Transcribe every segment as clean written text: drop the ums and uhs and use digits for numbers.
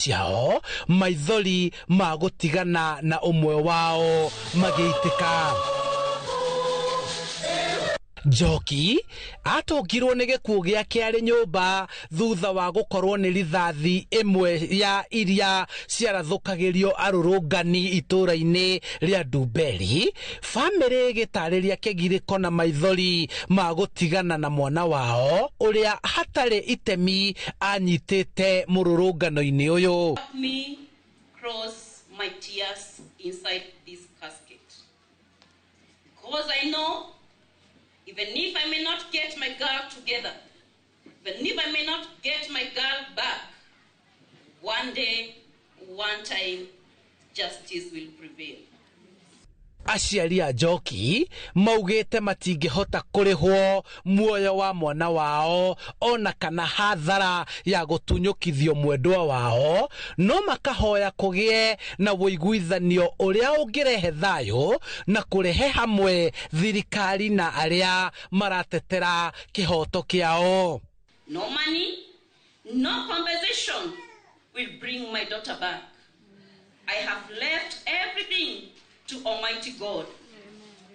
ciao maithori magutigana na umwe wao magiitika. Njoki atongirwo ni gikuo giake ari nyumba thutha wa gukorwo ni rithathi imwe ya iria ciarathukagirio arurungani itura-ini ria Ndumberi. Family gitariria kigiriko na maithori magutigana na mwana wao uria hatari itemi anyitite mururungano-ini uyu. Me cross my tears inside this casket because I know even if I may not get my girl together, even if I may not get my girl back, one day, one time, justice will prevail. Aciari a Njoki maugite matingihota kurihwo muoyo wa mwana wao ona kana hathara ya gutunyukithio mwendwa wao, no makahoya kugie na wuiguithanio uria ungirehe thayo na kurehe hamwe thirikari na aria maratetera kihoto kiao. No money, no compensation will bring my daughter back. I have left everything to Almighty God.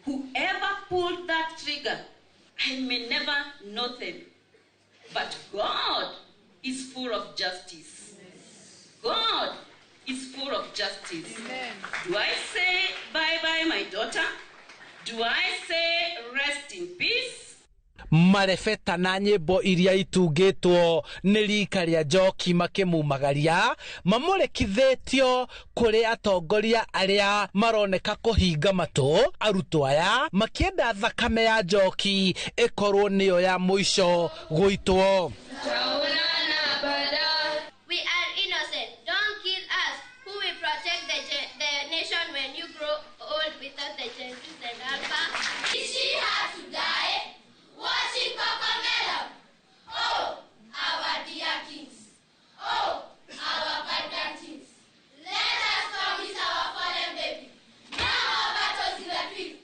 Whoever pulled that trigger, I may never know them. But God is full of justice. God is full of justice. Do I say bye-bye, my daughter? Do I say rest in peace? Marefeta na nyimbo iria itungitwo ni rika ria Njoki makimumagaria mamurekithetio kuri atongoria aria maroneka kuhinga matu. Arutwo aya makienda thakame ya Njoki ikorwo niyo ya muico guitwo. We are innocent. Don't kill us. Who will protect the nation when you grow old without the justice and alpha? Is she has to die? Watching Cocomelon. Oh, our dear kings. Oh, our vibrant kings. Let us promise our fallen baby. Now our battles in the field.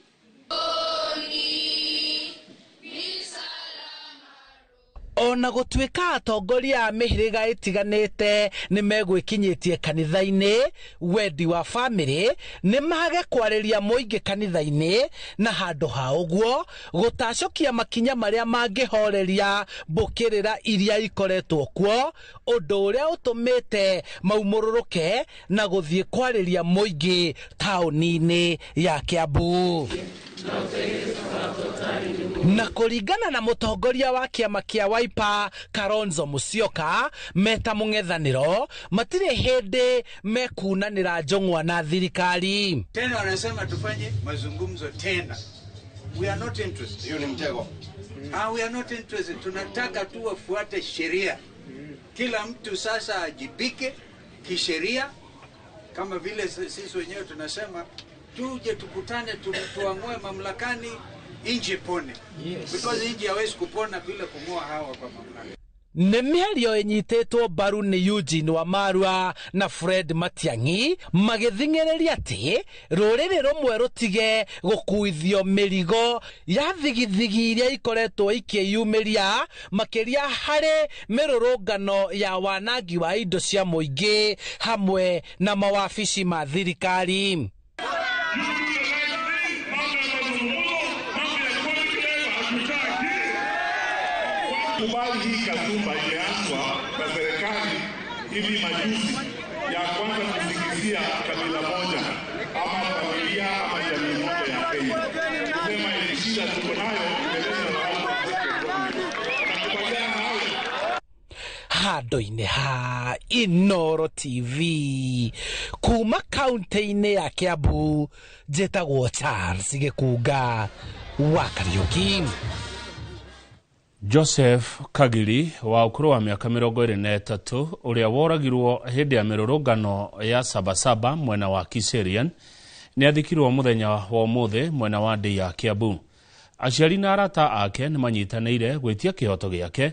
Ona gutwika atongoria a mihiriga itiganite ni megwikinyitie kanitha-ini wendi wa family ni mage kwariria muingi kanitha-ini na handu ha uguo gutacokia makinya maria mangihoreria mbukirira iria ikoretwo kuo, undu uria utumite maumururuke na guthie kwariria muingi tauni-ini ya Kiambu. Na kuringana na mutongoria wa kiama kia Wiper Kalonzo Musyoka meta mung'ethaniro matire hindi mekunanira njong'wa na thirikari. Tena wanasema tufanye mazungumzo tena. We are not interested. Hiyo ni mtego. We are not interested. Tunataka tu wafuate sheria. Kila mtu sasa ajibike kisheria, kama vile sisi wenyewe tunasema tuje tukutane tuamue mamlakani inji pone. Because inji hawezi kupona bila kung'oa hawa kwa mamlaka. Nĩ mĩario ĩnyitĩtwo mbaru nĩ Eugene Wamalwa na Fred Matiang'i magĩthing'ĩrĩria atĩ rũrĩrĩ rũmwe rũtige gũkuithio mĩrigo ya thigithigi iria ikoretwo ikĩyumĩria makĩria harĩ mĩrũrũngano ya wanangi wa indo cia mũingĩ hamwe na mawabici ma thirikari. Kubali hii kasumba ilianzwa na serikali hivi majuzi ya kwanza kusikizia kabila moja ama familia ama jamii moja ya Kenya. Kusema ile shida tuko nayo mbeleza na watu nakubaliana nawe. Handu-inĩ ha Inooro TV kuma kaunti-inĩ ya Kiambu njĩtagwo Charles Gĩkunga wa Kariuki. Joseph Kagiri wa ukuru wa miaka 23 uria woragirwo hindi ya mirurungano ya Sabasaba mwena wa Kiserian ni athikirwo muthenya wa muthe mwena wa Ndei ya Kiambu. Aciari na arata ake ni manyitanĩire gwitia kihoto giake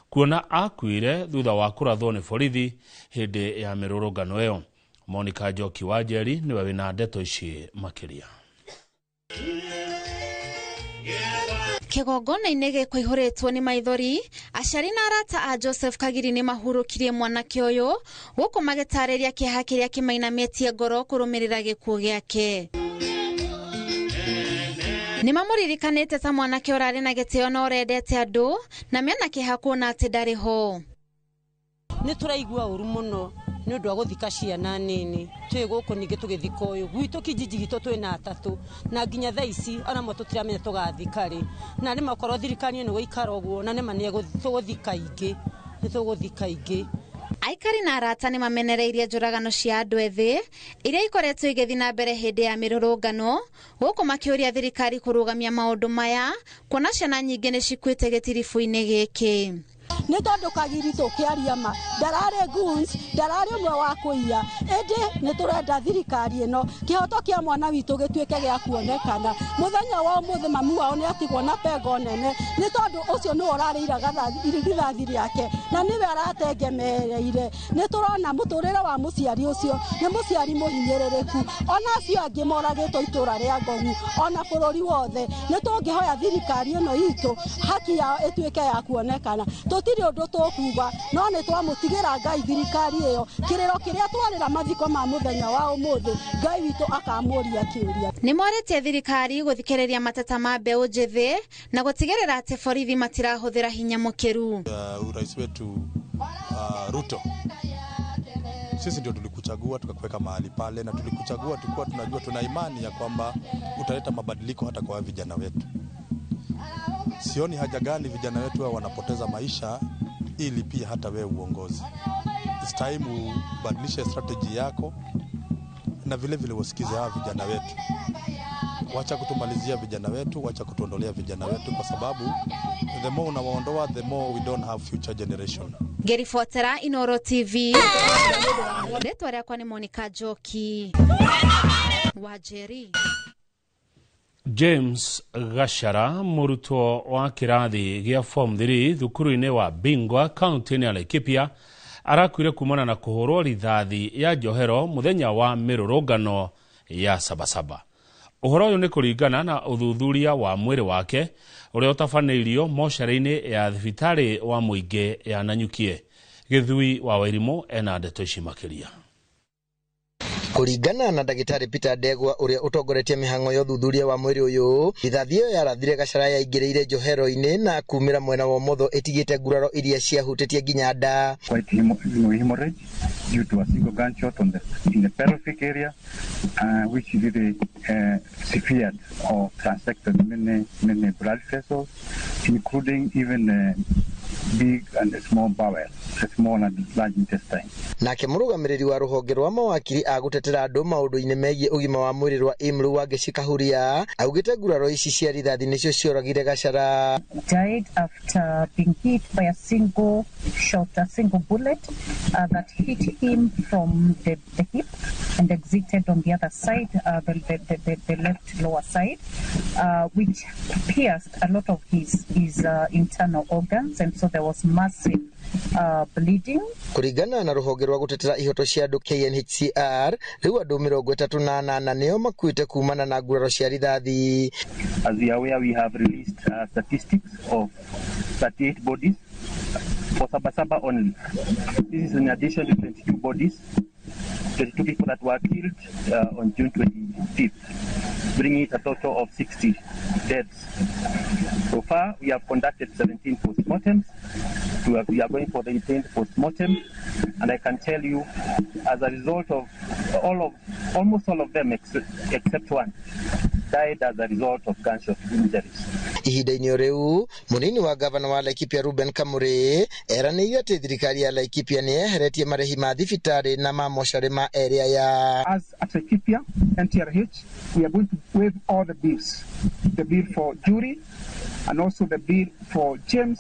kuona akuire thutha wa kurathwo ni borithi hindi ya mirurungano iyo. Monica Njoki wa Njeri niwe wina ndeto ici makiria. Kigongona-inĩ gĩkũihũrĩtwo nĩ maithori, aciari na arata a Joseph Kagiri nĩ mahurũkirie mwanake ũyũ gũkũ magĩtarĩria kĩeha kĩrĩa kĩmainamĩtie ngoro kũrũmĩrĩra gĩkuũ gĩake. Nĩ mamũririkanĩte ta mwanake ũrarĩ na gĩtĩo na ũrendete andũ na mena kĩeha kuona atĩ ndarĩ ho. Nĩ tũraigua ũru mũno nĩ ũndũ wa gũthika ciana nini. Twĩ gũkũ ningĩ tũgĩthika ũyũ gwitũ kijiji gitũ twĩna atatũ na nginya thaa ici ona mo tũtiramenya tũgathika rĩ. Na nĩ makorwo thirikari nĩ gũikara ũguo na nĩ mane tũgũthika ingĩ. Nĩ tũgũthika ingĩ. Aikari na arata nĩ mamenereirie njũragano cia andũ ethĩ iria ikoretwo igĩthiĩ na mbere hĩndĩ ya mĩrũrũngano gũkũ makĩũria thirikari kũrũgamia maũndũ maya kuona ciana nyingĩ nĩ cikuĩte gĩtiribu-inĩ gĩkĩ. Nĩ tondũ Kagiri tũkĩaria ma ndararĩ goons ndararĩ ũmwe wa kũiya ĩndĩ nĩ tũrenda thirikari ĩno kĩhoto kĩa mwana witũ gĩtuĩke gĩa kuonekana. Mũthenya wa ũmũthĩ mami wao nĩ atigwo na pengo nene nĩ tondũ ũcio nĩ ũrarĩiraga rithathi rĩake na nĩwe aratengemereire. Nĩ tũrona mũtũrĩre wa mũciari ũcio nĩ mũciari mũhinyĩrĩrĩku ona acio angĩ moragĩtwo itũra rĩa Ngong'u ona bũrũri wothe. Nĩ tũngĩhoya thirikari ĩno itũ haki yao ĩtuĩke ya kuonekana. Tũtirĩ ũndũ tũkuga no nĩ twamũtigĩra Ngai thirikari ĩyo kĩrĩro kĩrĩa twarĩra mathiko ma mũthenya wa ũmũthĩ Ngai witũ akamũria kĩũria. Nĩ morĩtie thirikari gũthikĩrĩria mateta ma mbeũ njĩthĩ na gũtigĩrĩra atĩ borithi matirahũthĩra hinya mũkĩru. Rais wetu Ruto, sisi ndio tulikuchagua tukakuweka mahali pale na tulikuchagua tulikuwa tunajua tuna imani ya kwamba utaleta mabadiliko hata kwa vijana wetu. Sioni haja gani vijana wetu wanapoteza maisha ili pia hata wewe uongozi. It's time ubadilishe strategy yako na vile vile wasikize hawa vijana wetu. Wacha kutumalizia vijana wetu, wacha kutuondolea vijana wetu kwa sababu the more unawaondoa the more we don't have future generation. Ngerifuatira Inoro TV. Letwa rĩakwa nĩ Monica Joki. Wajeri. James Gashara mũrutwo wa kĩrathi gĩa form 3 thukuru-inĩ wa Bingwa kaunti-inĩ ya Laikipia arakuire kumana na kũhũrwo rithathi ya njohero mũthenya wa mĩrũrũngano ya Sabasaba. Ũhoro ũyũ nĩ kũringana na ũthuthuria wa mwĩrĩ wake ũrĩa ũtabanĩirio mocarĩ-inĩ ya thibitarĩ wa mũingĩ ya Nanyukie. Gĩthui wa Wairimu ena ndeto ici makĩria. Kũringana na ndagĩtarĩ Peter Ndegwa ũrĩa ũtongoretie mĩhang'o ya ũthuthuria wa mwĩrĩ ũyũ, rithathi ĩyo yarathire Gachara yaingĩrĩire njohero-inĩ na kumĩra mwena wa ũmotho ĩtigĩte nguraro iria ciahutĩtie nginya nda. Quite hemorrhage due to a single gunshot in the pelvic area, which really severed or transected many blood vessels, including even big and small bowel, small and large intestine. Nake mũrũgamĩrĩri wa rũhonge rwa mawakiri agũtetera andũ maũndũ-inĩ megiĩ ũgima wa mwĩrĩ rwa IMLU Wangeci Kahuria augĩte nguraro ici cia rithathi nĩcio cioragire Gachara. Died after being hit by a single bullet that hit him from the hip and exited on the other side, the left lower side, which pierced a lot of his internal organs, and so there was massive bleeding. Kũringana na rũhonge rwa gũtetera ihoto cia andũ KNHCR, rĩu andũ 38 nĩo makuĩte kumana na nguraro cia rithathi. As we are aware, we have released statistics of 38 bodies for Sabasaba only. This is in addition to 22 bodies, 22 people that were killed on June 25th, bringing it a total of 60 deaths. So far, we have conducted 17 postmortems. We are going for the 18th postmortem, and I can tell you, as a result of almost all of them, except one, died as a result of gunshot injuries. Ihinda-inĩ rĩu, mũnini wa gavana wa Laikipia Ruben Kamũrĩ eranĩire atĩ thirikari ya Laikipia nĩ yeheretie marĩhi ma thibitarĩ na ma mocarĩ ma area ya. As at Laikipia NTRH, we are going to waive all the bills. The bill for jury and also the bill for James.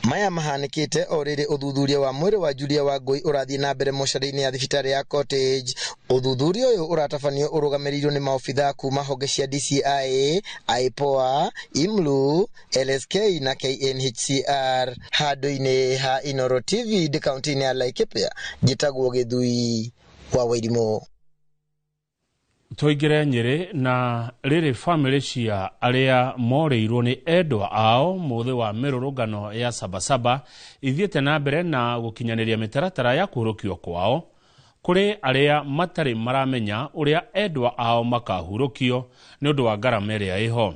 Maya mahanĩkĩte o rĩrĩ ũthuthuria wa mwĩrĩ wa Julia Wangui ũrathiĩ na mbere mocarĩ-inĩ ya thibitarĩ ya Cottage. Ũthuthuria ũyũ ũratabanio ũrũgamĩrĩirwo nĩ maobithaa kuma honge cia DCI, IPOA, IMLU, LSK na KNHCR. Handũ-inĩ ha Inoro TV ndĩ kaunti-inĩ ya Laikipia, njĩtagwo Gĩthui wa Wairimu. Toigire Nyeri na riri family cia aria moreirwo ni endwa ao muthe wa mirurungano ya Sabasaba ithiete na mbere na gukinyaniria mitaratara ya kuhurukio kwao kuri aria matari maramenya uria endwa ao makahurukio ni undu wa ngarama iria iho.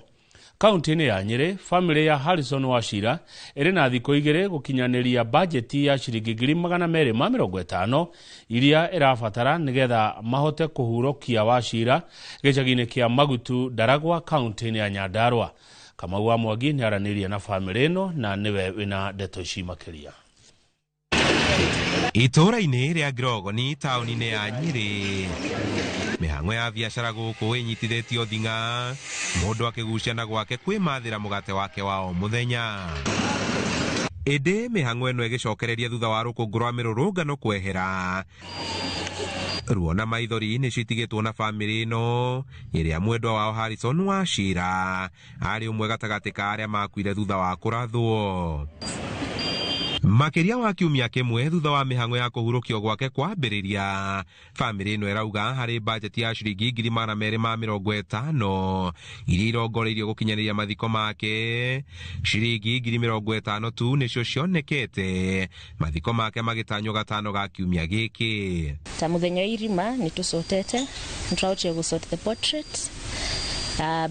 Kaunti-ini ya Nyeri, family ya Harrison Wachira iri na thikũ igĩrĩ gukinyaniria bajeti ya ciringi 250 iria irabatara nigetha mahote kuhurokia Wachira gĩcagi-inĩ kĩa Magutu, Ndaragwa, kaunti-ini ya Nyandarua. Kamau wa Mwangi ni aranirie na family ino na niwe wina ndeto ici makiria. Itũra-inĩ rĩa Ngirogoni taũni-inĩ ya Nyeri, mĩhang'o ya biacara gũkũ ĩnyitithĩtio thing'a, mũndũ akĩguciana gwake kwĩmathĩra mũgate wake wa o mũthenya. Ĩndĩ mĩhang'o ĩno ĩgĩcokereria thutha wa rũkũngũ rwa mĩrũrũngano kwehera. Ruo na maithori nĩ citigĩtwo na family ĩno ĩrĩa mwendwa wao Harrison Wachira arĩ ũmwe gatagatĩ ka arĩa makuire thutha wa kũrathwo. Makiria wa kiumia kĩmwe thutha wa mĩhang'o ya kũhurũkio gwake kwambĩrĩria, family ĩno ĩrauga harĩ bajeti ya ciringi 250 iria irongoreirio gũkinyanĩria mathiko make, ciringi 50 tu nĩcio cionekete, mathiko make magĩtanywo gatano ga kiumia gĩkĩ. Ta mũthenya irima nĩtũcotete, nĩtũrahotire gũsort the portrait.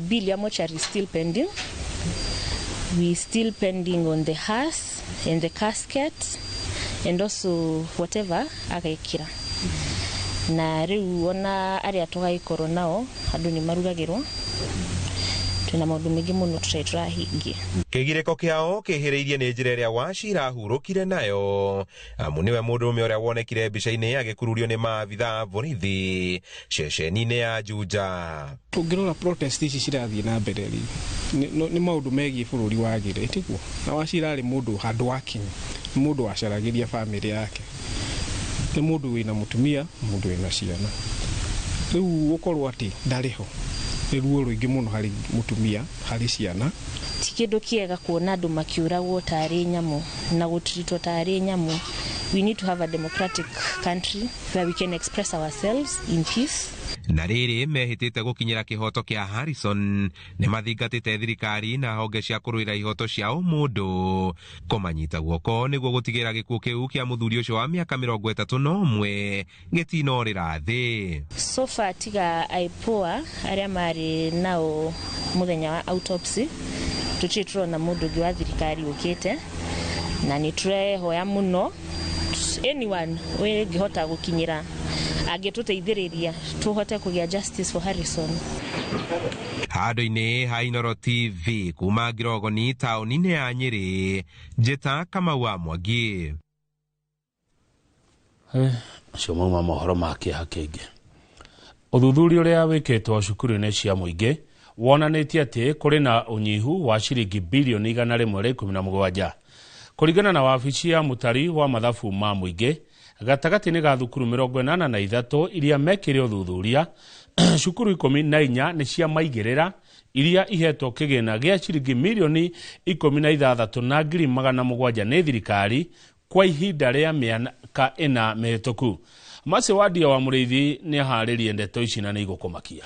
Bill ya mortuary is still pending. We still pending on the hearse and the casket and also whatever agaikira. Na riu ona aria tugaikorwo nao andu ni marugagirwo. Twina maundu mengi muno tũrahingia. Kĩgirĩko kĩao kĩhĩrĩirie nĩ njĩra ĩrĩa Wachira ahurũkire nayo. Amu nĩwe mũndũrũme ũrĩa wonekire mbica-inĩ agĩkururio nĩ maabitha borithi ceceni-inĩ ya Juja. Tũngĩrora protest ici cirathiĩ na mbere nĩ maũndũ megiĩ bũrũri wagĩre tiguo. Na Wachira arĩ mũndũ handũ wakinyi, nĩ mũndũ wacaragĩria family yake, nĩ mũndũ wĩna mũtumia, mũndũ wĩna ciana. Rĩu ũkorwo atĩ ndarĩ ho ruo rũingĩ mũno harĩ mũtumia, harĩ ciana. Ti kĩndũ kĩega kuona andũ makiũragwo tarĩ nyamũ na gũtritwo tarĩ nyamũ. We need to have a democratic country where we can express ourselves in peace. Na rĩrĩ mehĩtĩte gũkinyĩra kĩhoto kĩa Harrison nĩ mathingatĩte thirikari na honge cia kũrũĩra ihoto cia mũndũ kũmanyita guoko nĩguo gũtigĩra gĩkuũ kĩu kĩa mũthuri ũcio wa mĩaka 31 gĩtinorĩra thĩ. So far tiga aipoa arĩa marĩ nao mũthenya wa autopsy tũtirĩ na mũndũ ũngĩ wa thirikari ũkĩte, na nĩ tũrehoya mũno anyone ũngĩhota gũkinyĩra agĩtũteithĩrĩria tũhote kũgĩa justice for Harrison. Handũ-inĩ ha Inooro TV kuma Ngirogoni taũni-inĩ ya Nyeri, njĩta Kamau wa Mwangi. Acio mauma mohoro ma kĩeha kĩingĩ. Ũthuthuria ũrĩa wĩkĩtwo cukuru-inĩ cia mũingĩ wonanĩtie atĩ kũrĩ na ũnyihu wa ciringi bilioni 117 kũringana na wabici ya mũtari wa mathabu ma mũingĩ. Gatagatĩ-inĩ ga thukuru 83 iria mekire ũthuthuria, cukuru 14 nĩ cia maigĩrĩra iria ihetwo kĩgĩna gĩa ciringi milioni 16,700 nĩ thirikari kwa ihinda rĩa mĩaka 4 mĩhĩtũku. Mase Wadia wa Mũrĩithi nĩ aharĩrie ndeto ici na nĩ igũkũmakia.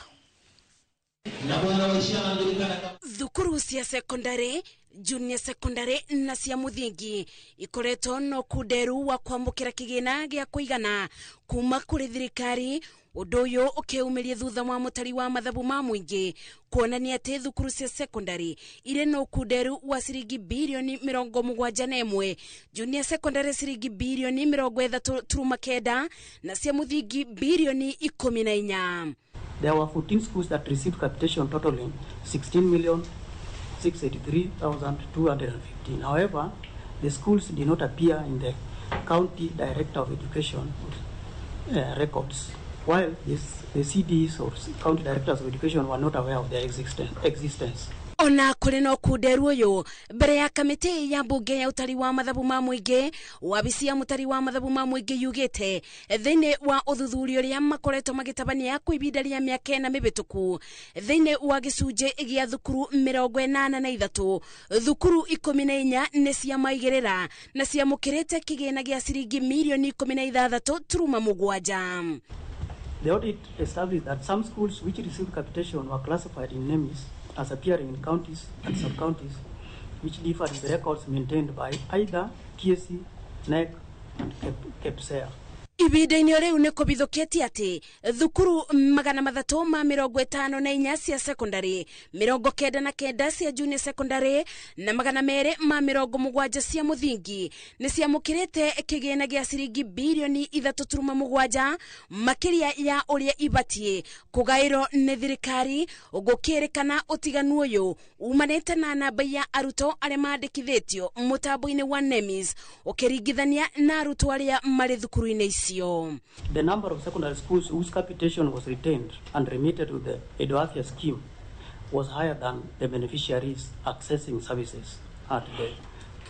Thukuru cia secondary, junior secondary na cia muthingi ikoretwo no kunderu wa kwamũkĩra kĩgĩna gĩa kũigana kuma kũrĩ thirikari. Ũndũ ũyũ ũkĩumiria thutha wa mũtari wa mathabu ma mũingĩ kuonania atĩ thukuru cia secondary irĩ no kunderu wa ciringi bilioni 71, junior secondary ciringi bilioni 30.9 na cia muthingi bilioni 14. There were 14 schools that received capitation totaling 16,683,215. However, the schools did not appear in the County Director of Education records, while the CDs or County Directors of Education were not aware of their existence. Ona kũrĩ no kunderu ũyũ mbere ya kamĩtĩ ya mbunge ya ũtari wa mathabu ma mũingĩ, wabici ya mũtari wa mathabu ma mũingĩ yugĩte thĩinĩ wa ũthuthuria ũrĩa makoretwo magĩtabania kwa ihinda rĩa mĩaka 4 mĩhĩtũku thĩinĩ wa gĩcunjĩ gĩa thukuru 83, thukuru 14 nĩ cia maigĩrĩra na ciamũkĩrĩte kĩgĩna gĩa ciringi milioni 16.7. The audit established that some schools which received capitation were classified in NEMIS as appearing in counties and sub-counties, which differed in the records maintained by either TSC, NEC, and KEPSEA. Ibida-inĩ rĩu nĩ kũbithũkĩtie atĩ thukuru 354 cia secondary, 99 cia junior secondary na 270 cia mũthingi nĩ ciamũkĩrĩte kĩgĩna gĩa ciringi bilioni 3.7 makĩria ya ũrĩa ibatiĩ kũgaĩrwo nĩ thirikari, gũkĩrĩkana ũtiganu ũyũ umanĩte na namba ya arutwo arĩa mandĩkithĩtio mũtambo-inĩ wa NEMIS ũkĩringithania na arutwo arĩa marĩ thukuru-inĩ icio. The number of secondary schools whose capitation was retained and remitted to the Eduathia scheme was higher than the beneficiaries accessing services at the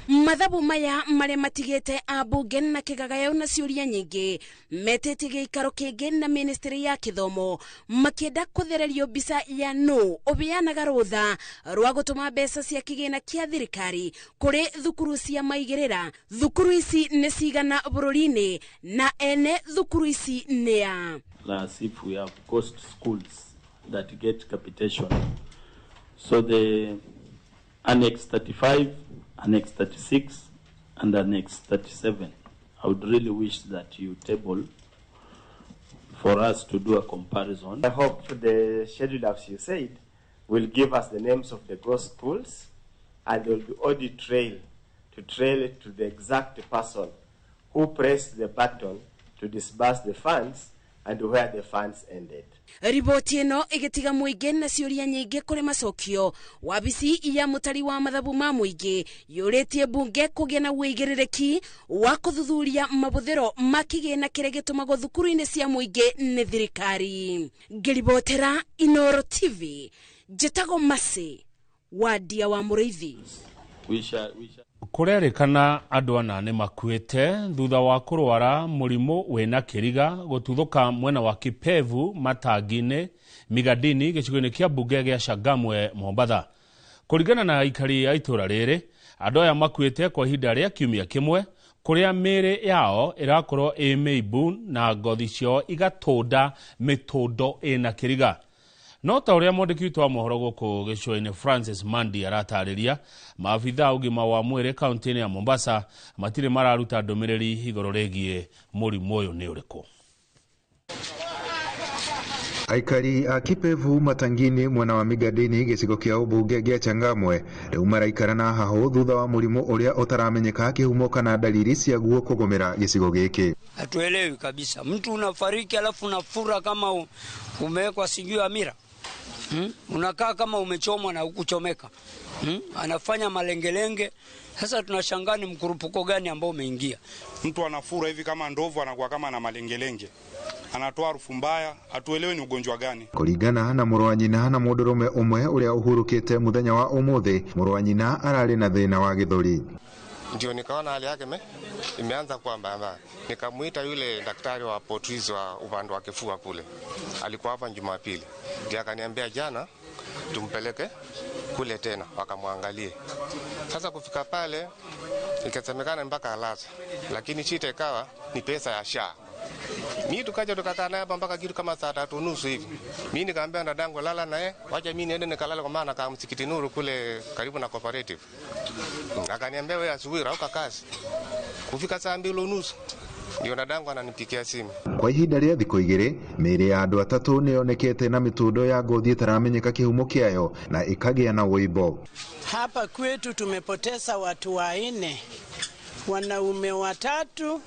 mathabu maya marĩa matigĩte ambunge na kĩgagayo na ciũria nyingĩ metĩtie gĩikaro kĩngĩ na ministry ya gĩthomo makĩenda kũthererio mbica ya nũ ũbeanaga rũtha rwa gũtũma mbeca cia kĩgĩna kĩa thirikari kũrĩ thukuru cia maigĩrĩra. Thukuru ici nĩ cigana bũrũri-inĩ na ene thukuru ici nĩa. As if we have coast schools that get capitation. So the Annex 35, Annex 36 and Annex 37. I would really wish that you table for us to do a comparison. I hope the schedule, as you said, will give us the names of the ghost schools, and there will be audit trail to trail it to the exact person who pressed the button to disburse the funds and where the funds ended. Riboti ĩno ĩgĩtiga mũingĩ na ciũria nyingĩ kũrĩ macokio. Wabici ya mũtari wa mathabu ma mũingĩ yũrĩtie bunge kũgĩa na wĩigĩrĩrĩki wa kũthuthuria mabũthĩro ma kĩgĩna kĩrĩa gĩtũmagwo thukuru-inĩ cia mũingĩ nĩ thirikari. Ngĩribotera Inooro TV, njĩtagwo Masi Wadia wa Mũrĩithi. Kũrerĩkana andũ 8 makuĩte thutha wa kũrwara mũrimũ wĩna kĩriga gũtuthũka mwena wa Kipevu Matangi-inĩ Migadini gĩcigo-inĩ kĩa mbunge gĩa Changamwe Mombatha. Kũringana na aikari a itũra rĩrĩ, andũ aya makuĩte kwa ihinda rĩa kiumia kĩmwe kũrĩa mĩĩrĩ yao ĩrakorwo ĩ mĩimbu na ngothi ciao igatũnda mĩtũndo ĩna kĩriga. No ta ũrĩa mwandĩki witũ wa mohoro gũkũ gĩcũa-inĩ Francis Mandi aratarĩria, maabitha ũgima wa mwĩrĩ kaunti-inĩ ya Mombasa matirĩ mararuta ndũmĩrĩri igũrũ rĩgiĩ mũrimũ ũyũ nĩ ũrĩkũ. Aikari a Kipevu Matangini mwena wa Migadini gĩcigo kĩa ũmbunge gĩa Changamwe rĩu maraikara na haho thutha wa mũrimũ ũrĩa ũtaramenyeka kĩhumo kana dalili ciaguo kũgũmĩra gĩcigo gĩkĩ. Hatuelewi kabisa. Mtu unafariki alafu unafura kama umewekwa sijui amira. Unakaa kama umechomwa na hukuchomeka. Anafanya malengelenge. Sasa tunashangaa ni mkurupuko gani ambao umeingia. Mtu anafura hivi kama ndovu, anakuwa kama na malengelenge. Anatoa harufu mbaya, hatuelewi ni ugonjwa gani. Kũringana na mũrũ wa nyina na mũndũrũme ũmwe ũrĩa ũhurũkĩte mũthenya wa ũmũthĩ, mũrũ wa nyina ararĩ na thĩna wa gĩthũri. Ndio nikaona hali yake imeanza kuwa mbaya. Nikamuita yule daktari wa Potriz wa upande wa kifua kule. Alikuwa hapa Jumapili. Ndiye akaniambia jana tumpeleke kule tena wakamwangalie. Sasa kufika pale ikasemekana mpaka alaza. Lakini shida ikawa ni pesa ya SHA. Mimi tukaja tukakaa naye hapa mpaka kitu kama saa 3:30 hivi. Mimi nikamwambia dadangu lala naye, wacha mimi niende nikalala kwa maana kama msikiti Nuru kule karibu na cooperative. Akaniambia wewe asubuhi rauka kazi. Kufika saa 2:30 ndio dadangu ananipigia simu. Kwa ihinda rĩa thikũ igĩrĩ, mĩĩrĩ ya andũ atatũ nĩyonekete na mĩtũndo ya ngothi ĩtaramenyeka kĩhumo kĩayo na ĩkagĩa na wĩimbo. Hapa kwetu tumepoteza watu 4, wanaume 3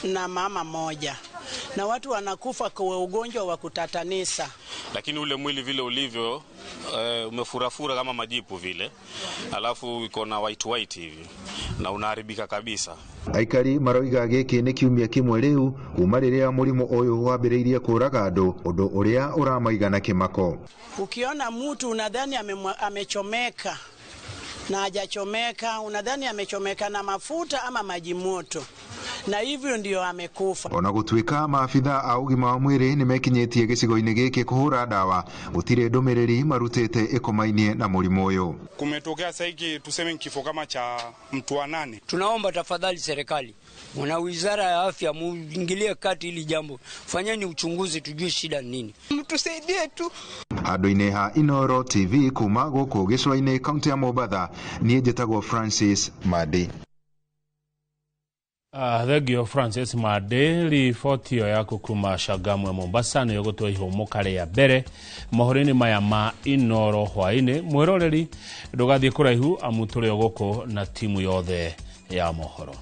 na mama 1. Na watu wanakufa kwa ugonjwa wa kutatanisa. Lakini ule mwili vile ulivyo umefurafura kama majipu vile. Alafu iko na white hivi na unaharibika kabisa. Aikari maroiga gĩkĩ nĩ kiumia kĩmwe rĩu kuma rĩrĩa mũrimũ ũyũ wambĩrĩirie kũraga andũ, ũndũ ũrĩa ũramaiga na kĩmako. Ukiona mtu unadhani amechomeka na hajachomeka, unadhani amechomeka na mafuta ama maji moto. na hivyo ndio amekufa. Ona gũtuĩka maabitha a ũgima wa mwĩrĩ nĩ mekinyĩtie gĩcigo-inĩ gĩkĩ kũhũra ndawa, gũtirĩ ndũmĩrĩri marutĩte ĩkomainie na mũrimũ ũyũ. Kumetokea saiki tuseme kifo kama cha mtu wa 8. Tunaomba tafadhali serikali na wizara ya afya muingilie kati hili jambo. Fanyeni uchunguzi tujue shida nini. Mtusaidie tu. Handũ-inĩ ha Inooro TV kuma gũkũ gĩcũa-inĩ kaunti ya Mombatha, niĩ njĩtagwo Francis Madi. Thegio Francis Madi, riboti ĩyo yaku kuma Changamwe Mombasa nĩ gũtũhe ihumo ya mbere mohoro-inĩ maya ma Inooro hwaĩ-inĩ. Mwĩroreri ndũgathiĩ kũraihu amu tũrĩ gũkũ na timu yothe ya mohoro.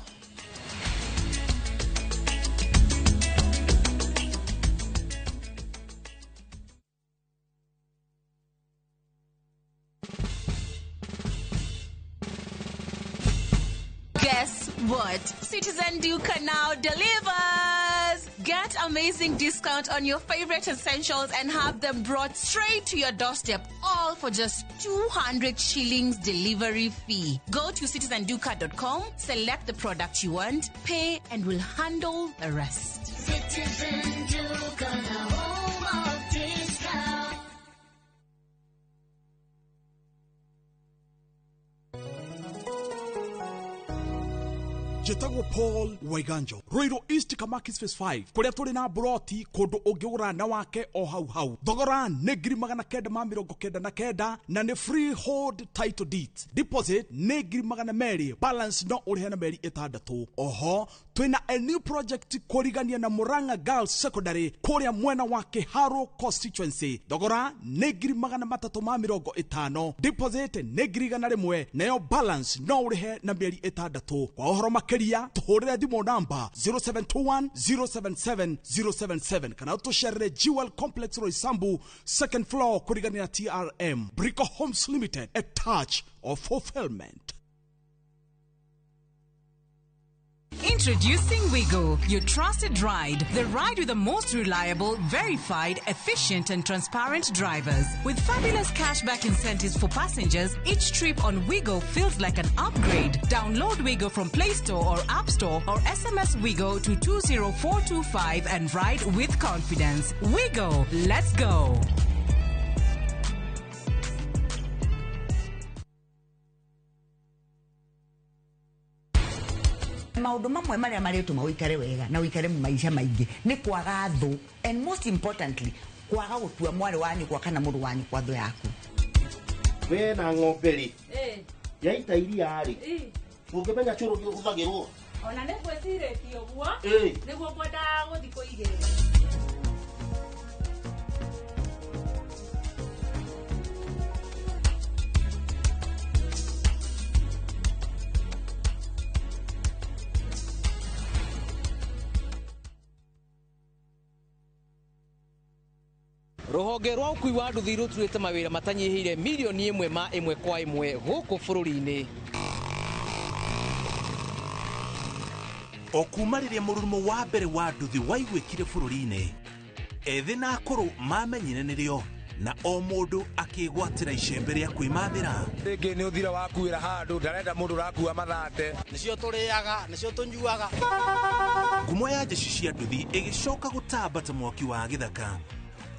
Guess what? Citizen Duka now delivers! Get amazing discount on your favorite essentials and have them brought straight to your doorstep, all for just 200 shillings delivery fee. Go to citizenduka.com, select the product you want, pay, and we'll handle the rest. Citizen Duka, the home of discount. Jetago Paul Waiganjo Roiro East Kamakis Phase 5 kuria turi na broti kundu ungigura na wake o hau thogora ne ngiri magana kenda ma mirongo kenda na kenda na ne freehold title deeds deposit ne ngiri magana meri balance no urihe na meri 6 oho twina a new project kurigania na Murang'a Girls Secondary kuria mwena wa Kiharo constituency thogora ne ngiri magana 350 deposit ne ngiri gana rimwe nayo balance no urihe na meri 6 kwa ohoro tuhorera thimo namba 0721077077 kana tusharire Jewel Complex Roysambu second floor kurigania TRM Brico Homes Limited, a touch of fulfillment. Introducing Wigo, your trusted ride. The ride with the most reliable, verified, efficient and transparent drivers. With fabulous cashback incentives for passengers, each trip on Wigo feels like an upgrade. Download Wigo from Play Store or App Store or SMS Wigo to 20425 and ride with confidence. Wigo, let's go. Maundu mamwe maria maretuma uikare wega na uikare maisha maingi ni kwaga thu, and most importantly kwaga gutua mwari wanyu kwa kana mundu wanyu kwa thu yaku. We na ng'ombe ri yaita iria ri ungimenya churu giuthagirwo ona ne gweciretie guo niguo kwenda guthi kuigire. Ruhonge rwa ukui wa nduthi ruturite mawira matanyihire milioni 1 ma 1 kwa 1 guku bururi-ini. Okuma riria mururumo wa mbere wa nduthi waigwikire bururi-ini, ethi na akuru mamenyire nirio na o mundu akigwatira icembe ria kwimathira. Ringi ni uthira wakuira handu ndarenda mundu rakua mathate nicio turiaga nicio tunyuaga. Ngumo ya jeshi cia nduthi igicoka gutambata mwaki wa githaka.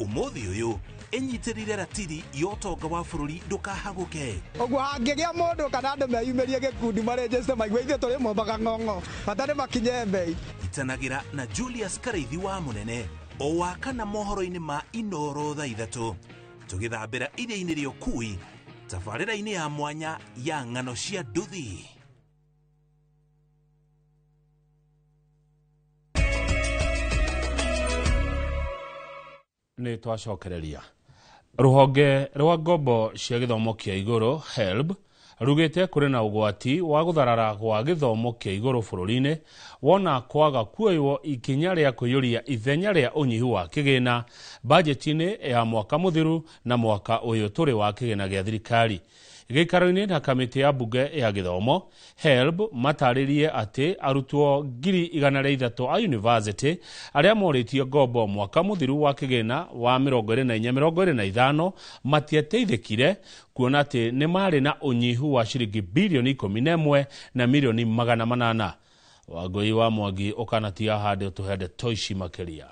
Umuthi uyu enyitirire ratiri yotonga wa bururi ndukahaguke. Oguo hangigia mundu kana andu meyumirie gikundi marejeste maigwe ithe turi mombaga ng'ong'o batari makinye mbei. Itanagira na Julius Kareithi wa munene o wakana mohoro-ini ma Inooro thaa 3 tugithambira iria-ini ria ukui tabarĩra-ini ya mwanya ya ng'ano cia nduthi. Nĩ twacokereria ruhonge rwa ngombo cia gĩthomo kĩa igũrũ HELB rugĩte kũrĩ na ũgwati wa gũtharara gwa gĩthomo kĩa igũrũ bũrũri-inĩ wona kwaga kuoywo ikinya rĩa kũiyũria ithenya rĩa ũnyihu wa kĩgĩna bajeti-inĩ ya mwaka mũthiru na mwaka ũyũ tũrĩ wa kĩgĩna gĩa thirikari. Gĩikaro-inĩ na kamĩtĩ ya mbunge ya gĩthomo HELB matarĩrie atĩ arutwo 103,000 a university arĩa morĩtio ngombo mwaka mũthiru wa kĩgĩna wa 24-25 matiateithĩkire kuona atĩ nĩ marĩ na ũnyihu wa ciringi bilioni 11 na milioni 800. Wangui wa Mwangi ukanatia hande utuhende toici makiria.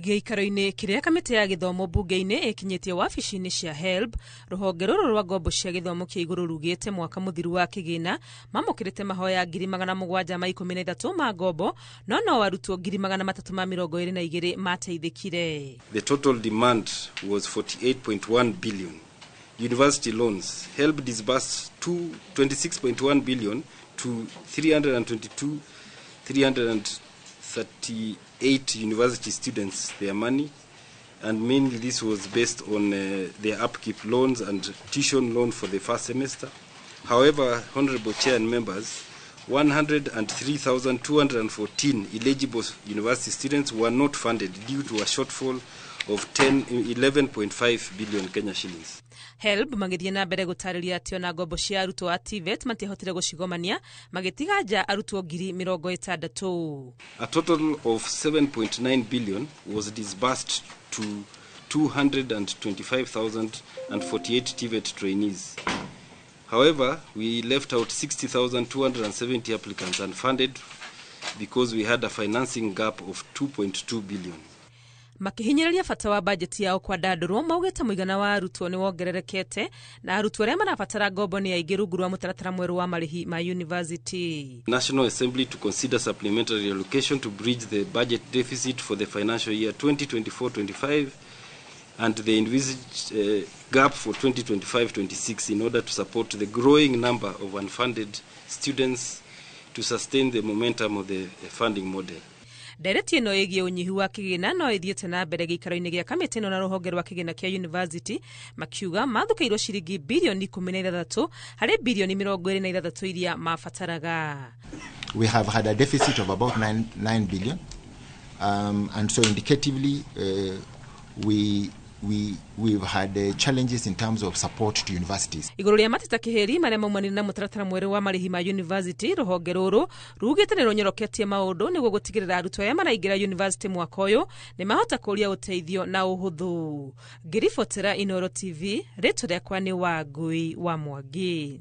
Giikaro-ini kiria kamiti ya githomo bunge-ini ikinyitie wabici-ini cia HELB ruhonge ruru rwa ngombo cia githomo kia iguru rugite mwaka muthiru wa kigina mamukirite mahoya 713 ma ngombo no arutwo 322 mateithikire. The total demand was 48.1 billion. University loans, HELB disbursed 26.1 billion to 338 university students their money, and mainly this was based on their upkeep loans and tuition loan for the first semester. However, Honorable Chair and members, 103,214 eligible university students were not funded due to a shortfall of 11.5 billion Kenya shillings. HELB magithie na mbere gutariria atio na ngombo cia arutwo a TVET matihotire gucigomania magitiga nja arutwo 60,000. A total of 7.9 billion was disbursed to 225,048 TVET trainees. However, we left out 60,270 applicants unfunded because we had a financing gap of 2.2 billion. Makihinyiriria bata wa bajeti yao kwa ndandurwo maugite muigana wa arutwo ni wongererekete na arutwo aria marabatara ngombo ni aingĩ rungu rwa mutaratara mweru wa marihi ma university. National Assembly to consider supplementary allocation to bridge the budget deficit for the financial year 2024-25 and the envisaged gap for 2025-26 in order to support the growing number of unfunded students to sustain the momentum of the funding model. Ndereti ino igie unyihu wa kigina no ithiete na mbere giikaro-ini gia kamiti ino na ruhonge rwa kigina kia university makiuga mathukairwo ciringi bilioni 13 hari bilioni 26 iria mafataraga. We have had a deficit of about 9 billion, and so indicatively we've had challenges in terms of support to universities. Iguru ria mateta kiheri maria maumanire na mutaratara mweru wa marihi ma university ruhonge ruru rugite ni runyoroketie maundu niguo gutigirira arutwo aria maraingira university mwaka uyu ni mahota kuria uteithio na uhuthu. Ngiribotera Inooro TV, ritu riakwa ni Wangui wa Mwangi.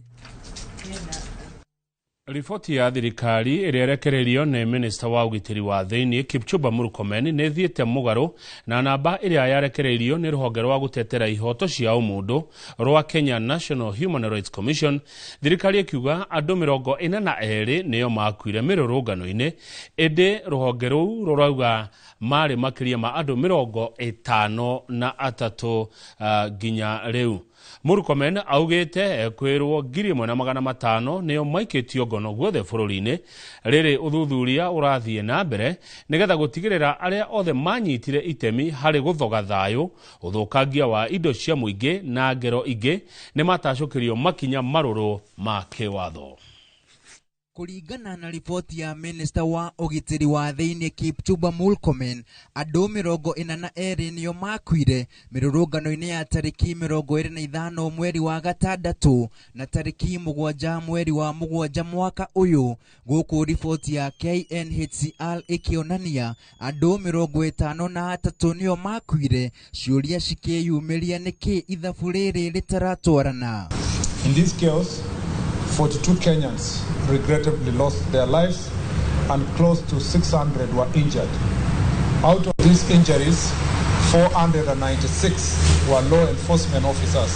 Riboti ya thirikari iria irekereirio ni Minister wa ugitiri wa thiini Kipchumba Murkomen ni thiete mugaru na namba iria yarekereirio ni ruhonge rwa gutetera ihoto cia umundu rwa Kenya National Human Rights Commission. Thirikari ikiuga andu 42 niyo makuire mirurungano-ini indi ruhonge ruu rurauga mari makiria ma andu 53 ginya riu. Murkomen augite kwirwo 1,500 niyo maikitio ngono guothe bururi-ini riri uthuthuria urathie na mbere nigetha gutigirira aria othe manyitire itemi hari guthoga thayu uthukangia wa indo cia muingi na ngero ingi ni matacukirio makinya maruru ma kiwatho. Kuringana na ripoti ya Minister wa ugitiri wa thiini Kipchumba Murkomen, andu 42 niyo makuire mirurungano-ini ya tariki 25 mweri wa gatandatu na tariki 7 mweri wa mugwanja mwaka uyu, guku ripoti ya KNHCR ikionania andu 53 niyo makuire, ciuria cikiyumiria niki ithabu riri ritaratwarana. In this chaos, 42 Kenyans regrettably lost their lives and close to 600 were injured. Out of these injuries, 496 were law enforcement officers.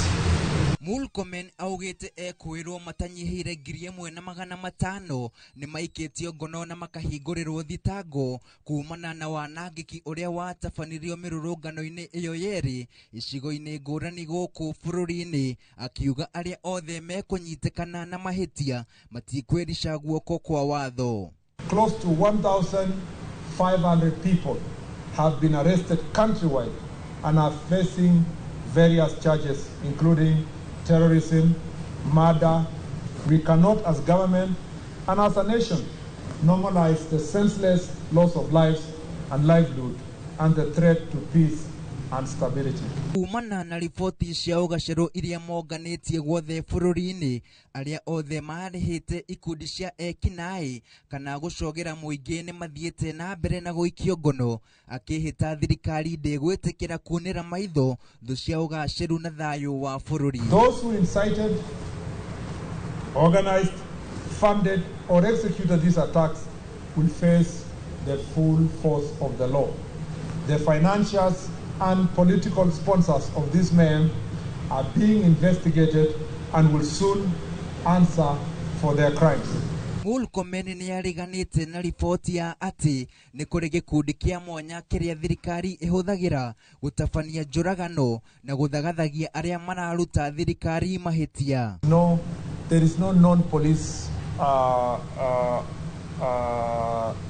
Murkomen augite ekwirwo matanyihire 1,500 ni maikitio ngono na makahingurirwo thitango kumana na wanangiki uria watabanirio mirurungano-ini iyo yeri icigo-ini ngurani guku bururi-ini, akiuga aria othe mekunyitikana na mahitia matikwirisha guoko kwa watho. Close to 1,500 people have been arrested countrywide and are facing various charges including terrorism, murder. We cannot as government and as a nation normalize the senseless loss of lives and livelihood and the threat to peace and stability. Kumana na ripoti cia ugaciru iria monganitie guothe bururi-ini, aria othe marihite ikundi cia ekinai kana gucogera muingi ni mathiete na mbere na guikio ngono, akihita thirikari ndigwitikira kuonera maitho thu cia ugaciru na thayu wa bururi. Those who incited, organized, funded or executed these attacks will face the full force of the law. The financiers and political sponsors of these men are being investigated and will soon answer for their crimes. Murkomen nĩ ariganĩte na riboti ya atĩ nĩ kũrĩ gĩkundi kĩa mwanya kĩrĩa thirikari ĩhũthagĩra gũtabania njũragano na gũthagathagia arĩa mararuta thirikari mahĩtia. No, there is no non-police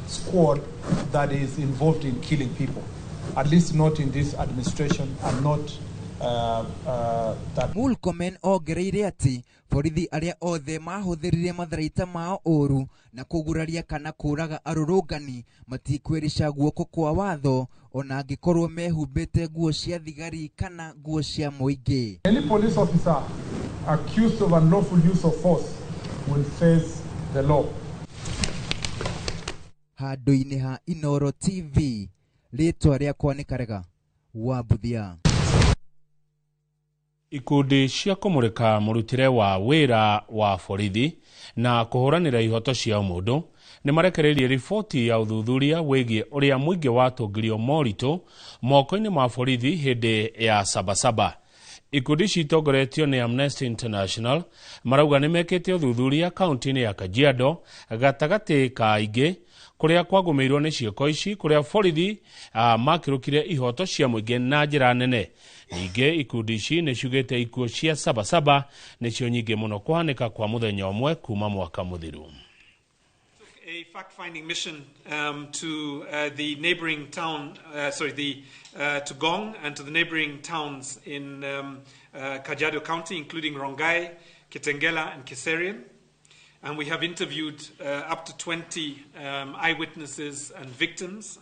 squad that is involved in killing people, at least not in this administration, and not that. Murkomen ongereire atĩ borithi arĩa othe mahũthĩrire matharaita mao ũru na kũguraria kana kũraga arũrũngani matikwĩrĩca guoko kwa watho ona angĩkorwo mehumbĩte nguo cia thigari kana nguo cia mũingĩ. Any police officer accused of unlawful use of force will face the law. Handũ-inĩ ha Inooro TV, rĩtwa rĩakwa nĩ Karega wa Buthia. Ikundi cia kũmũrĩka mũrutĩre wa wĩra wa borithi na kũhũranĩra ihoto cia mũndũ nĩ marekereirie riboti ya ũthuthuria wĩgiĩ ũrĩa mũingĩ watũngirio moritũ moko-inĩ ma borithi hĩndĩ ya Sabasaba. Ikundi citongoretio nĩ Amnesty International marauga nĩ mekĩte ũthuthuria kaunti-inĩ ya Kajiado gatagatĩ ka aingĩ kũrĩa kwagũmĩirwo nĩ ciĩko ici kũrĩa borithi makĩrũkire ihoto cia mũingĩ na njĩra nene. Ningĩ ikundi ici nĩ ciugĩte ikuũ cia Sabasaba nĩcio nyingĩ mũno kũhanĩka kwa mũthenya ũmwe kuma mwaka mũthiru. A fact-finding mission to the neighboring town, to Gong and to the neighboring towns in Kajiado County, including Rongai, Kitengela, and Kiserian. And we have interviewed up to 20 eyewitnesses and victims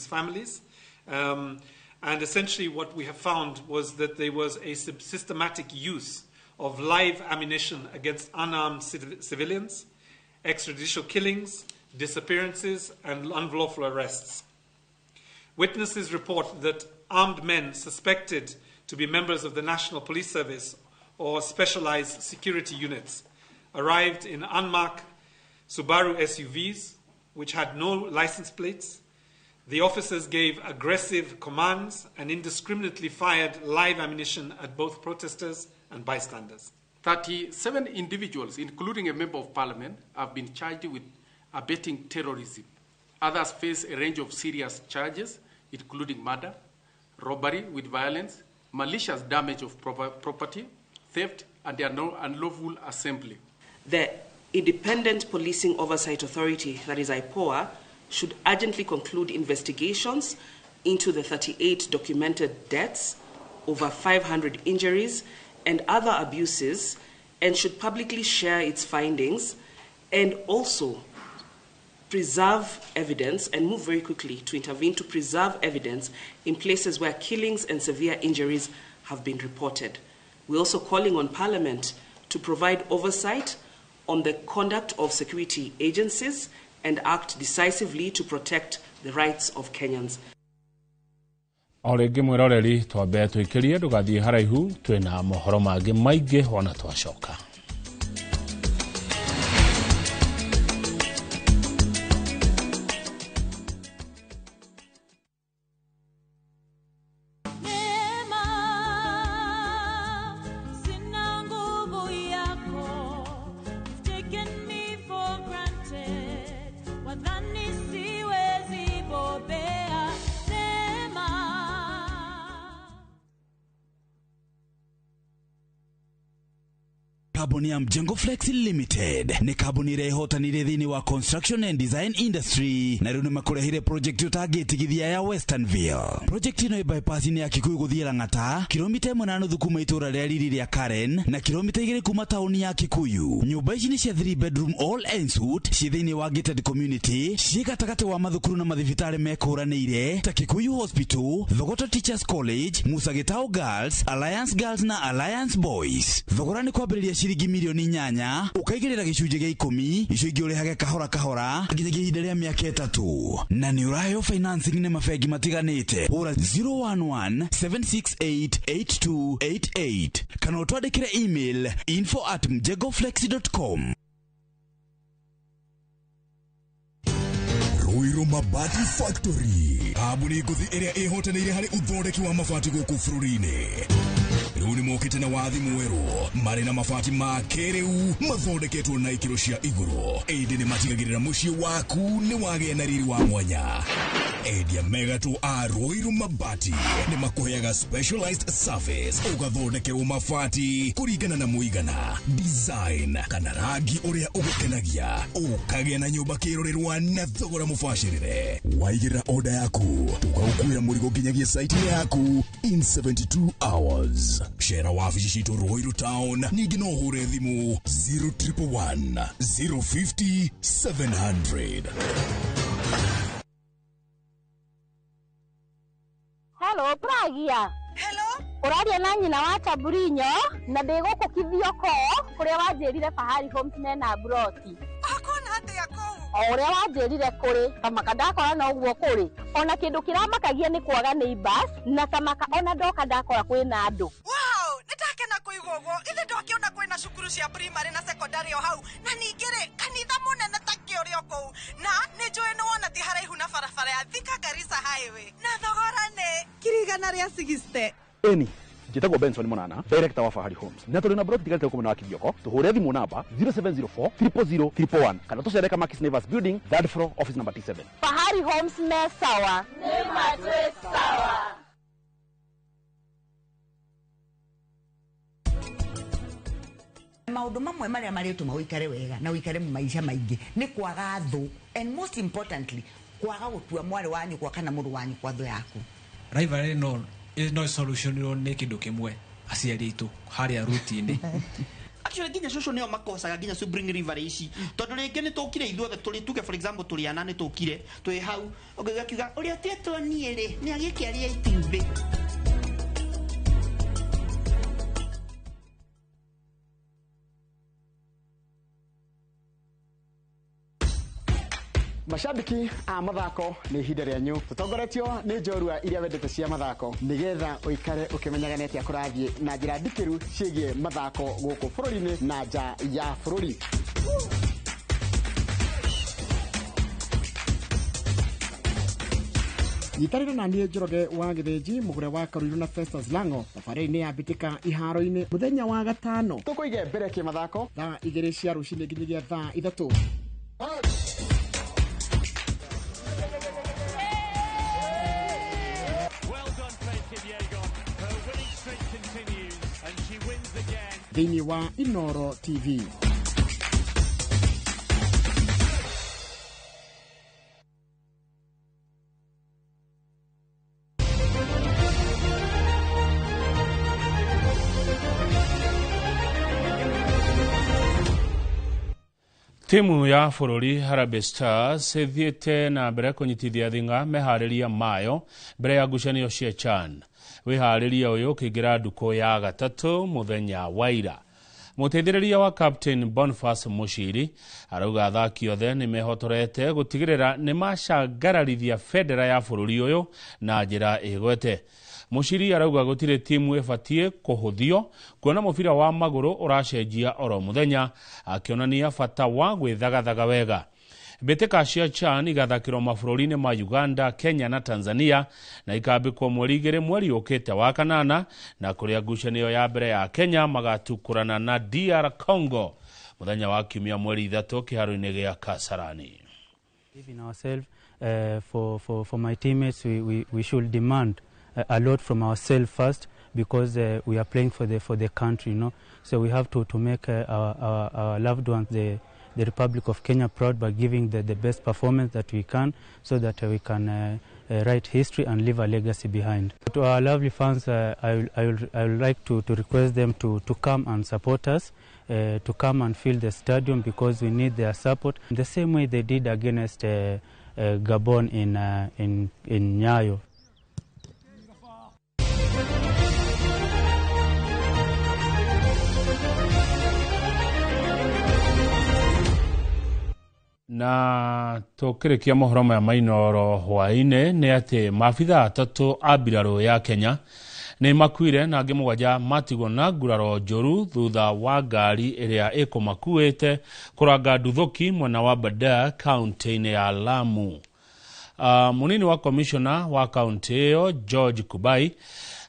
families. And essentially what we have found was that there was a systematic use of live ammunition against unarmed civilians, extrajudicial killings, disappearances, and unlawful arrests. Witnesses report that armed men suspected to be members of the National Police Service or specialized security units arrived in unmarked Subaru SUVs, which had no license plates. The officers gave aggressive commands and indiscriminately fired live ammunition at both protesters and bystanders. 37 individuals, including a member of parliament, have been charged with abetting terrorism. Others face a range of serious charges, including murder, robbery with violence, malicious damage of property, theft, and unlawful assembly. The Independent Policing Oversight Authority, that is IPOA, should urgently conclude investigations into the 38 documented deaths, over 500 injuries, and other abuses, and should publicly share its findings, and also preserve evidence and move very quickly to intervene to preserve evidence in places where killings and severe injuries have been reported. We're also calling on Parliament to provide oversight on the conduct of security agencies and act decisively to protect the rights of Kenyans. Oregi mwiroreri twambe twikirie ndugathie haraihu twina mohoro mangĩ maingĩ ona twacoka. Kabuni ya Mjengo Flex Limited ni kabuni ire hotanire thini wa construction and design industry na rĩu nĩmakurehire project utagetigithia ya Westernville. Project ino ibypass ni ya Kikuyu guthie Lang'ata, kilomita 1.5 kuma itura rĩa riri rĩa Karen na kilomita 2 kuma tauni ya Kikuyu. Nyumba ici ni cia 3 bedroom all ensuite ci thini wa gated community, ci gatagati wa mathukuru na mathibitari mekuranĩire ta Kikuyu Hospital, Thogoto Teachers College, Musa Gitau Girls, Alliance Girls na Alliance Boys. Thogora ni kwambĩrĩria ciringi milioni 8 ukaigĩrĩra gĩcunjĩ gĩa 10 icio ingĩ ũrĩhage kahora kahora nginya ihinda rĩa mĩaka 3 na nĩ ũraheyo financing nĩ mabengi matiganĩte. Hũra 011-768-8288 kana ũtwandĩkĩre email info@mjegoflex.com. Ruiru Mabati Factory. Kambuni nguthi iria ihotanire hari uthondeki wa mabati guku bururi-ini. Riu ni mokite na wathi mweru mari na mabati ma kiriu mathondeketwo na ikiro cia iguru. Indi ni matigagirira mucii waku ni wagĩa na riri wa mwanya. Endia mega tu a Ruiru Mabati ni makuheaga specialized service ugathondekerwo mabati kuringana na muigana, design kana rangi uria ugukenagia, ukagĩa na nyumba kirorerwa na thogora mubashirire. Waigĩrĩra order yaku tukaukuira murigo nginyagia site yaku in 72 hours. Share wabici citu Ruiru Town, ningĩ no ũhure thimu 0111 050 700. Hello, Pragia. Hello. Uraria na nyina wa Taburinyo na ndigukukithio ko kuria wanjirire Fahari Homes mena broti. Akona ate yako. Uria wanjirire kuri kamaka ndakora na uguo kuri. Ona kindu kiramakagia ni kwaga neighbors na kamaka ona ndoka ndakora kwina andu. Wow, nitakena kuigwa uguo. Ithe ndokiona kwina cukuru cia primary na secondary o hau. Na ningire kanitha munene takio rio kou. Na nijoe no wona ti haraihu na barabara ya Thika Garissa Highway. Na thogora ne kirigana ria 60. Eni njitagwo Benson Munana, director wa Fahari Homes. Na tuli na broti tigalite huko na Kithioko. Tuhure thimu namba 0704 000 111 kana tucereka Makis Nevers Building, 3rd floor, office number T7. Fahari Homes me sawa. Nema twe sawa. Maundu mamwe maria marituma uikare wega na uikare maisha maingi ni kwaga thu, and most importantly kwaga gutua mwari wanyu kwa kana mundu wanyu kwa thu yaku. Rivalry no solution ni kindu kimwe aciari itu haria routine. Actually ginya shosho neo makosaga ginya su bring rivalry ici tondu ringi ni tukire ithuothe tuli tuge for example tuli ana ni tukire twi hau ugakiuga uria tieto niere ni agikiaria itimbe. Mashabiki a mathako ni ihinda rĩanyu tutongoretio ni njorua iria wendete cia mathako nigetha uikare ukimenyaga neti akurathie na njira ndikiru ciĩgie mathako guku bũrũri-inĩ na nja ya bũrũri. Nyitarĩra na niĩ Njoroge wa Gĩthĩnji mũgũre wa Karuiru na Festus Lango thabarĩ-inĩ ya mbĩtĩka iharo-inĩ mũthenya wa gatano tũkũige mbere kĩmathako thaa 2 cia rũcinĩ nginyagia thaa 3. Thĩinĩ wa Inoro TV. Timu ya bũrũri Harambee Stars ĩthiĩte na mbere kũnyitithia thing'a meharĩria mayo mbere ya ngucanio cia CHAN. Wiharĩria ũyũ ũkĩingĩra ndukũ ya gatatũ mũthenya wa ira. Mũteithĩrĩria wa Captain Boniface Muchiri arauga athaki othe nĩ mehotorete gũtigĩrĩra nĩ macangararithia bendera ya bũrũri ũyũ na njĩra ĩgwete. Muchiri arauga gũtirĩ timu ĩbatie kũhũthio kuona mũbira wa magũrũ ũracenjia oro mũthenya, akĩonania bata wa gwĩthagathaga wega. Mbĩtĩka cia CHAN igathakĩrwo mabũrũri-inĩ ma Uganda, Kenya na Tanzania na ikambĩkwo mweri 2 mweri ũkĩte wa kanana, na kũrĩa ngucanio ya mbere ya Kenya magatukũrana na DR Congo mũthenya wa kiumia mweri 3 kĩharo-inĩ gĩa Kasarani. In ourselves, for my teammates, we should demand a lot from ourselves first, because we are playing for the country, you know. So we have to make our loved ones, the Republic of Kenya, proud by giving the best performance that we can, so that we can write history and leave a legacy behind. To our lovely fans, I would like to request them to come and support us, to come and fill the stadium, because we need their support in the same way they did against Gabon in Nyayo. Na tũkĩrĩkia mohoro maya mainoro hwaĩ-inĩ nĩ atĩ maabitha 3 a mbirarũ ya Kenya nĩ makuire na angĩ 7 matigwo na nguraro njũru thutha wa ngari ĩrĩa ĩkũmakuĩte kũranga nduthũki mwena wa Badaa kaunti-inĩ ya Lamu. Munini wa commissioner wa county iyo George Kubai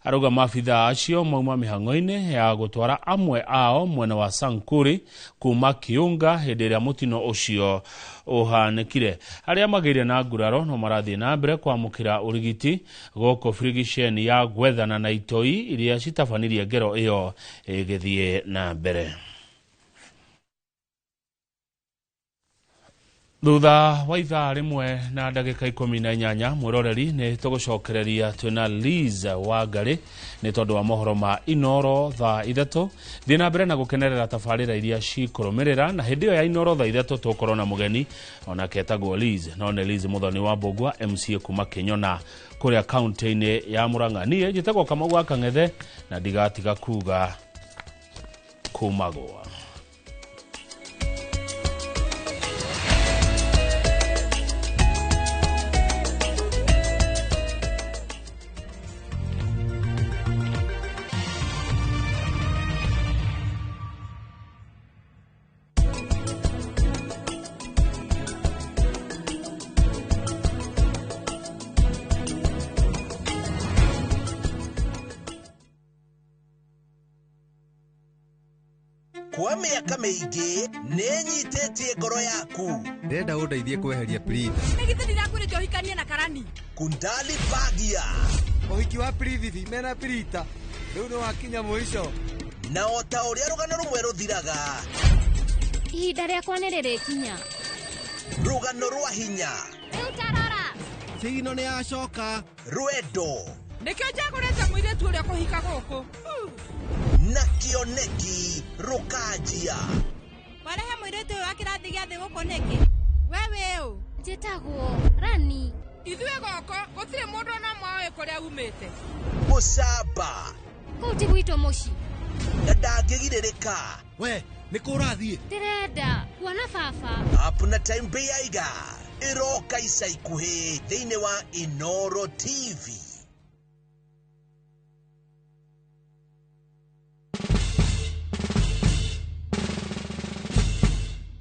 aruga mafitha acio mauma mihango-ini ya gutwara amwe ao mwena wa Sankuri kuma Kiunga hindi ria mutino ucio uhanekire. Aria magire na nguraro no marathie na mbere kwamukira urigiti goko frigisheni ya gwethana na itoi iria citafanirie ngero iyo igithie na mbere. Thutha wa ithaa rimwe na ndagika 18 mwiroreri ni tugucokereria twina Liz Wangari ni tondu wa mohoro ma Inoro thaa 3 thina mbere na gukenerera tafarira iria cikurumirira na hindi ya Inoro thaa 3 tukorwo na mugeni ona ketagwo Liz no ne Liz Muthoni wa Mbogwa MCA kuma Kenyona kuria county-ini ya Murang'a nie njitagwo Kamau Kang'ethe na ndigatiga kuga kumagwa. Kwa miaka miingi ninyitetie ngoro yaku ndenda undeithie kweheria Prithi nigithe ndirakwire johikanie na Karani Kundali Bagia uhiki wa Prithi mena Prita riu ni wakinya mwisho na ota uria rugano rumwe ruthiraga ihinda riakwa ni ririkinya rugano rwa hinya riu tarora sigino ni yacoka rwendo nikio njagurite muiretu uria kuhika guku na kioneki rukajia warehe muiretu wa kirathi gia thi guku niki wewe u njitagwo Rani ithue goko gutire mundu na mwawe kuria umite Musaba kuti gwito muci na ndangigirereka we nikurathie ndirenda kuona baba apuna time bay aiga iroka ica ikuhi thiini wa Inoro TV.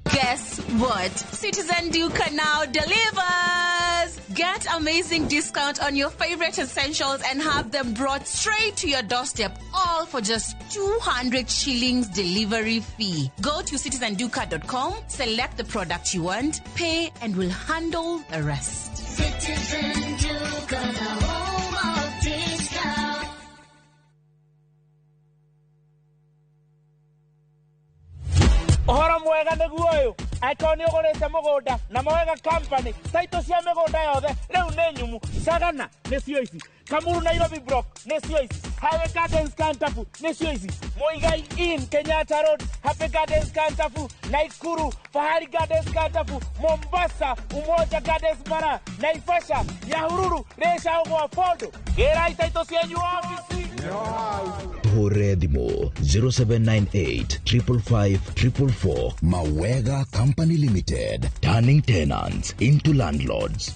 Guess what? Citizen Duka now delivers! Get amazing discount on your favorite essentials and have them brought straight to your doorstep, all for just 200 shillings delivery fee. Go to citizenduka.com, select the product you want, pay, and we'll handle the rest. Citizen Duka, the home of discount. Ohoro mwega niguo uyu aiko ni ugurite mugunda na Mawega company taito cia migunda yothe riu ni nyumu Sagana ni cio ici Kamuru Nairobi block ni cio ici Highway Gardens Kantafu ni cio ici Muigai Inn Kenyatta Road Happy Gardens Kantafu Naikuru Fahari Gardens Kantafu Mombasa Umoja Gardens Mara Naivasha Nyahururu Resha Ugwa Fondo gira taito cia nyu office Hore Dimo 0798 555 444. Mawega Company Limited, turning tenants into landlords.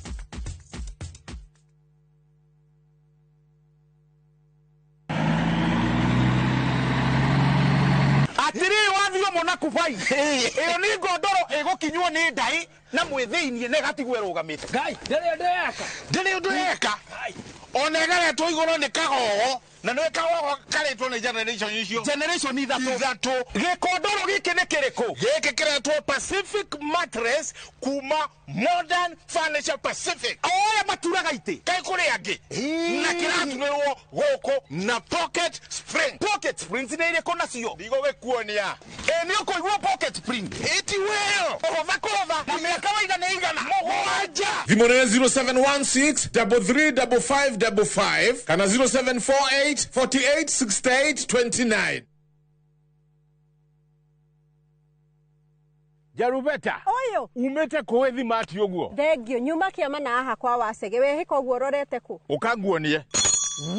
Atiri wathio mona kufai iyo ni ngondoro igukinywo ni ndai na mwithiinie ne gatigwe rugamite ngai ndiri ndeka onegeretwo iguru ni kagogo na nä kagogo karetwo nä generation ithatu gikondoro giki nä kiriko giki kiretwo Pacific Mattress kuma Modern Furniture Pacific oya maturaga ite kai kuri angi na kiratunirwo goko na Pocket Springs nä iriko nacio ndigo gikuonia ni ukoigua Pocket Spring iti weo ohotha kurotha na miaka waida nä igana mugwanja thimo nä 0716 335555 kana 0748 48 68 29. Jarubeta oyo umete kuwethi mati uguo thengio nyuma kiama na aha kwa Wasege we hiko guo rorete ku ukanguonie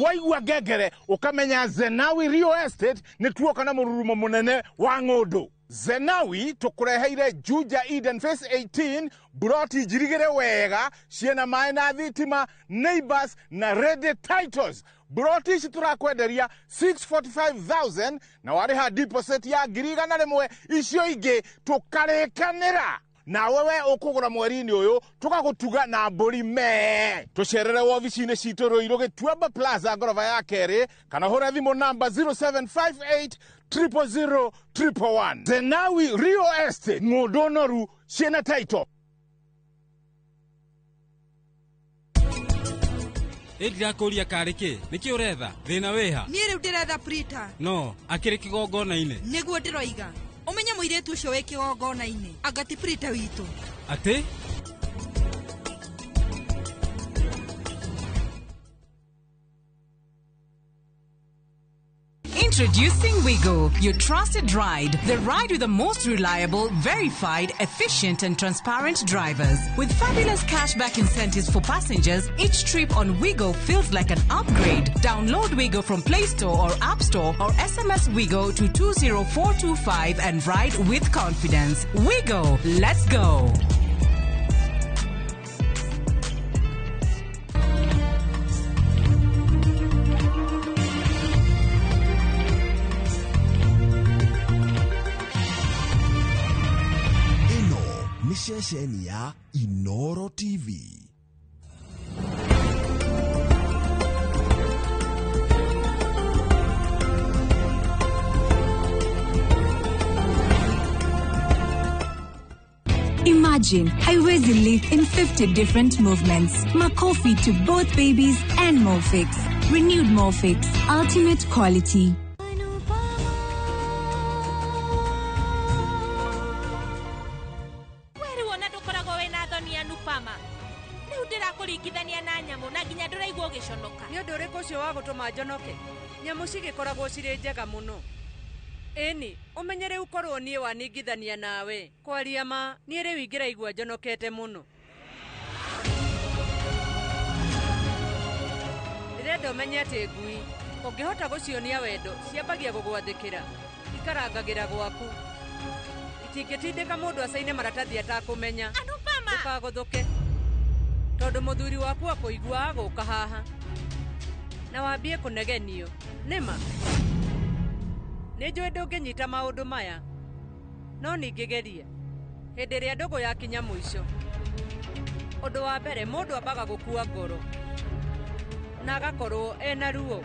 waigua ngengere ukamenya Zenawi Real Estate ni tuoka na mururumo munene wa ng'undu Zenawi tukureheire Juja Eden Phase 18 broti jirigere wega ciena mai na thitima neighbors na ready titles broti ici turakwenderia 645,000 na wariha deposit ya ngiri igana rimwe icio ingi tukarikanira na wewe ukugura mweri-ini uyu tugagutuga na mburi me tucerere wobici-ini citu Ruiru Gituamba Plaza ngorofa ya keri kana hura thimu namba 0758 000 111. Zenawi Real Estate Ngodonoru ciena title. Edra kuria karike niki uretha thina wiha nie riu ndiretha Prita no akiri kigongona-ini niguo ndiroiga umenye muiretu ucio wi kigongona-ini agati Prita witu ati Introducing Wigo, your trusted ride. The ride with the most reliable, verified, efficient and transparent drivers. With fabulous cashback incentives for passengers, each trip on Wigo feels like an upgrade. Download Wigo from Play Store or App Store or SMS Wigo to 20425 and ride with confidence. Wigo, let's go. ni ceceni ya Inoro TV. Imagine, haiwezi live in 50 different movements. Makofi to both babies and Mofix. Renewed Mofix, ultimate quality. Nĩ ũndũ ũrĩkũ ũcio wa gũtũma njonoke? Nyamũ cigĩkoragwo cirĩ njega mũno. Ĩni, ũmenye rĩu korwo niĩ waningithania nawe. Kwaria ma, niĩ rĩu ingĩraigua njonokete mũno. Ndĩrenda ũmenye atĩ ngui, ũngĩhota gũcionia wendo, ciambagia gũgwathĩkĩra, ikarangagĩra gwaku. Itingĩtindĩka mũndũ acaine maratathi atakũmenya. Ndũkagũthũke. Tondũ mũthuri waku akũigua gũka haha na wambie kũnegenio nĩma nĩnjũĩ ndũngĩnyita maũndũ maya no ningĩgeria hĩndĩ ĩrĩa ndũgũ yakinya mũico. Ũndũ wa mbere mũndũ ambaga gũkua ngoro na agakorwo ena ruo.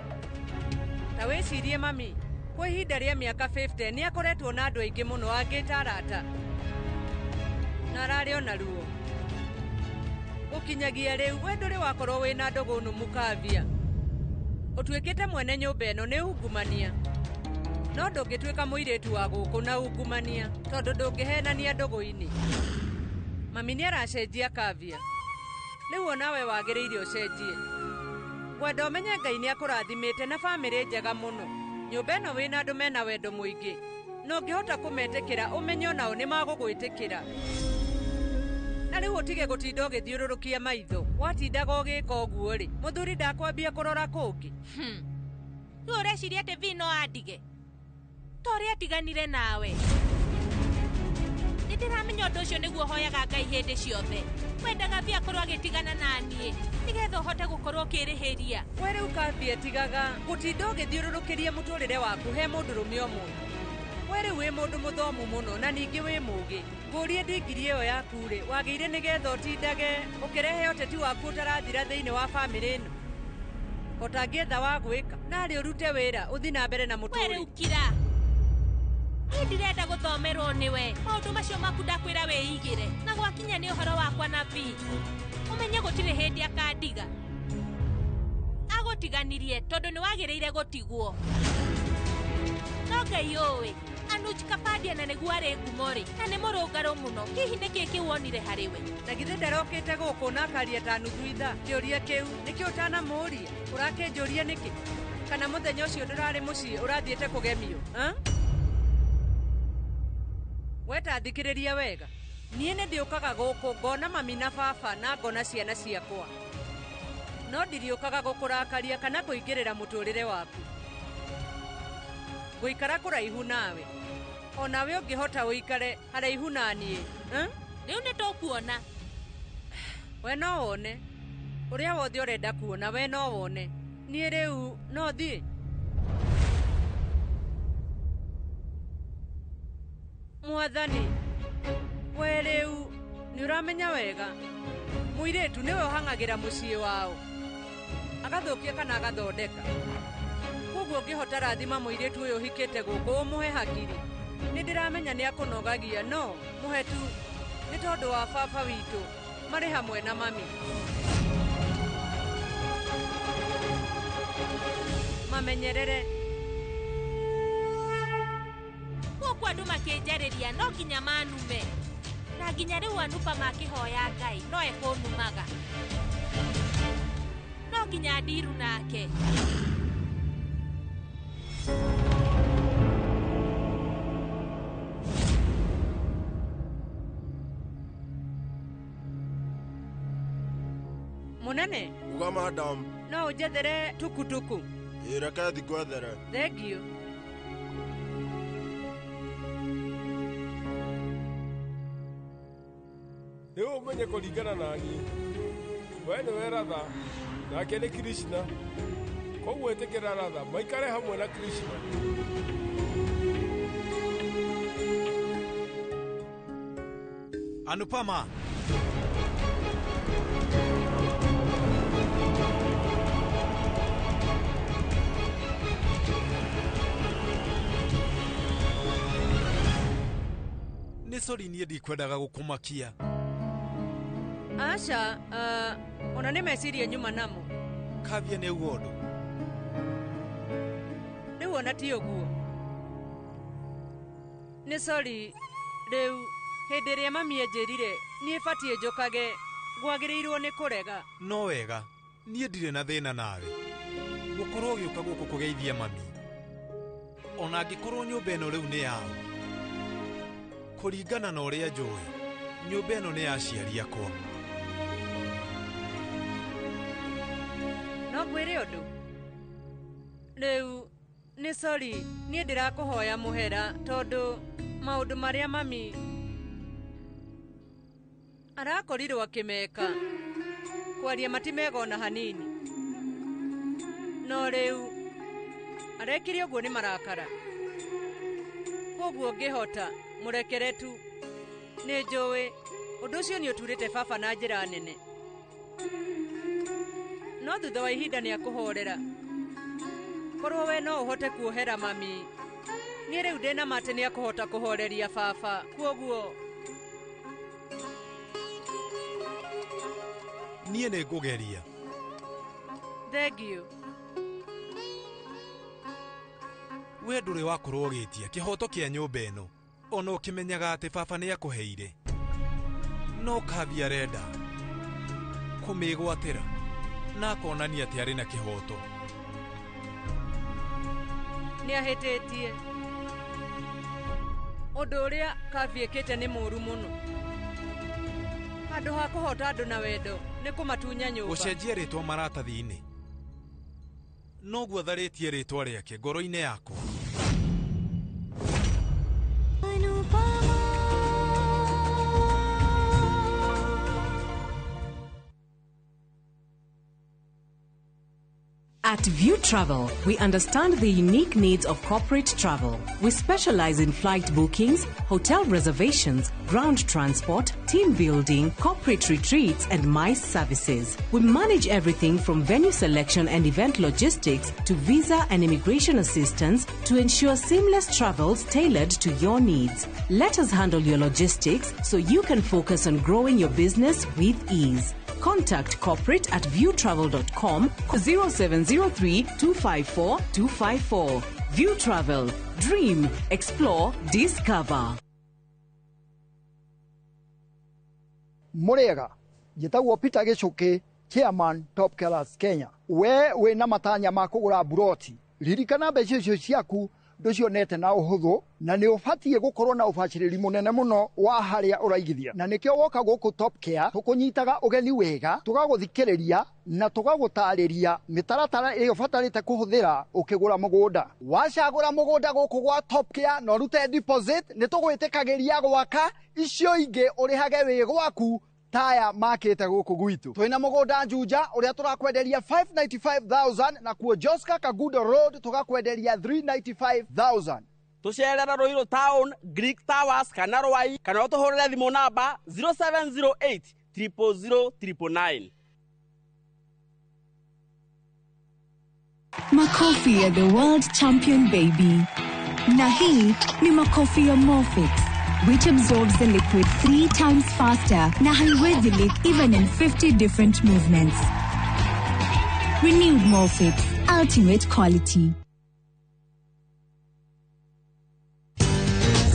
Ta wĩcirie mami, kwa ihinda rĩa mĩaka 50 nĩ akoretwo na andũ aingĩ mũno angĩta arata na ararĩ ona ruo. Ukinyagia rĩu we ndũrĩ wakorwo wĩna ndogo nũmu kavia. Ũtuĩkĩte mwene nyũmba ĩno nĩ ungumania. No ndũngĩtuĩka mũirĩtu wa gũkũ na ungumania tondũ ndũngĩhenania ndogo-inĩ. Mami nĩ aracenjia kavia. Rĩu onawe wagĩrĩire ũcenjie. Wenda ũmenye Ngai nĩ akũrathimĩte na bamĩrĩ njega mũno. Nyũmba ĩno wĩna andũ mena wendo mũingĩ. No ũngĩhota kũmetĩkĩra ũmenye onao nĩ magũgwĩtĩkĩra. Na rĩu ũtige gũtinda ũgĩthiũrũrũkia maitho. Watindaga ũgĩka ũguo rĩ, mũthuri ndakwambia kũrora kũngĩ. Rĩu ũreciria atĩ Vino andige? Ta ũrĩa atiganire nawe. Nĩndĩramenya ũndũ ũcio nĩguo hoyaga Ngai hĩndĩ ciothe. Wendaga Via korwo agĩtigana na niĩ nĩgetha ũhote gũkorwo ũkĩrĩhĩria. We rĩu Kabi etigaga gũtinda ũgĩthiũrũrũkĩria mũtũrĩre waku he mũndũrũme ũmwe. We rĩu wĩ mũndũ mũthomu mũno na ningĩ wĩ mũũgĩ. Ngũrie ndingiri ĩyo yaku rĩ, wagĩire nĩgetha ũtindage ũkĩrehe ũteti waku ũtarathira thĩinĩ wa bamĩrĩ ĩno. Ũtangĩetha wa gwĩka narĩ ũrute wĩra ũthi na mbere na mũtũrĩre. We rĩu kira. Niĩ ndirenda gũthomerwo nĩwe. Maũndũ macio maku ndakwĩra wĩigĩre. Na gwakinya nĩ ũhoro wakwa na Vi. Ũmenye gũtirĩ hĩndĩ akandiga. Agũtiganirie tondũ nĩ wagĩrĩire gũtigwo. No Ngai ũĩ. Anuj Kapadia na nĩguo arĩ ngumo rĩ, na nĩ mũrũngarũ mũno. Hihi nĩkĩ kĩu wonire harĩ we? Na githĩ ndarokĩte gũkũ na akaria ta nuthu ithaa. Kĩũria kĩu nĩkĩo ũtanamũũria. Ũrakĩnjũria nĩkĩ? Kana mũthenya ũcio ndũrarĩ mũciĩ ũrathiĩte kũgemio? Weta thikĩrĩria wega. Niĩ nĩ ndĩũkaga gũkũ ngona mami na baba na ngona ciana ciakwa. No ndiriũkaga gũkũrakaria kana kũingĩrĩra mũtũrĩre waku. Gũikara kũraihu nawe. Onawe ũngĩhota ũikare haraihu na niĩ. Rĩu nĩ tũkuona. We no wone. Ũrĩa wothe ũrenda kuona we no wone. Niĩ rĩu no thiĩ. Mwathani. We rĩu Nĩ ũramenya wega mũirĩtu nĩwe ũhang'agĩra mũciĩ wao agathokia kana agathondeka. Koguo ũngĩhota rathima mũirĩtu ũyũ ũhikĩte gũkũ ũmũhe hakiri, nĩ ndĩramenya nĩ akũnogagia, no mũhe tu nĩ tondũ wa baba witũ marĩ hamwe na mami. Mamenyerere gũkũ andũ makĩnjarĩria no nginya manume, na nginya rĩu anupa makĩhoya Ngai no ekũnumaga, no nginya ndiru nake. Munene uga madam no ũnjethere tukutuku. Reke thigwethere. Thank you. Nĩwe ũmenye kũringana na niĩ, we nĩwe Ratha nake nĩ Krishna, koguo ĩtĩkĩra Ratha maikare hamwe na Krishna. Anupama. Nĩ sori niĩ ndikwendaga gũkũmakia. Aca, ona nĩ meciria nyuma namo. Kavia nĩ uguo ũndũ. Rĩu ona ti ũguo. Nĩ sori, rĩu hĩndĩ ĩrĩa mami enjĩrire niĩ batiĩ njũkage, gwagĩrĩirwo nĩ kũrega. No wega, niĩ ndirĩ na thĩna nawe. Gũkorwo ũgĩũka gũkũ kũgeithia mami. Ona angĩkorwo nyũmba ĩno rĩu nĩ yao. Kũringana na ũrĩa njũĩ, nyũmba ĩno nĩ ya aciari akwa. No ngwĩre ũndũ? Rĩu nĩ sori, niĩ ndĩrakũhoya mũhera tondũ maũndũ marĩa mami arakorirwo akĩmeka kwaria matimega ona hanini. No rĩu arekire ũguo nĩ marakara. Koguo ngĩhota mũrekere tu. Nĩ njũĩ ũndũ ũcio nĩ ũturĩte baba na njĩra nene, no thutha wa ihinda nĩ akũhorera. Korwo we no ũhote kuohera mami, niĩ rĩu ndĩna mate nĩ akũhota kũhoreria baba. Koguo niĩ nĩ ngũgeria. Thank you. We ndũrĩ wakorwo ũgĩtia kĩhoto kĩa nyũmba ĩno, ona ũkĩmenyaga atĩ baba nĩ akũheire. No Kavia arenda kũmĩgwatĩra na akonania atĩ arĩ na kĩhoto. Nĩ ahĩtĩtie. Ũndũ ũrĩa Kavia ĩkĩte nĩ mũũru mũno. Handũ ha kũhota andũ na wendo nĩ kũmatunya nyũmba. Gũcenjia rĩtwa maratathi-inĩ noguo tharĩtie rĩtwa rĩake ngoro-inĩ yakwa. At View Travel, we understand the unique needs of corporate travel. We specialize in flight bookings, hotel reservations, ground transport, team building, corporate retreats, and MICE services. We manage everything from venue selection and event logistics to visa and immigration assistance to ensure seamless travels tailored to your needs. Let us handle your logistics so you can focus on growing your business with ease. Contact corporate at viewtravel.com 0703 254 254. View Travel. Dream, explore, discover. Murega, njĩtagwo Peter Gĩchũkĩ, Chairman Top Killers Kenya. We wĩna matanya ma kũgũra buroti. Ririkana mbeca icio ciaku ndũcionete na ũhũthũ na nĩ ũbatiĩ gũkorwo na ũbacĩrĩri mũnene mũno wa harĩa ũraigithia. Na nĩkĩo woka gũkũ Top Care tũkũnyitaga ũgeni wega, tũgagũthikĩrĩria na tũgagũtarĩria mĩtaratara ĩrĩa ũbatarĩte kũhũthĩra ũkĩgũra mũgũnda. Wacagũra mũgũnda gũkũ gwa Top Care na ũrute deposit, nĩ tũgwĩtĩkagĩria gwaka, icio ingĩ ũrĩhage wĩ gwaku taya makĩte gũkũ gwitũ. Twĩna mũgũnda Juja ũrĩa tũrakwenderia 595,000 na kuo Joska Kagudo Road tũgakwenderia 395,000. tucerera Ruiru Town, Greek Towers kana Rwai kana utuhurire thimu namba 0708 000 999. Makofi ya the world champion baby. Na hii ni makofi ya Morphix, which absorbs the liquid 3 times faster na haiwezi leak even in 50 different movements. Renewed Morphix, ultimate quality.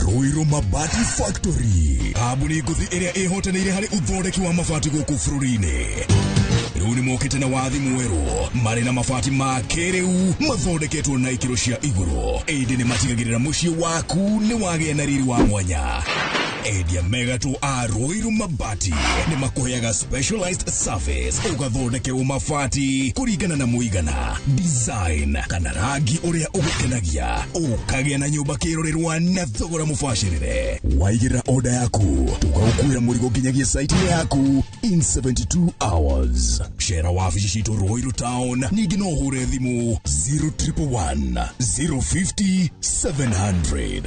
Ruiru Mabati Factory, abuni nguthi iria ihotanire hari uthondeki wa mabati guku bururi-ini. Riu ni mokite na wathi mweru mari na mabati ma kiriu mathondeketwo na ikiro cia iguru. Indi ni matigagirira mucii waku ni wagia na riri wa mwanya. Endia megato a Ruiru Mabati ni makuheaga specialized service ugathondekerwo mabati kuringana na muigana, design kana rangi uria ugukenagia, ukagia na nyumba kirorerwa na thogora mubashirire. Waigirira order yaku ugagukuira murigo nginyagia site yaku in 72 hours. Share wabici citu Ruiru Town, ningi no hure thimu 0111 050 700.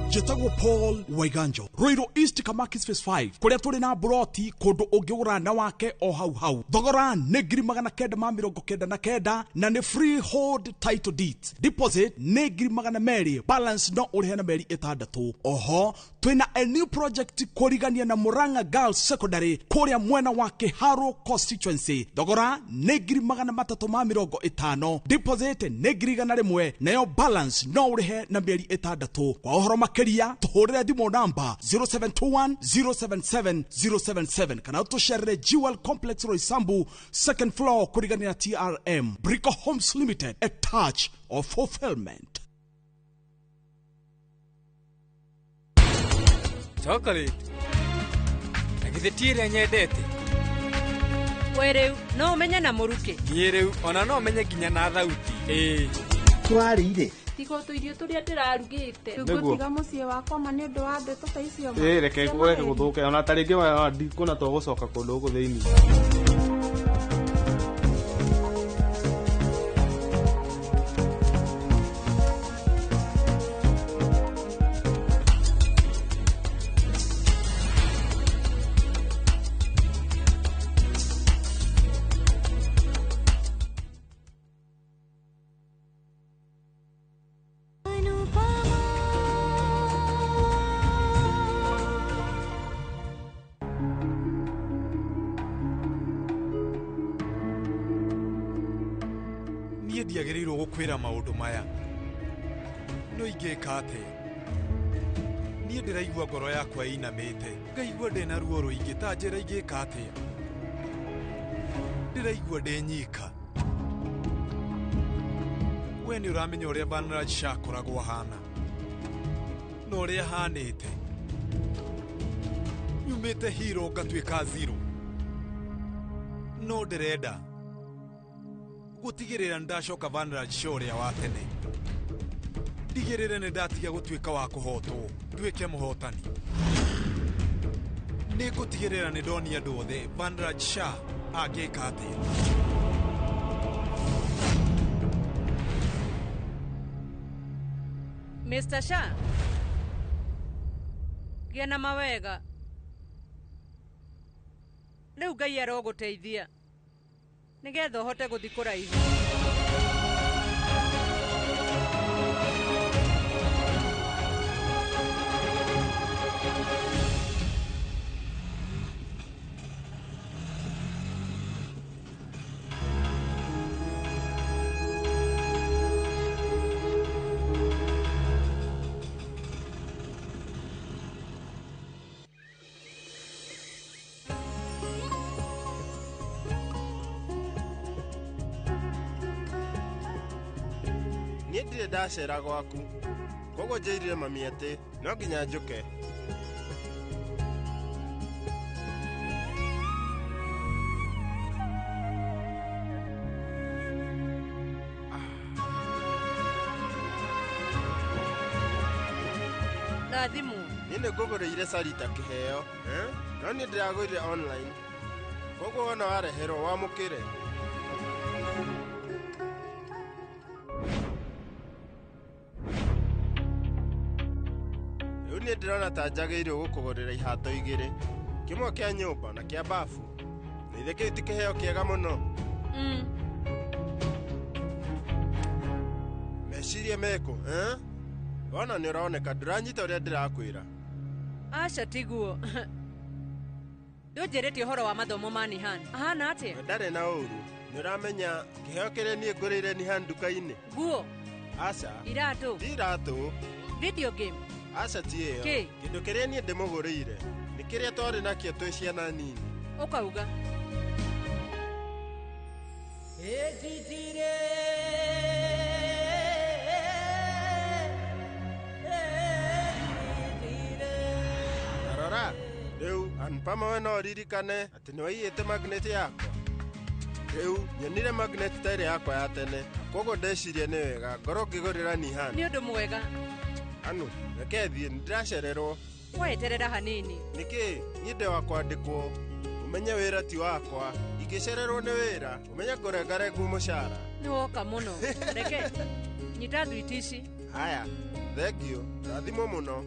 Jetago Paul Waiganjo, Ruiru East Kamakis Phase 5, kuria turi na broti kundu ungigura na wake o hau. Thogora ni ngiri magana kenda ma mirongo kenda na kenda na ni freehold title deed. Deposit ni ngiri magana meri, balance no urihe na meri 6. Oho, twina a new project kurigania na Murang'a Girls Secondary kuria mwena wa Kiharu constituency. Thogora ni ngiri magana 350. Deposit ni ngiri gana rimwe, nayo balance no urihe na meri 6. Kwa uhoro tuhurire thimu namba 0721 077 077 kana utusherere Jewel Complex Roysambu, second floor kurigania TRM. Brico Homes Limited, a touch of fulfillment. Chocolate agithitire nyendete weriu no umenye na muruke nyeriu ona no umenye nginya na thauti twarire tigo tuirio turia ndirarugite ngutiga mucii wakwa ma ni undu wa ndeto ta icio ma reke guthuke ona taringi wa ndikuna to gucoka kundu guku thiini ndiagĩrĩirwo gũkwĩra maũndũ maya no ingĩka atĩa niĩ ndĩraigua ngoro yakwa ĩinamĩte ngaigua ndĩna ruo rũingĩ ta njĩra ingĩka atĩa ndĩraigua ndĩ nyika we nĩ ũramenya ũrĩa Vanraj Shah akoragwo ahana na ũrĩa ahanĩte nyumĩte hero ngatuĩka zero no ndĩrenda gutigirira ndacoka Vanraj Shah uria wa tene ndigirire ni ndatiga gutuika wa kuhotwo nduike muhotani ni gutigirira ni ndoni andu othe Vanraj Shah agika atia Mr. Shah gena mawega riu Ngai aroguteithia nigetha uhote guthi kuraihu Ndire ndacera gwaku koguo njĩrire mami atĩ no nginya njũke na thimũ niĩ nĩ ngũgũrĩire Sarita kĩheo no niĩ ndĩragũrire online koguo wona wareherwo wamũkĩre. Rĩu niĩ ndĩrona ta njagĩrĩirwo gũkũgũrĩra ihato igĩrĩ, kĩmwe kĩa nyũmba na kĩa bafu. Na ithe kĩu ti kĩheo kĩega mũno. Meciria meko, Wona nĩ ũroneka ndũranyita ũrĩa ndĩrakwĩra. Aca tiguo. Ndũnjĩrĩte ũhoro wa mathomo ma Nihan. Ahana atĩa? Ndarĩ na ũru. Nĩ ũramenya kĩheo kĩrĩa niĩ ngũrĩire Nihan nduka-inĩ. Nguo? Aca. Iratũ? Ti iratũ. Video game? Aca ti ĩyo. Kĩndũ kĩrĩa niĩ ndĩmũgũrĩire nĩ kĩrĩa twarĩ nakĩo twĩ ciana nini. Ũkauga? Arora, rĩu Anpama we no ririkane atĩ nĩ waiyĩte magnet yakwa. Rĩu nyonire magnet ta ĩrĩa yakwa ya tene, koguo ndeciria nĩ wega ngorwo ngĩgũrĩra Nihan. Nĩ ũndũ mwega. Anu, reke thiĩ nĩndĩracererwo. Weterera hanini. Nĩkĩ, niĩ ndĩ wa kwandĩkwo. Ũmenye wĩra ti wakwa. Ingĩcererwo nĩ wĩra, ũmenye ngũrengarengu mũcara. Nĩ woka mũno. Reke, nyita thwiti ici. Haya, thengio, rathimwo mũno.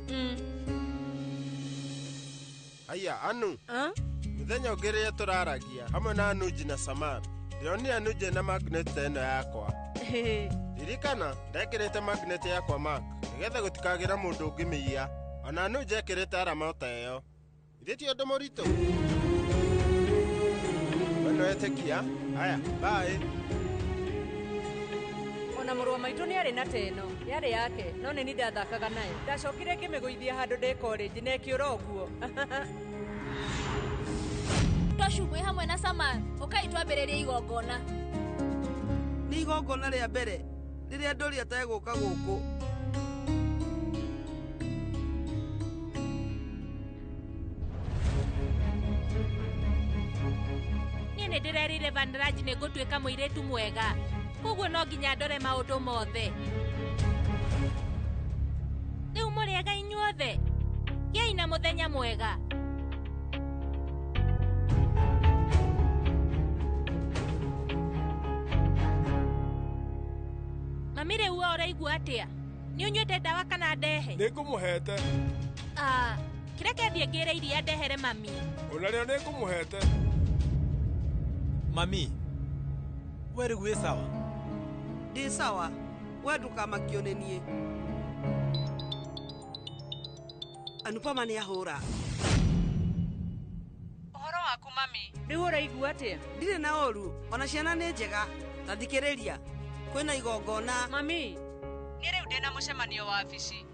Haya, Anu. Mũthenya ũngĩ rĩrĩa tũraragia, hamwe na Anuji na Samar, ndĩronire Anuji na magnet ĩno yakwa. Ririkana, ndekĩrĩte magnet yakwa Mark, nĩgetha gũtikagĩra mũndũ ũngĩmĩiya. Ona Anuji ekĩrĩte arama ta ĩyo. Ithe ti ũndũ mũritũ. Weno etĩkia. Haya, bye. Ona mũrũ wa maitũ nĩ arĩ na teno, yarĩ yake, no nĩ ndathakaga nayo. Ndacokire ngĩmĩgũithia handũ ndĩ college na ĩkĩũra ũguo. Twacumbuĩ hamwe na Samar, ũkai twambĩrĩrie igongona. Nĩ igongona rĩa mbere rĩrĩa Ndori ategũka gũkũ. Niĩ nĩ ndĩrerire Vanraj nĩ ngũtuĩka mũirĩtu mwega, koguo no nginya ndore maũndũ mothe. Rĩu mũrĩega inyuothe, gĩai na mũthenya mwega. Mami rĩu ũraigua atĩa? Nĩ ũnyuĩte ndawa kana ndehe? Nĩ ngũmũhete. Kĩreke thiĩ ngĩre iria ndehere mami. Ona rĩo nĩ ngũmũhete. Mami, we rĩu wĩ sawa? Ndĩ sawa, we ndũkamakio nĩ niĩ. Anupama nĩ ahũra. Ũhoro waku mami, rĩu ũraigua atĩa? Ndirĩ na ũru, ona ciana nĩ njega. Ta thikĩrĩria, kwĩna igongona. Mami, niĩ rĩu ndĩna mũcemanio wa wabici.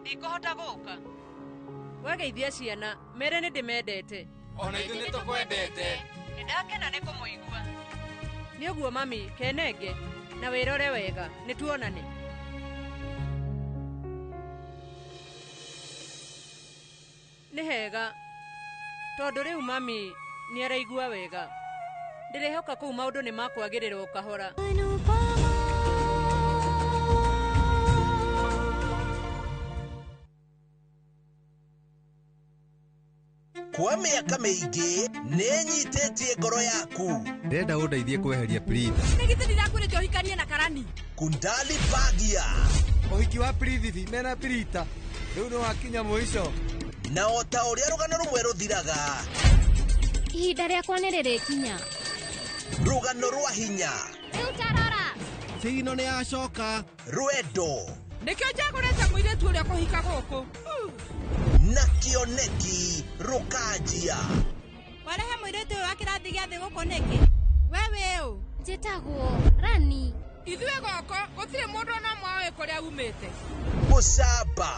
Ndikũhota gũka. Wegeithia ciana, mere nĩ ndĩmendete. Ona ithuĩ nĩ tũkwendete. Nĩndakena nĩ kũmũigua. Nĩ ũguo mami, kenenge, na wĩrore wega, nĩ tuonane. Nĩ hega, tondũ rĩu mami nĩ araigua wega. Ndĩrehoka kũu maũndũ nĩ makwagĩrĩra o kahora. Kwa mĩaka mĩingĩ nĩnyitĩtie ngoro yaku. Ndĩrenda ũndeithie kweheria Pritha. Nĩ githĩ ndĩrakwĩrĩte ũhikanie na Karani? Kundali Bagia. Ũhiki wa Prithi mena Prita. Rĩu nĩ wakinya mũico. Na o ta ũrĩa rũgano rũmwe rũthiraga, Ihinda rĩakwa nĩ rĩrĩkinya. Rũgano rwa hinya. Rĩu tarora. Sigino nĩ yacoka. Rwendo. Nĩkĩo njagũrĩte mũirĩtu ũrĩa kũhika gũkũ. Na kĩoneki rũkanjia. Warehe mũirĩtu ũyũ wa kĩrathi gĩa thĩ gũkũ nĩkĩ? We wĩ ũ? Njĩtagwo Rani. Ithuĩ gũkũ gũtirĩ mũndũ ona ũmwe kũrĩa umĩte. Mũcamba.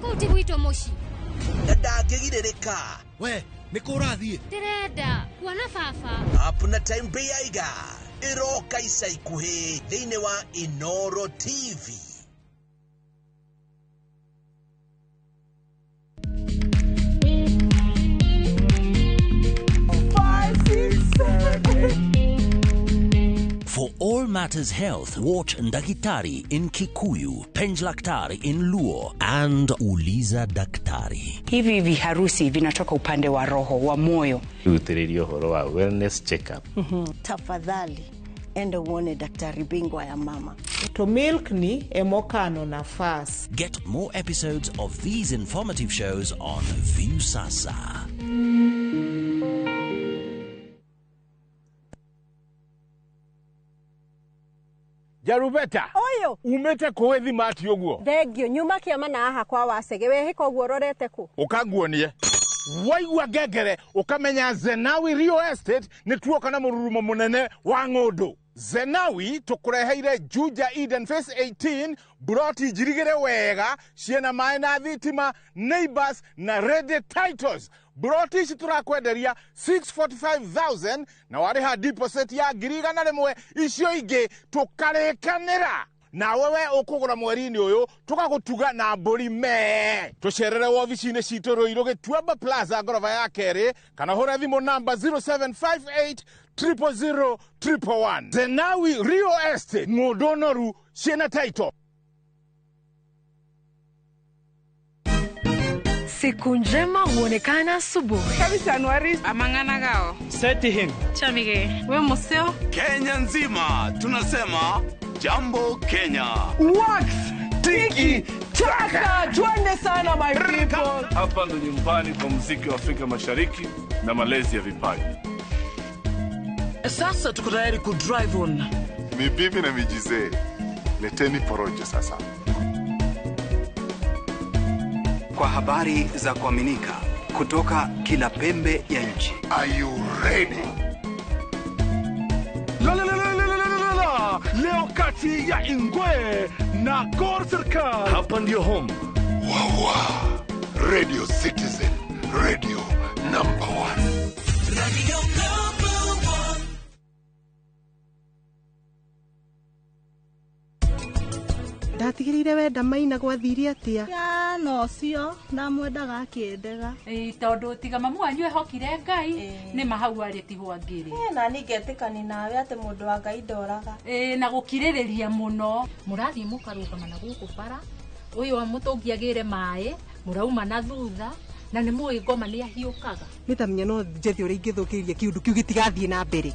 Kũu ti gwitũ mũciĩ. Na ndangĩgirĩrĩka. We, nĩ kũ ũrathiĩ? Ndĩrenda kuona baba. Apuna Time Bay Aiga ĩroka ica ikuhĩ thĩinĩ wa Inoro TV. For all matters health, watch Ndakitari in Kikuyu, Penj Daktari in Luo, and Uliza Daktari. Hivi viharusi vinatoka upande wa roho, wa moyo. Uthiririo horo wa wellness check-up. Tafadhali enda uone daktari bingwa ya mama. To milk ni emokano na fast. Get more episodes of these informative shows on View Sasa. Jarubeta. Oyo. Umete kuwethi mati oguo. Thegio nyuma kiama na aha kwa wasege we hiko guo rorete ku. Ukaguonie. Waigua ngengere ukamenya Zenawi Real Estate ni tuoka na mururumo munene wa ng'undu. Zenawi tukureheire Juja Eden Phase 18 broti jirigere wega ciena mai na thitima neighbors na ready titles. Broti ici turakwenderia 645,000 na wariha deposit ya ngiriga na rimwe icio ingi tukarekanira. Na wewe ukugura mweri-ini uyu tugagutuga na mburi me. Tucerere ofisi-ini citu Ruiru Gituamba Plaza ngorofa ya keri kana hura thimu namba 0758 000 111. Zenawi Real Estate ng'undu noru ciena title. Siku njema huonekana asubuhi. Kabisa Anuari amangana gao. Seti him. Chamige. We museo. Kenya nzima tunasema jambo Kenya. Wax, tiki, taka. Twende sana my people. Hapa ndo nyumbani kwa muziki wa Afrika Mashariki na malezi ya vipaji. Sasa tuko tayari ku drive on. Mibibi na mijize. Leteni porojo sasa. Kwa habari za kuaminika kutoka kila pembe ya nchi. Are you ready? Leo kati ya Ingwe na Gor Serikali. Hapa ndio home. Wawa. Radio Citizen. Radio number 1. Radio number 1. Ndatigirire wenda maina gwathiria atia ya no cio na mwendaga akiendega tondu tiga mamu wanyu ehokire Ngai ni mahau ari tigwa ngiri na ningetikani nawe ati mundu wa Ngai ndoraga na gukiririria muno murathi mukarugama na guku bara uyu wa mutungiagire mai murauma na thutha na ni muyi ngoma ni ahiukaga nitamenya no njethi uri ingithukiria kiundu kiu gitigathie na mbere.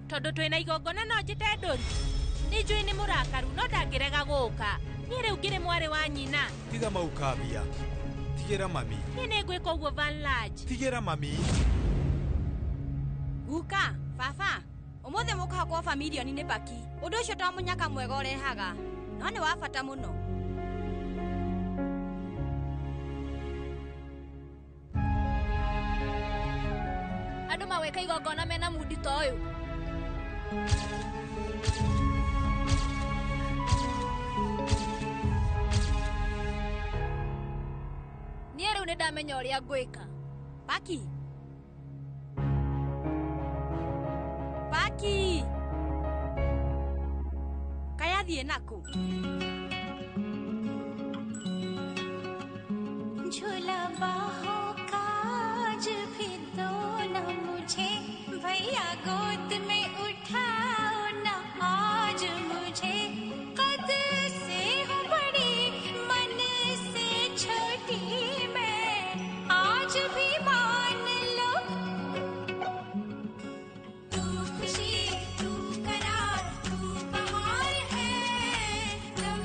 Tondu twina igongona no njite nduri ni njui ni murakaru no ndangirega guka ni riu ngiri mwari wa nyina tiga maukabia tigira mami ni ngwika uguo Van Large tigira mami guka baba umuthi mukaha kwa familioni ni baki undu ucio ta munyaka mwega urehaga no ni wa bata muno andu maweka igongona mena mudi ta uyu niä rä u nä ndamenya å rä a ngwä ka paki kayathiä nakå झूला बाहों का आज भी दो न मुझे भैया गोद में उठाओ न आज मुझे कद से हूँ बड़ी मन से छोटी मैं आज भी मान लो तू खुशी तू करार तू बहार है तुम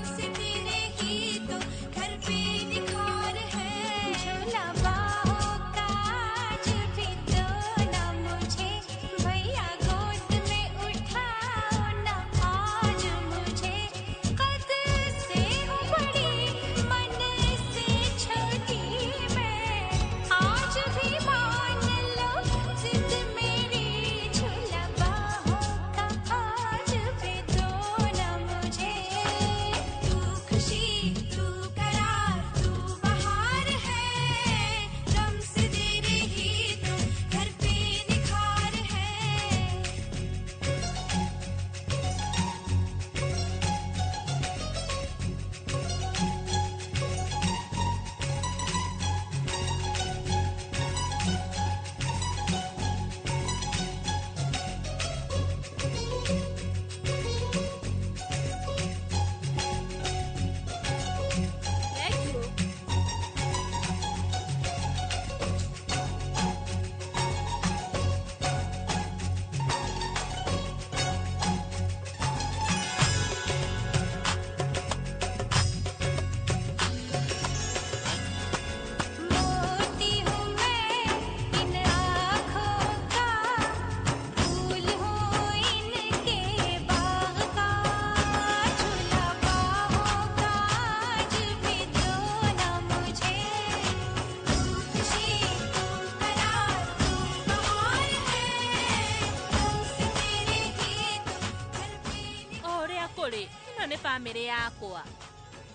nĩ family yakwa.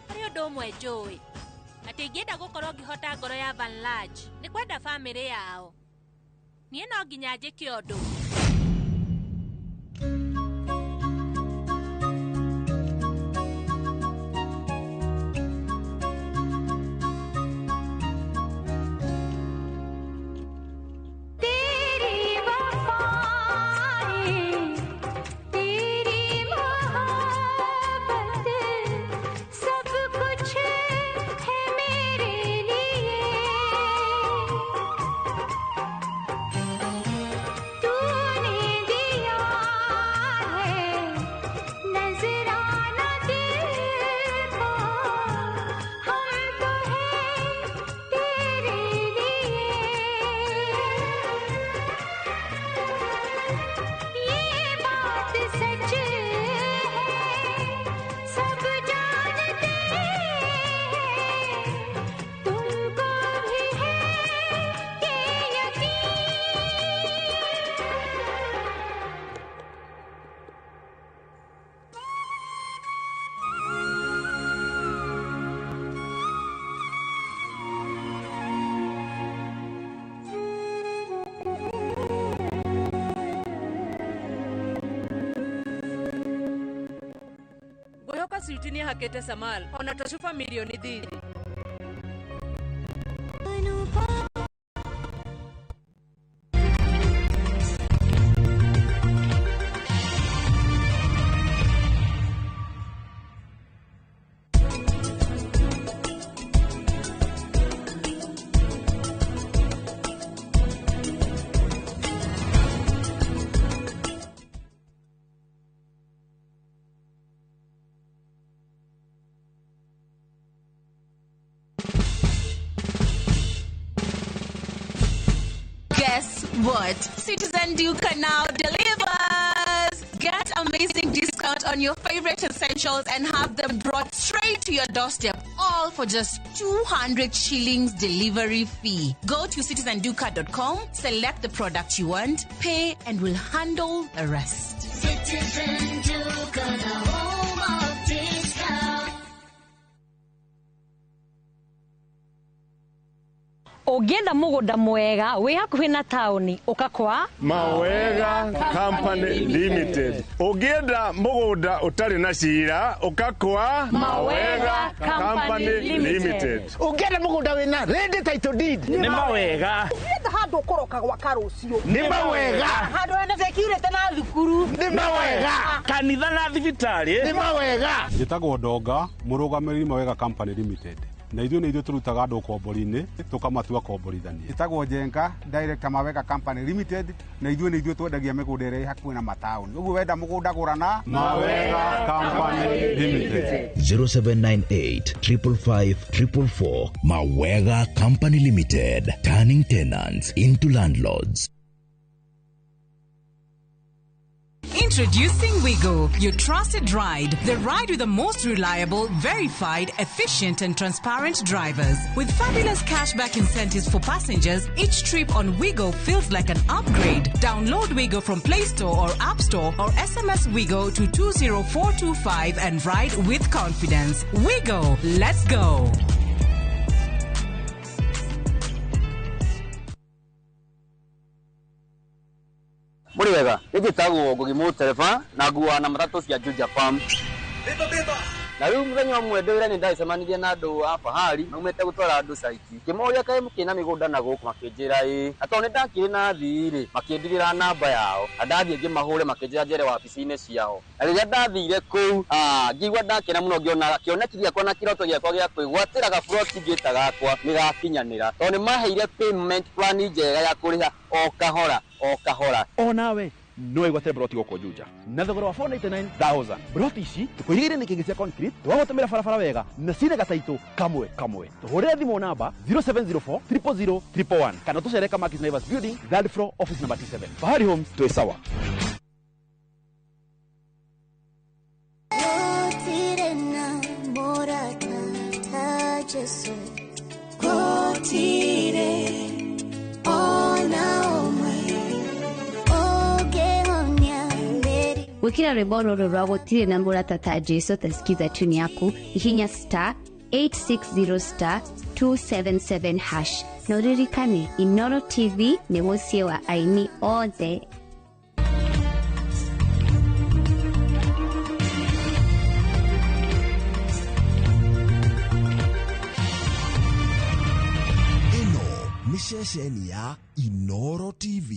Harĩ ũndũ ũmwe njũĩ. Atĩ ingĩenda gũkorwo ngĩhota ngoro ya Van Large, nĩ kwenda family yao. Niĩ no nginya njĩke ũndũ. Sitini hakete Samal, ona toshufa milioni dhidi. Guess what? Citizen Duca now delivers! Get amazing discount on your favorite essentials and have them brought straight to your doorstep, all for just 200 shillings delivery fee. Go to citizenduca.com, select the product you want, pay, and we'll handle the rest. Citizen Duca, the home of discount. Ũngĩenda mũgũnda mwega wĩ hakuhĩ na taũni ũkakwa Mawega Company Limited. Ũngĩenda mũgũnda ũtarĩ na cira ũkakwa Mawega Company Limited. Ũngĩenda mũgũnda wĩna ready title deed nĩ Mawega. Ũngĩenda handũ ũkoroka gwaka rũciũ nĩ Mawega. Handũ hena security na thukuru nĩ Mawega. Kanitha na thibitarĩ nĩ Mawega. Njĩtagwo Ndonga, mũrũgamĩrĩri Mawega Company Limited. Na ithuĩ tũrutaga andũ kombori-inĩ tũkamatua komborithania. Njĩtagwo Njenga, director Mawega Company Limited, na ithuĩ twendagia mĩgũnda ĩrĩa hakuhĩ na mataũni. Ũguo wenda mũgũnda gũrana Mawega Company Limited. 0798 555 444. Mawega Company Limited, turning tenants into landlords. Introducing Wigo, your trusted ride. The ride with the most reliable, verified, efficient and transparent drivers. With fabulous cashback incentives for passengers, each trip on Wigo feels like an upgrade. Download Wigo from Play Store or App Store or SMS Wigo to 20425 and ride with confidence. Wigo, let's go. Muri wega, nĩgĩtagwo Ngugi Mũtereba na nguwa na matatũ cia Juja Farm. Na rĩu mũthenya ũmwe ndĩwĩra nĩ ndacemanirie na andũ a Fahari, maumĩte gũtwara andũ saiti. Kĩmoria kaĩ mũkĩna mĩgũnda na gũkũ makĩnjĩra atĩ nĩ ndakĩrĩ na thirĩ, makĩndigĩra namba yao. Ndathiĩ ngĩmahũre makĩnjĩra njere wabici-inĩ ciao. Na rĩrĩa ndathire kũu, ngĩigua ndakena mũno ngĩona kĩoneki gĩakwa na kĩroto gĩakwa gĩa kwĩgwatĩra gaburoti ngĩta gakwa nĩgakinyanĩra. Tondũ nĩmaheire payment plan njega ya kũrĩha o kahora o kahora. O nawe no igwate broti goko Juja na thogora wa 499,000. Broti ici tukuigire ni kingi cia concrete twagũtũmĩra barabara wega na cine gataitũ kamwe tuhũrĩre thimũ namba 0704 000 111 kana tũcere Kamakis Naivas Building, third floor, office number 27. Fahari Homes, twĩ sawa. With gwikira rwimbo ruru rwa gutire na muratata Jesu tasikiza tune yaku ihinya star 860 277 hash na uririkane Inoro TV ni musie wa aini othe. Ni ceceni ya Inoro TV.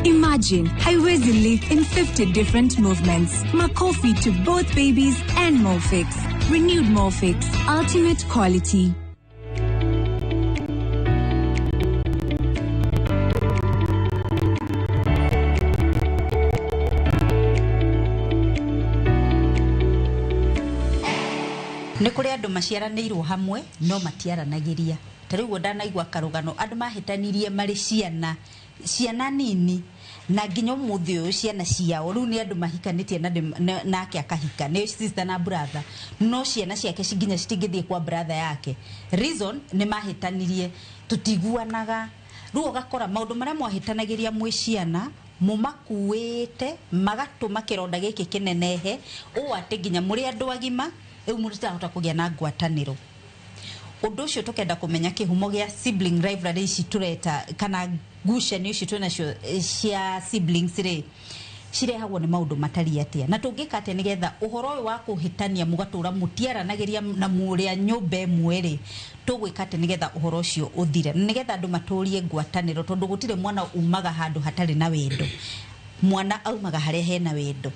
Imagine, haiwezi live in 50 different movements. Makofi to both babies and Morphix. Renewed Morphix, ultimate quality. Nikuri andu maciaranirwo hamwe no matiaranagiria. Tariguo ndanaigwa karugano andu mahitanirie mari ciana nini na nginya muthi uyu ciana ciao riu ni andu mahikanitie nake akahika ni sister na brother no ciana ciake cinginya citingithie kwa brother yake. Reason ni mahitanirie tutiguanaga. Riu ugakora maundu maria mwahitanagiria mwi ciana mumakuite magatuma kironda giki kinenehe o ati nginya muri andu agima eu murita kugia na ngwataniro. Undu ucio tukenda kumenya kihumo gia sibling rivalry ici tureta kana ngucanio ici twina cia siblings ri cirehagwo ni maundu matari atia na tungika atia nigetha uhoro uyu wa kuhitania mugatura mutiaranagiria na muria nyumba imwe ri tugwika atia nigetha uhoro ucio uthire nigetha andu maturie ngwataniro tondu gutire mwana umaga handu hatari na wendo. Mwana aumaga haria hena wendo.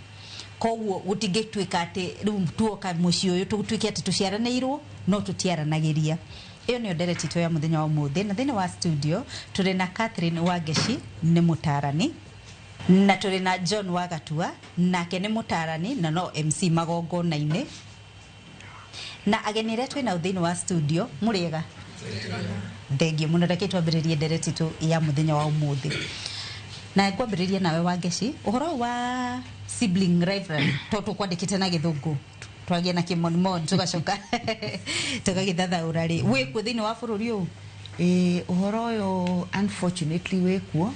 Koguo gutingitwika ati riu tuoka muci uyu tugutwike ati tuciaranairwo no tutiaranagiria. Iyo ni ndereti to ya muthenya wa umuthi na thina wa studio turi na Catherine Wageshi ni mutarani na turi na John Wagatua nake ni mutarani na no MC magongona-ini na agenire twina thina wa studio muriega thengio muno reke twambiririe ndereti to ya muthenya wa umuthi na ngwambiriria nawe Wageshi uhoro wa sibling rivalry toto kwandikite na githungu twagia na kimonimon tugacoka tukagithathaura ri wikuo thini wa bururi uyu uhoro uyu unfortunately wikuo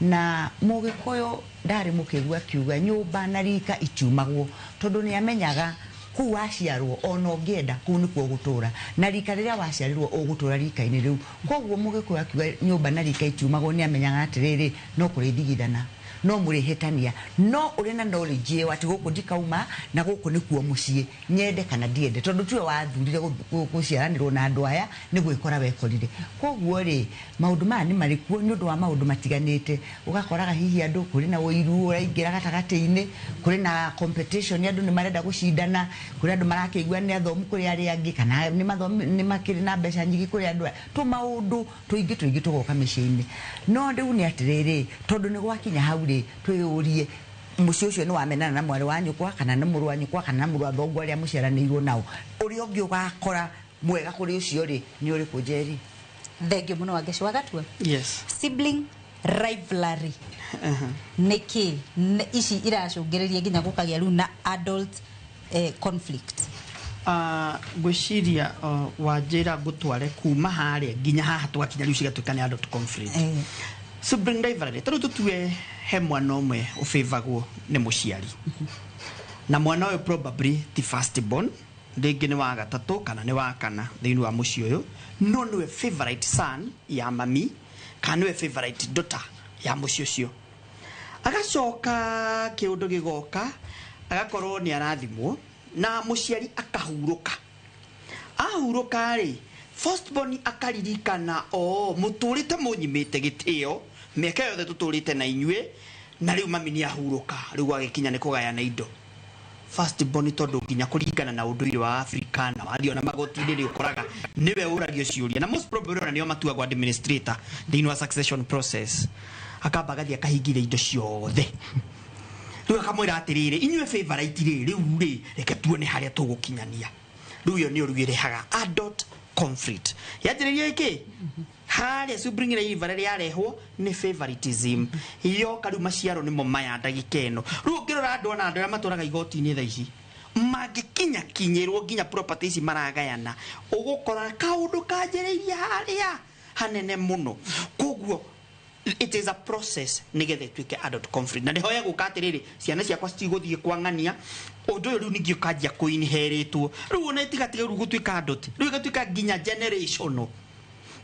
na mugikoyo ndari mukigwa kiuga nyumba na rika itumagwo tondu ni amenyaga ku waciarwo ona ungienda ku ni kuo gutura na rika riria waciarirwo ugutura rika-ini riu koguo mugikoyo akiuga nyumba na rika itumagwo ni amenyaga atiriri no kurithigithana no murihitania no urena knowledge wati guku ndikauma na guku ni kuo mucie nyende kana ndiende tondu tuwe wathurire guciaranirwo na andu aya ni gwikora wekorire koguo ri maundu maya ni mari kuo ni undu wa maundu matiganite ugakoraga hihi andu kuri na uiru uraingira gatagati-ini kuri na competition andu ni marenda gucindana kuri andu marakigwa ni athomu kuri ari angi kana ni mathomu ni makiri na mbeca nyingi kuri andu tu maundu tuingi tugoka micii-ini no riu ni atiriri tondu ni gwakinya hau twiyurie mucio ucio ni wamenana na mwari wa nyukwa kana na muru wa nyukwa kana na muru wa thongo aria muciaranirwo nao uri ungi ugakora mwega kuri ucio ri ni uri kujeri. Thengio muno Wageshi Wagatua. Yes. Sibling rivalry niki ici iracungiriria nginya gukagia riu na adult conflict. Gwiciria wajira gutware kuma haria nginya haha twakinya riu cigatuika ni adult conflict. Sibling rivalry toro tutue he mwana umwe ufavagwo ni muciari na mwana uyu probably the first born ringi ni wa gatatu kana ni wa kana thiini wa muci uyu no niwe favorite son ya mami kana niwe favorite daughter ya muci ucio agacoka kiundu gigoka agakorwo ni arathimwo na muciari akahuruka ahuruka ri first born akaririkana muturite munyimite gitio miaka yothe tuturite na inyue na riu mami ni ahuruka riu agikinya ni kugayana indo first born tondu nginya kuringana na unduire wa Africa na wathio na magoti-ini ri ukoraga niwe uragio ciuria na most probably nio matuagwo administrator thiini wa succession process akambagathi akahingire indo ciothe riu akamwira atiriri inyue favorite ri riu ri reke tuone haria tugukinyania riu yo ni urugire haga adult conflict yatiririe iki haria subring rivalry yarehwo ni favoritism iyo kariu maciaro ni mo maya ndagikeno riu ngirora andu ona andu maturaga igoti-ini tha ici magikinya kinyirwo nginya properties maragayana ugukora kaundu kanjiriria haria hanene muno koguo it is a process nigethe twike adult conflict na ndihoya gukatiriri ciana ciakwa citiguthie kwangania undu uyu ningi ukajia kuinheritwo riu ona itigatiga riu gutwika adult riu igatwika nginya generational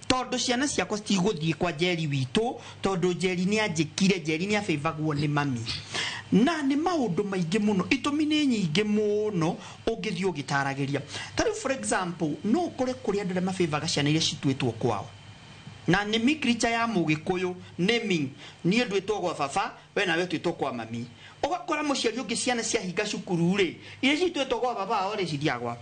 tondu ciana ciakwa citiguthie kwa jeri witu tondu jeri ni anjikire jeri ni afavagwo ni mami na ni maundu maingi muno itumi ni nyingi muno ungithio ugitaragiria tari for example no kure kuri andu mafavaga ciana iria citwitwo kwao na nemi creature ya mugikuyu naming nie ndwitwo gwa baba we nawe twitwo kwa mami ugakora muciari ungi ciana cia hinga cukuru ri iria citwitwo gwa baba ore cithiagwa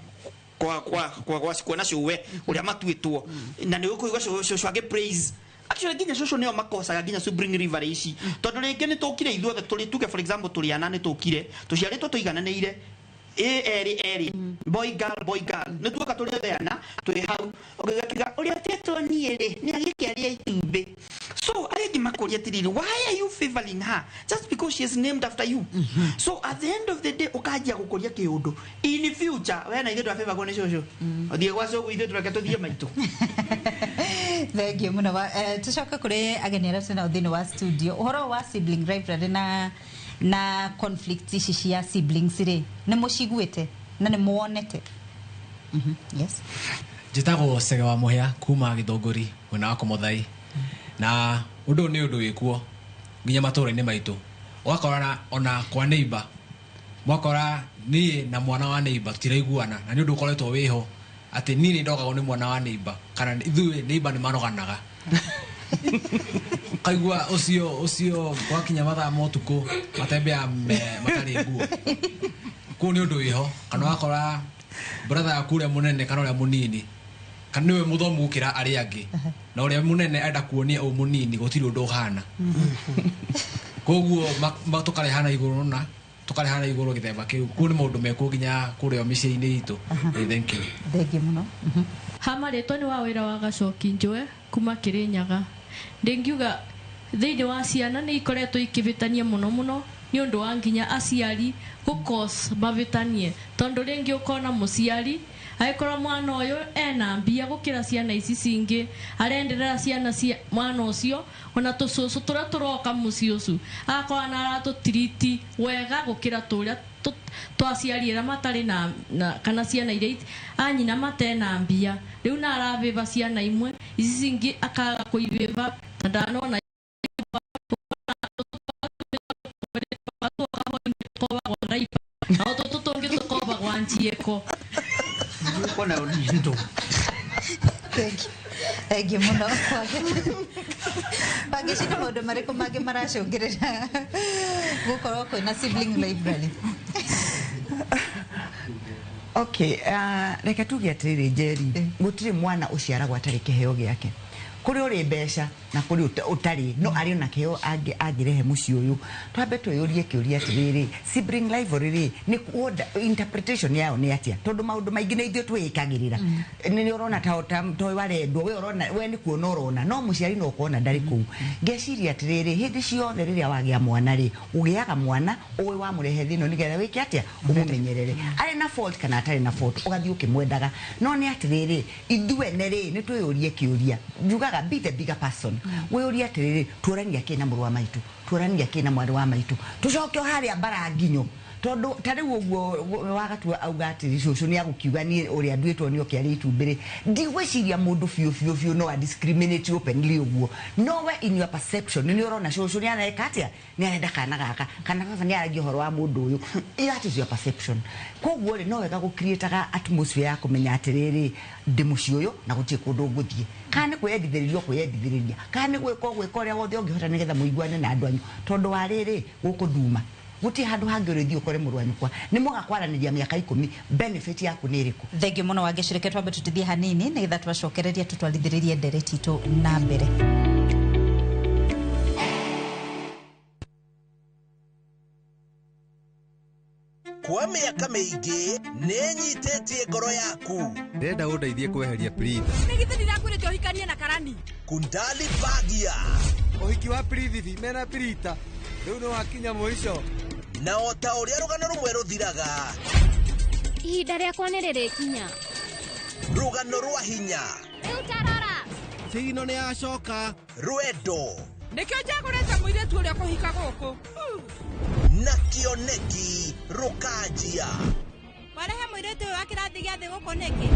kwa na cuwe uria matwitwo na ni ukuiga cucu praise actually ginya cucu neo makosaga ginya Spring River ici tondu ringi ni tukire ithuothe tuli tuge for example tuli ana ni tukire tuciaritwo tuigananiire eri boy girl ni tuoka tuli theana tuli hau ugigakiga uria tetwo niere ni agikiaria itumbe so arigi makuria tiriri why are you favoring her just because she is named after you so at the end of the day ukajia gukuria kiundu in future we na igitwa favor gone cucu othie gwa cucu ithu tureke tuthie maitu thank you muno tucoka kuri ageni arĩa tũna thĩinĩ wa studio ũhoro wa sibling rivalry na conflict ici cia siblings ri nĩ mũciguĩte na nĩ muonete yes njĩtagwo Sege wa Mũhĩa kuma Gĩthũngũri mwena wa Kũmũthai na ũndũ nĩ ũndũ wĩkuo nginya matũũra-inĩ maitũ ũgakora ona kwa neighbor mwakora niĩ na mwana wa neighbor tiraiguana na nĩ ũndũ ũkoretwo wĩho atĩ niĩ nĩ ndogagwo nĩ mwana wa neighbor kana ithuĩ neighbor nĩ maroganaga kaigua ucio gwakinya mathaa ma ũtukũ matembea matarĩ nguo kũu nĩ ũndũ wĩho kana wakora brother yaku ũrĩa mũnene kana ũrĩa mũnini kana nĩwe mũthomu gũkĩra arĩa angĩ na ũrĩa mũnene enda kuonia ũyũ mũnini gũtirĩ ũndũ ũhana koguo tũkarehana igũrũ na tũkarehana igũrũ gĩthemba kĩu kũu nĩ maũndũ mekuo nginya kũrĩa mĩciĩ-inĩ itũ thank you mũno hama rĩtwa nĩ wa wĩra wa Gacoki Njũe kuma Kĩrĩnyaga ndingiuga thĩinĩ wa ciana nĩ ikoretwo ikĩbĩtania mũno nĩ ũndũ wa nginya aciari gũkos mabĩtanie tondũ rĩngĩ ũkona mũciari agĩkorwo mwana ũyũ ena mbia gũkĩra ciana ici cingĩ arenderera ciana cia mwana ũcio ona tũcũcũ tũrĩa tũroka mũciĩ ũcio agakorwo na aratũtiriti wega gũkĩra tũrĩa twaciari arĩa matarĩ na kana ciana iria anyina matena mbia rĩu na arabĩba ciana imwe ici cingĩ akaga kũibĩba na ndanona na ũtũtũ tũngĩ tũkobagwo njiĩko kona unindo thank you muno bagĩcina maũndũ marĩkũ mangĩ maracũngĩrĩra gũkorwo kwĩna sibling library okay reke tuge atĩrĩrĩ Njeri gũtirĩ mwana ũciaragwo atarĩ kĩheo gĩake kuri uri mbeca na kuri utari no ari na kio agirehe muci uyu twambe twiyurie kiuria atiriri sibling rivalry ni interpretation yao ni atia tondu maundu maingi ni ithio twikagirira ni urona ta warendwo we urona we ni kuona urona no muciari no kuona ndari ku ngeciria atiriri hindi ciothe riria wagia mwana ri ugiaga mwana uwe wa murehe thino nigetha wiki atia umumenyerere ari na fault kana atari na fault ugathii ukimwendaga no ni atiriri ithue neri ni twiyurie kiuria njugaga be the bigger person we uria atiriri turania kina mũrũ wa maitu turania kina mwarĩ wa maitu tucoke haria bara nginyo tondu tari uguo wagatua auga atiri cucu ni agukiuga ni uria nduitwo ni okiari itumbiri ndigwiciria mundu fiu no discriminate openly uguo no we in your perception ni urona cucu ni aneka atia ni arenda kana gaka kana baba ni aragi horo wa mundu uyu that is your perception koguo ri no wega gu create atmosphere ya kumenya atiriri ndi muci uyu na gutie kundu nguthie kana kwendithiriria kana gwiko uria wothe ungihota nigetha muiguane na andu anyu tondu wa riri gukuthuma guti handu hangĩrĩthio ukore mũrwanyu kwa nĩ moga kwaranĩria miaka 10 benefit yaku nĩ ĩrĩkũ thengi mũno wangĩcireke twambe tutithie hanini nĩgetha twacokereria tutwarithĩrĩrie ndereti itũ na mbere kwa mĩaka mĩingĩ nĩnyitĩtie ngoro yaku ndĩrenda ũndeithie kweheria Prithi nĩ githĩ ndirakwĩrĩte ũhikanie na Karani Kundali Bagia ũhiki wa Prithi mena Prita rĩu nĩ wakinya mũico na ota ũrĩa rũgano rũmwe rũthiraga ihinda rĩakwa nĩ rĩrĩkinya. Rũgano rwa hinya. Rĩu tarora. Sigino nĩ acoka. Rwendo. Nĩkĩo njagũrĩte mũirĩtu ũrĩa kũhika gũkũ. Na kĩoneki rũkanjia. Warehe mũirĩtu ũyũ wa kĩrathi gĩa thĩ gũkũ nĩkĩ?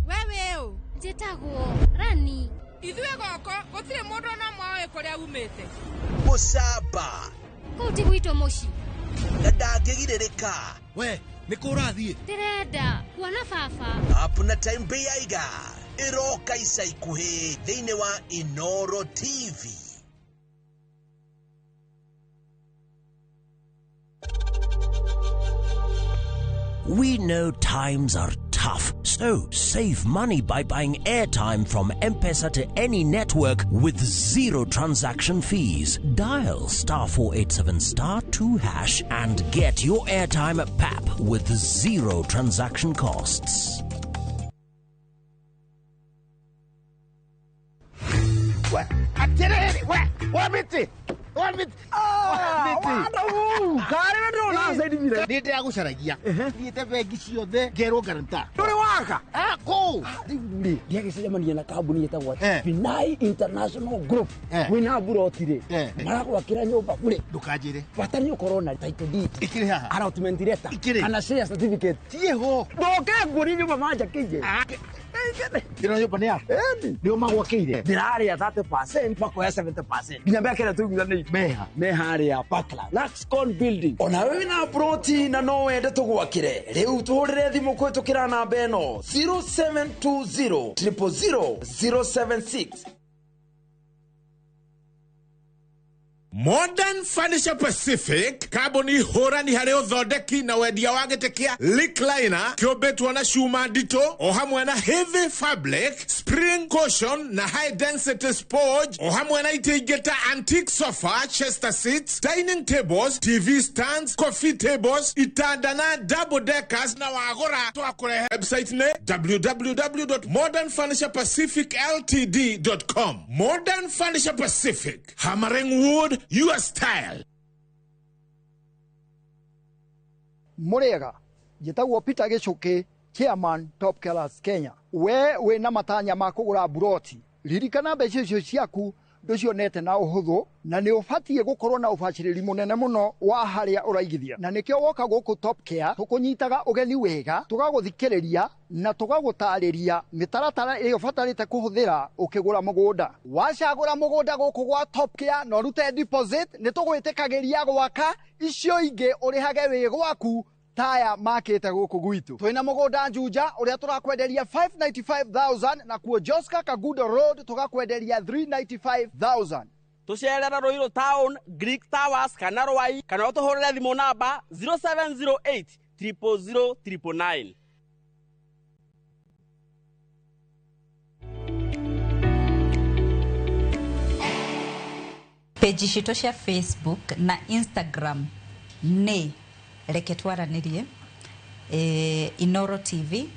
Wewe ũ? Njĩtagwo Rani. Ithuĩ gũkũ gũtirĩ mũndũ ona mwaĩ kũrĩa umĩte. Mũcamba. Kũu ti gwitũ mũciĩ. Na ndangĩgirĩrĩka. We, nĩ kũ ũrathiĩ? Ndĩrenda kuona baba. Up na time mbĩaiga. Ĩroka ica ikuhĩ thĩinĩ wa Inoro TV. We know times are tough, so save money by buying airtime from M-Pesa to any network with zero transaction fees. Dial *487*2# and get your airtime PAP with zero transaction costs. What? Nite ya gucaragia thiete bengi ciothe ngerwo garanta nduri waka ko ndiagicemania na kambuni yetagwo Pinai International Group wina burotire maragwakira nyumba kuri ndukanjire batari ukorwo na title deed ikiri haha allotment letter kana share certificate tieho ndoke nguri nyumba manja kije Ndino nyumba ni yako ndio magwakire ndirari ya 30% makoya 70% nginya mbekera tugithane meha ya Parkland Laxcon building ona wewe na proti na no wende tugwakire riu tuhurire thimu kwitukira namba eno 0720 000 076. Modern Furniture Pacific kambuni hurani hari uthondeki na wendia wa gitekia Lickliner kiobetwo na cuma ndito o hamwe na heavy fabric spring cushion na high density sponge o hamwe na itigeta antique sofa chester seats dining tables TV stands coffee tables itanda na double deckers na wagora twakure website ne www.modernfurniturepacificltd.com. Modern Furniture Pacific, hammering wood your style. Murega njitagwo Peter Gichuki, chairman Top Killers Kenya. We na matanya ma kugura buroti ririkana mbeca icio ciaku nducionete na uhuthu na ni ubatie gukorwo na ubaciriri munene muno wa haria uraigithia na nikio woka guku Top Care tukunyitaga ugeni wega tugaguthikiriria na tugagutariria mitaratara iyo batarite kuhuthira ukigura mugunda wacagura mugunda guku gwa Top Care no rute deposit ni tugwitikagiria gwaka icio ingi urihage wi gwaku taya makete guku gwitu twina mugunda Juja uria turakwenderia 595,000 na kuo Joska Kagudo Road tugakwenderia 395,000. Tucerera Ruiru Town, Greek Towers kana Rwai kana utuhurire thimu namba 0708 000 999. Page citũ cia Facebook na Instagram ni reke twaranirie Inoro TV,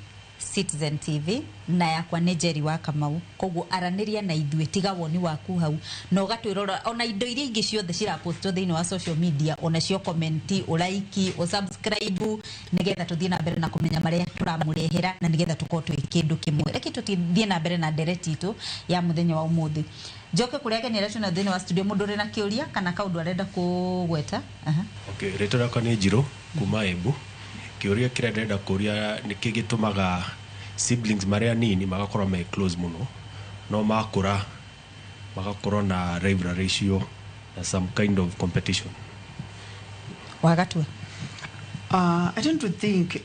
Citizen TV na yakwa nĩ Jerry wa Kamau koguo araniria na ithuĩ tiga woni waku hau na ũgatwĩrora ona indo iria ingĩ ciothe cirapostwo thĩinĩ wa social media ona cio comment ũlaiki o subscribe nigetha tũthiĩ na mbere na kũmenya marĩa tũramũrehera na nigetha tũkorwo twĩ kĩndũ kĩmwe reke tũthiĩ na mbere na ndereti itũ ya mũthenya wa ũmũthĩ njoke kũrĩa ageni arĩa twĩna thĩinĩ wa studio mũndũ ũrĩ na kĩũria kana kaũndũ arenda kũgweta okay rĩtwa rĩakwa nĩ Njirũ kuma Embu kĩũria kĩrĩa ndĩrenda kũria nĩ kĩ gĩtũmaga siblings maria nini magakorwo me close muno no makũra magakorwo na rivalry ratio na some kind of competition. Wagatua I don't think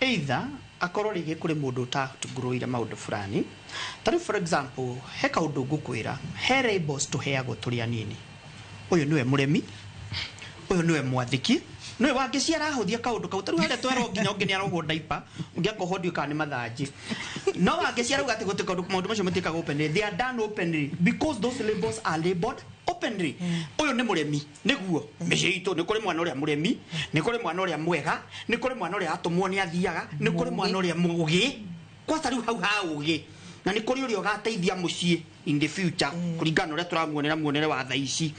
either akorwo rĩgĩ kũrĩ mũndũ ũtatũgũrũire maũndũ fulani tari for example he kaũndũ ngũkwĩra he labels tũheagwo tũrĩ anini ũyũ nĩwe mũremi ũyũ nĩwe mwathiki no wangĩciara ahũthia kaũndũ kau tarũ harĩa twerwo nginya ũngĩ nĩ arogwo diaper ũngĩ akohodio kana nĩ mathanji no wangĩciara ugatĩ gũtĩ maũndũ macio matĩkaga openly they are done openly because those labels are labeled openly ũyũ nĩ mũremi nĩguo mĩciĩ itũ nĩ kũrĩ mwana ũrĩa mũremi nĩ kũrĩ mwana ũrĩa mwega nĩ kũrĩ mwana ũrĩa atũmwo nĩ athiaga nĩ kũrĩ mwana ũrĩa mũgĩ kwata rĩu hau ha ũgĩ na nĩ kũrĩ ũrĩa ũgateithia mũciĩ in the future kũringana ũrĩa tũramuonera muonere wa thaa ici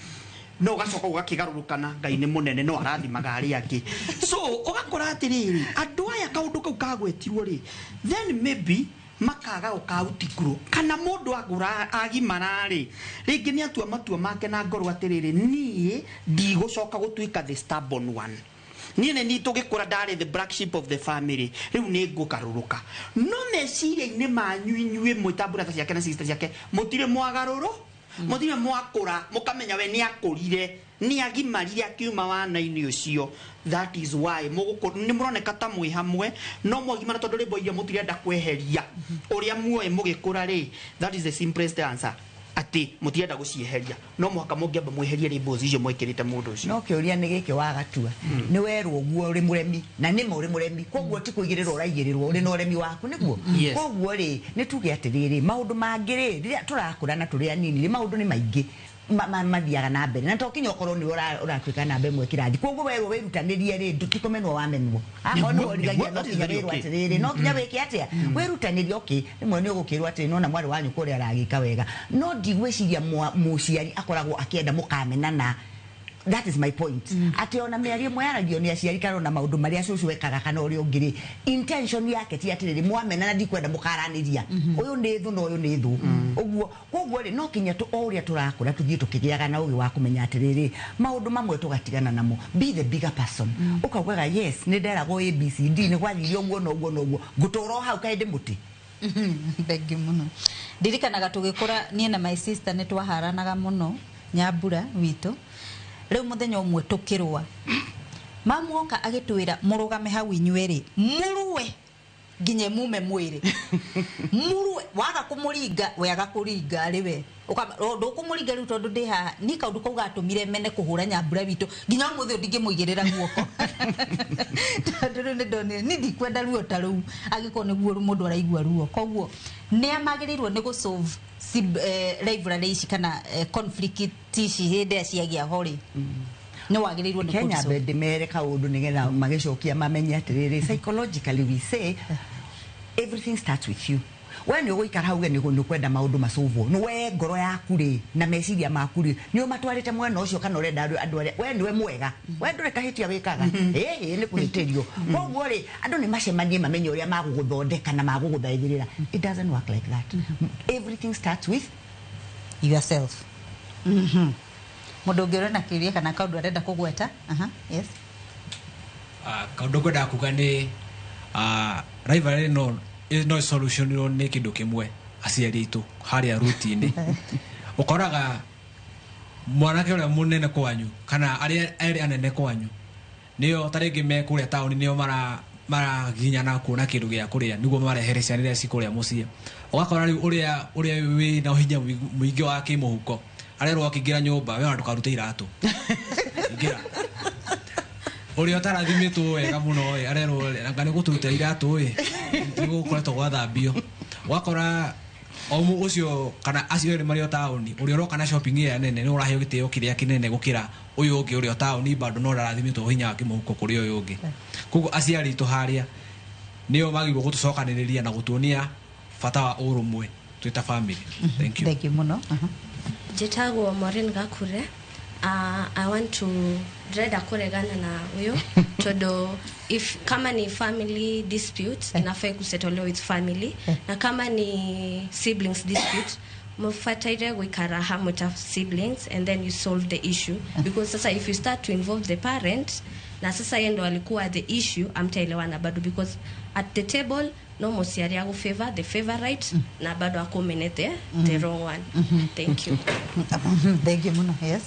no gacoka ugakigarurukana Ngai nĩ mũnene no arathimaga arĩa angĩ so ugakora atiriri andu aya kaundu kau kagwetirwo ri then maybe makaga ukautikuru kana mundu agura agimarari ringi ni atua matua make na ngoro atiriri nie ndigũcoka gũtuĩka the stubborn one niĩ nĩ tũgĩkũra ndarĩ the black sheep of the family rĩu nĩ ngũgarũrũka no meciria-inĩ manyu inyuĩ mwĩta brother ciake na sister ciake mũtirĩ mwagarũrũ mũtirĩ mwakũra mũkamenya we nĩ akũrire nĩ agimarire akiuma wana-inĩ ũcio that is why nĩ mũroneka ta mwĩ hamwe no mwagimara tondũ rĩmbo iria mũtirenda kweheria ũrĩa muoĩ mũgĩkũra rĩ that is the simplest answer ati mũtirenda gũcieheria no mwaka mũngĩamba mweherie rĩmbo icio mwĩkĩrĩte mũndũ ũcio no kĩũria nĩ gĩkĩ wagatua nĩ werwo guo ũrĩ mũremi na nĩ mũrĩ mũremi koguo ti kũigĩrĩrwo ũraigĩrĩrwo ũrĩ na ũremi waku nĩguo koguo rĩ nĩ tuge atĩrĩrĩ maũndũ mangĩ rĩ rĩrĩa tũrakũra na tũrĩ anini rĩ maũndũ nĩ maingĩ mathiaga na mbere na tokinya okorwo nĩ ũratuĩka namba ĩmwe kĩrathi koguo werwo wĩrutanĩrie rĩ ndũtikũmenwo wamenwo akorwo nĩ worigagia no kinya wĩrwo atĩrĩrĩ no kinya wĩke atĩa wĩrutanĩrie okay rĩmwe nĩ ũgũkĩrwo atĩ no na mwarĩ wa nyũkwa ũrĩa aragĩka wega no ndigwĩciria mũciari akoragwo akĩenda mũkamenana that is my point ati ona mĩario ĩmwe yaragio nĩ aciari kana na maũndũ marĩa cũcũ ekaga kana ũrĩa ũngĩ rĩ intention yake ti atĩrĩrĩ mwamenana ndikwenda mũkaranĩria ũyũ nĩ thũ na ũyũ nĩ thũ ũguo koguo rĩ no kinya o ũrĩa tũrakũra tũthiĩ tũkĩgĩaga na ũgĩ wa kũmenya atĩrĩrĩ maũndũ mamwe tũgatigana namo be the bigger person ũkaugaga yes nĩ nderagwo ABCD nĩ gwathiire ũguo na ũguo na ũguo ngũtũũra hau kaĩ ndĩmũtĩ thengi mũno ndirikanaga tũgĩkũra niĩ na my sister nĩ twaharanaga mũno Nyambura witũ rĩu mũthenya ũmwe tũkĩrũa mamu oka agĩtwĩra mũrũgame hau inyuĩ-rĩ mũrue nginya mume mwĩrĩ mũrue waga kũmũringa wega kũringa arĩ we ndũkũmũringa rĩu tondũ ndĩ haha ni kaũndũ kau gatũmire mene kũhũra Nyambura witũ nginya ũmũthĩ ndingĩmũigĩrĩra guoko tondũ rĩu nĩndonire nĩ ndikwenda ruo ta rũu angĩkorwo nĩguo mũndũ araigua ruo koguo nĩ amagĩrĩirwo nĩ gũsolve rivalry ici kana conflict ici hĩndĩ ĩrĩa ciagĩa ho-rĩ nĩ wagĩrĩirwo nĩ Kenya ndĩmere kaũndũ nĩgetha magĩcokia mamenye atĩrĩrĩ psychologically we say everything starts with you we nĩ ũgũikara hau nĩ kwenda maũndũ macũvwo nĩ we ngoro yaku rĩ na meciria maku rĩ nĩ ũmatwarĩte mwena ũcio kana ũrenda andũ arĩa we nĩwe mwega we ndũrĩ kahĩtia wĩkaga nĩ kũhĩtĩrio koguo rĩ andũ nĩ macemanie mamenye ũrĩa magũgũthondeka na magũgũthaithĩrĩra it doesn't work like that everything starts with yourself mũndũ ũngĩ ũrenda kĩũria kana kaũndũ arenda kũgweta yes kaũndũ ngwendaga kuga nĩ rivalry no solution nĩ kĩndũ kĩmwe aciari aitũ harĩa ruti-inĩ ũkoraga mwanake ũrĩa mũnene kwanyu kana arĩa erĩ anene kwanyu nĩo ta rĩngĩ me kũrĩa taũni nĩo maraginyana kuona kĩndũ gĩa kũrĩa nĩguo marehere ciana iria cikũrĩa mũciĩ ũgakora rĩu ũrĩa wĩ na hinya mũingĩ wa kĩmũhuko arerwo akĩingĩra nyũmba we ona ndũkarute iratũ ingĩra ũrĩa ũtarathimĩtwo wega mũno arerwo anga nĩ gũtũrutĩra iratũ nĩgũkoretwo gwathambio ũgakora ũcio kana acio erĩ marĩ o taũni ũrĩa ũroka na shopping ĩrĩa nene nĩ ũraheo gĩtĩo kĩrĩa kĩnene gũkĩra ũyũ ũngĩ ũrĩa o taũni bado no ndarathimĩtwo hinya wa kĩmũhuko kũrĩ ũyũ ũngĩ koguo aciari aitũ harĩa nĩo magĩrĩirwo gũtũcokanĩrĩria na gũtuonia bata wa ũrũmwe twĩ ta family thank you mũno njĩtagwo Maureen Gakure I want to ndĩrenda kũregana na ũyũ tondũ kama ni family dispute inafaa kusettle with family na kama ni siblings dispute mufataire gwikara hamwe ta siblings and then you solve the issue because sasa if you start to involve the parent na sasa yeye ndo alikuwa the issue amtaelewana bado because at the table no mosiari ago favor the favorite na bado akomenete the wrong one thank you muno yes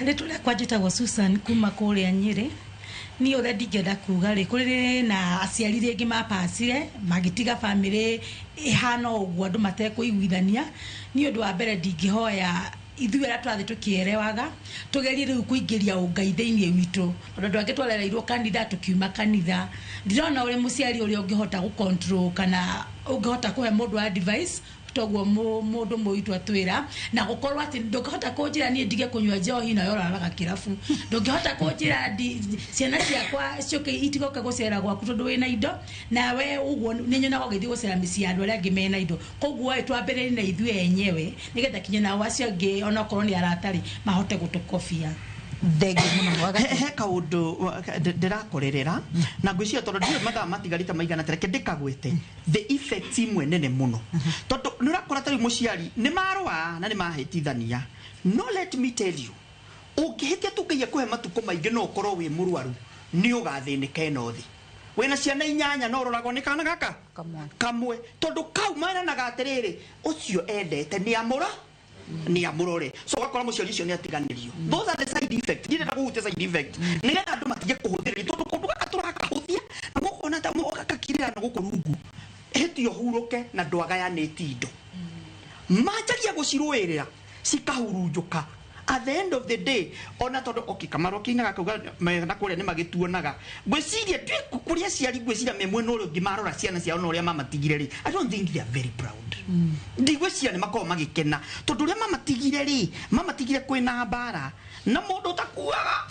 nitule kwa jitagwo Susan kuma kũrĩa Nyĩrĩ ni ũrĩa ndingĩenda kuga rĩ kũrĩ na aciari rĩngĩ mapacire magĩtiga family ihana ũguo andũ matekũiguithania ni ũndũ wa mbere ndingĩhoya ithuĩ ara twathi tukierewaga tugerie riu kuingĩria ũngai thĩinĩ witũ tondũ angĩ twarereirwo kanitha tukiuma kanitha ndirona ũrĩ mũciari ũrĩa ũngĩhota gũcontrol kana ũngĩhota kũhe mũndũ advice toguo mũndũ mũitũ atwĩra na gũkorwo atĩ ndũngĩhota kũnjĩra niĩ ndige kũnyua njohi na yoraraga kĩrabu ndũngĩhota kũnjĩra ciana ciakwa cioke itigoke gũcera gwaku tondũ wĩna indo na we ũguo nĩ nyonaga ũgĩthiĩ gũcera mĩciĩ andũ arĩa angĩ mena indo koguo twambĩrĩrie na ithuĩ enyewe nĩgetha kinye nao acio angĩ ona okorwo nĩ aratari mahote gũtũkobia he kaundu ndirakorerera na ngwiciria tondu ndio mathaa matigarite maigana tereke ndikagwete the effects imwe nene muno tondu nurakora tari muciari ni marwa na ni mahitithania no let me tell you ungihitia tukiye kuhe matuko maingi no ukorwo wi murwaru ni ugathinike no thi wena ciana inyanya no roragwo ni kana gaka kamwe tondu kau mana na gatiriri ucio endete ni amura ni amurore so wakora muciari cio ni atiganirio those are the side effects ndire na kuhutia side effect ni getha andu matige kuhuthira tondu kundu gaka turakahuthia na mukona ta mugakakirira na gukurungu etio huruke na ndwagayanĩtie indo machagia gucirũĩrĩra cikahurunjũka at the end of the day ona tondu Kamaro kinaga kuga na kuria ni magituonaga ngwiciria twi kuria ciari ngwiciria memwe no uri ngimarora ciana ciao no uria mamatigire ri I don't think they are very proud ndigwiciria ni makoo magikena tondu uria mamatigire kwina mbara na mundu takuaga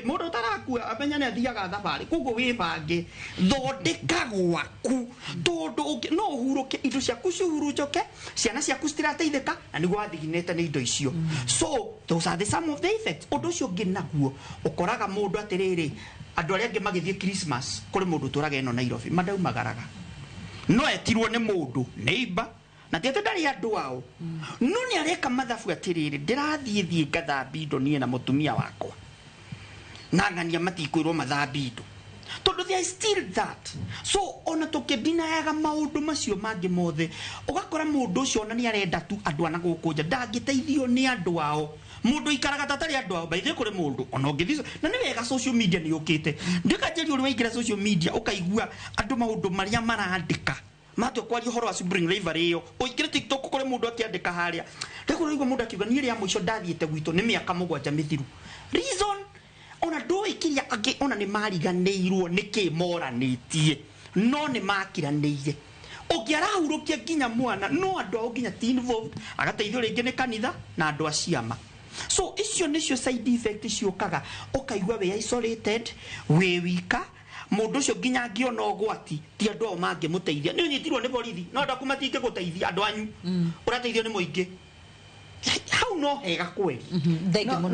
mundu tarakua amenya ni athiaga thabari kuguo wibange thondeka gwaku tondu no huruke indo ciaku cihurunjoke ciana ciaku citirateithika na niguo wathiginete ni indo icio so those are the some of the effects undu ucio nginaguo ukoraga mundu atiriri andu aria angi magithie Christmas kuri mundu turaga eno Nairobi madaumagaraga no etirwo ni mundu neighbor na tete ndari andu ao no ni areka mathabu atiriri ndirathie ngathambi indo nie na mutumia wakwa na ngania matikwirwo mathambi indo tondu there is still that so ona tukidinayaga maundu macio mangi mothe ugakora mundu ucio ona ni arenda tu andu ana gukunja ndangiteithio ni andu ao mundu ikaraga tatari andu ao baithe kuri mundu ona ungithio na ni wega social media ni ukite ndikajeri uri waingira social media ukaigua andu maundu maria marandika mato kwari horo asu bring river iyo oikire TikTok kuri mundu akiandika haria ndikuru igwa mundu akiuga ni ria mwisho ndathiete gwito ni miaka mugwanja mithiru reason ona do ikiria age ona ni mariganirwo niki moranitie no ni makiraniire ugiarahurukia ginya mwana no andu ao ginya ti involved agateithio ringi ni kanitha na andu aciama so icio nicio side effect ciokaga ukaigwa we isolated we wika mundu ucio ginya ngiona ogwati ti andu ao mangimuteithia ni unyitirwo ni borithi no andu akumatinge guteithia andu anyu urateithio ni muingi how no hega kweli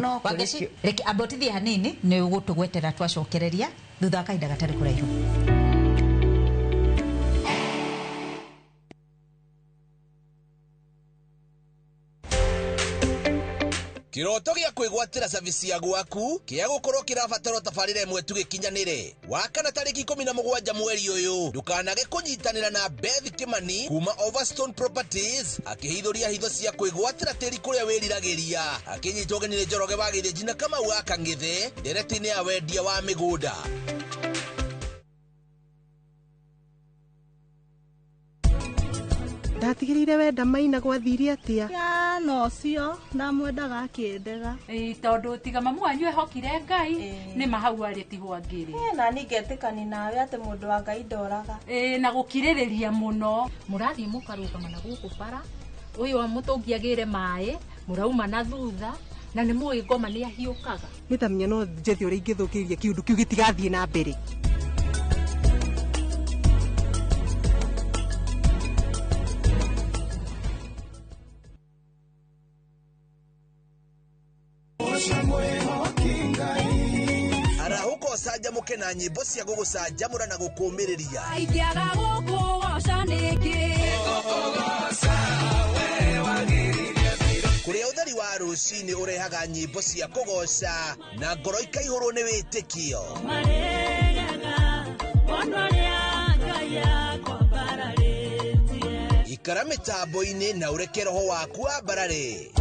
no wageci reke abotithia hanini ni ugutugwetera twacokereria thutha kainda gatari kuraihu Kiroto gia kwigwatira service ya gwaku kia gukorwo kirabatara tabarire imwe tu gikinyanire wakana tariki 17 mweri uyu ndukanage kunyitanira na Beth Kimani kuma Overstone Properties akihithuria hitho cia kwigwatira tiri kuria wiriragiria akinyitwo genire Njoroge bagire jina kama waka ngithe nderetine ya wendia wa migunda ndatigirire wenda maina gwathiria atia ya no cio na mwendaga akindega tondu tiga mamu wanyu ehokire Ngai ni mahau ari tigwa ngiri na ningetikani nawe ati mundu wa Ngai ndoraga na gukiririria muno murathi mukarugama na guku bara uyu wa mutungiagire mai murauma na thutha na ni muyi ngoma ni ahiukaga nitamenya no njethi uri ingithukiria kiundu kiu gitigathie na mbere arahuko sajamuke na nyimbo cia gugusajamura na gukumiriria aikiaga gukugoca niki kuria utheri wa rucini urehaga nyimbo cia kugoca na ngoro ikaihurwo ni witikio ikara mitambo-ini na ureke roho waku ambarare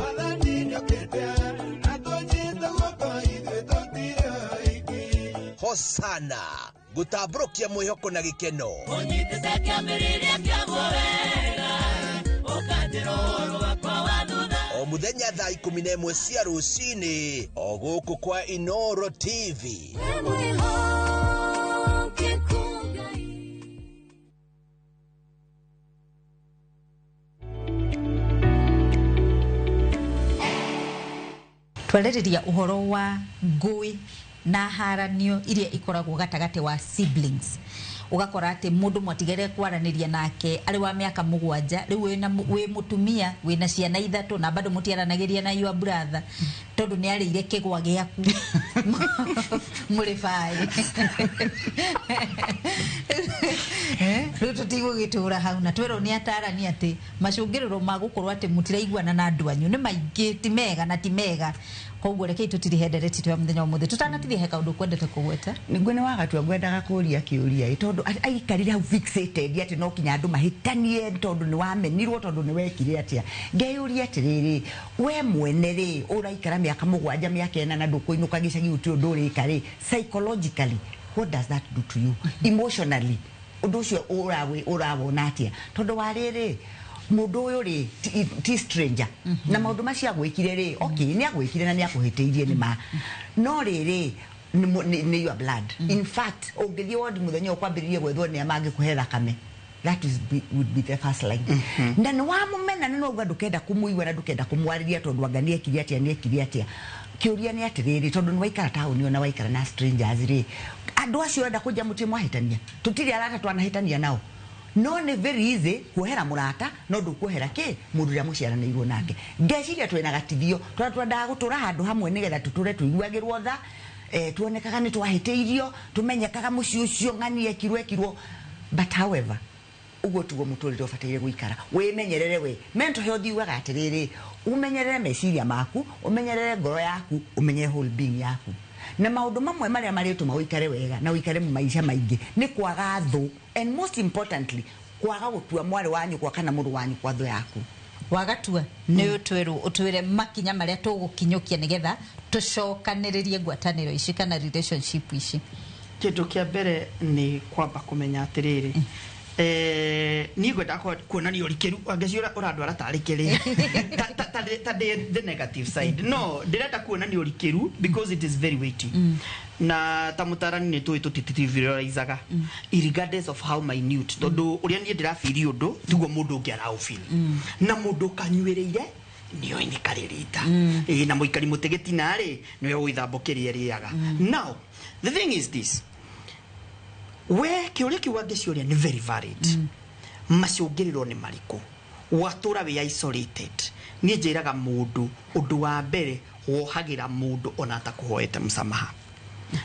Hosana gutambũrũkia mwĩhoko na gĩkeno ũnyitĩte kĩambĩrĩria kĩaguo wega ũkanjĩra ũhoro wakwa wa thutha o mũthenya thaa 11 cia rũcinĩ o gũkũ kwa Inoro TV twarĩrĩria uhoro wa ngũĩ na haranio iria ikoragwo gatagati wa siblings ugakora ati mundu mwatigere kwaraniria nake ari wa miaka 7 riu we mutumia wina ciana 3 na bado mutiaranagiria na your brother tondu ni arire kigwa giaku muri fai riu tutigo gitura hau na twero ni atarani ati macungiriro magukorwo ati mutiraiguana na andu anyu ni maingi ti mega na ti mega koguo reke tutiri hendereti twa muthenya umuthe tutanatithie he kaundu kwendete kugweta niguo ni waga twa ngwendaga kuria kiuria tondu aikarire hau fixated ati no kinya andu mahitanie tondu ni wamenirwo tondu ni wekire atia ngeyuria atiriri we mwene ri uraikara miaka 7 miaka 4 na ndukuinuka gicagi uti undu urika ri psychologically what does that do to you emotionally undu ucio urawona atia tondu wariri mundu uyu ri ti stranger na maundu macia gwikire ri okay ni agwikire na ni akuhiteirie ni ma no riri ni your blood in fact ungithie ward muthenya ukwambiririe gwethwo ni amangi kuhera kame that would be the first line na ni wa mumena ni no ndukenda kumuigwa na ndukenda kumwariria tondu anganie kiri atia kiuria ni atiriri tondu ni waikara tauni ona waikara na strangers ri andu acio enda kuja muti mwahitania tutiri arata twanahitania nao no ni very easy kuhera murata no ndukuhera ki mundu ria muciaranirwo nake ngeciria twina gatithio twendaga gutura handu hamwe nigetha tuture tuiguagirwo tha tuonekaga ni twahiteirio tumenyekaga muci ucio ngani ekirwo but however ugo tugo muturire ufatire guikara wimenyerere we mental health iwaga atiriri umenyerere meciria maku umenyerere ngoro yaku umenye whole being yaku na maundu mamwe maria marituma uikare wega na uikare mu maisha maingi ni kwaga thu and most importantly kwaga gutua mwari wanyu kwa kana mundu wanyu kwa thu yaku wagatua ni utwire makinya maria tugukinyukia nigetha tucokaniririe ngwataniro ici kana relationship ici kindu kia mbere ni kwamba kumenya atiriri ni gwenda kuonania urikiru angeciura uradwara tarikiri ta the negative side no ndirenda kuonania urikiru because it is very weighty na tamutarani ni tutitiviralizaga regardless of how minute tondu uria ni ndirafiri undu tiguo mundu ungi araufiri na mundu kanyuireire niyo ni karirita na muikari mutegeti nari niwe uithambukiria riaga now the thing is this we kiuria kiwangecio ni very valid macungiriro ni mariku watura we isolated ni njiraga mundu undu wa mbere wohagira mundu ona atakuhoete msamaha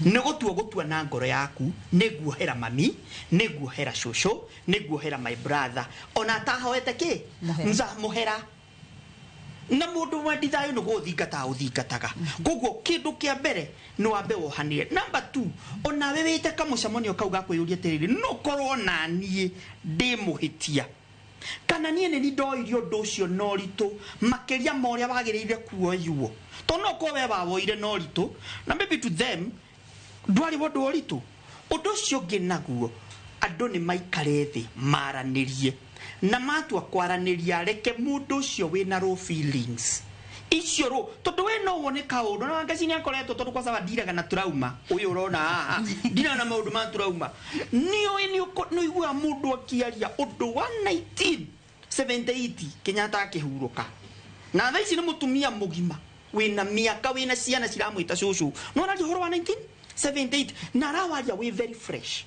ni gutua na ngoro yaku niguohera mami niguohera shosho niguohera my brother ona atahoete ki muhera na mundu wa dithayo no guthingataga koguo kindu kia mbere no wambe wohanire number 2 ona we wite kamucamonio kauga kwiyuria tiriri no korwo na nie ndi muhitia kana nie ni ndoirio ndu ucio no ritu makeria moria wagiriire kuoyuo to no ko we bawoire no ritu na maybe to them ndwari wondu ritu undu ucio nginaguo andu ni maikare thi maranirie na matua kwaraniria reke mundu ucio wina raw feelings icio ro tondu we no wone kaundu na ngaci ni akoretwo tondu kwa sababu ndiraga na trauma uyu urona haha ndira na maundu ma trauma niyo no igua mundu akiaria undu wa 1978 Kenyatta akihuruka na thaici ni mutumia mugima wina miaka wina ciana ciramwita cucu no na horo wa 1978 na rawaria we very fresh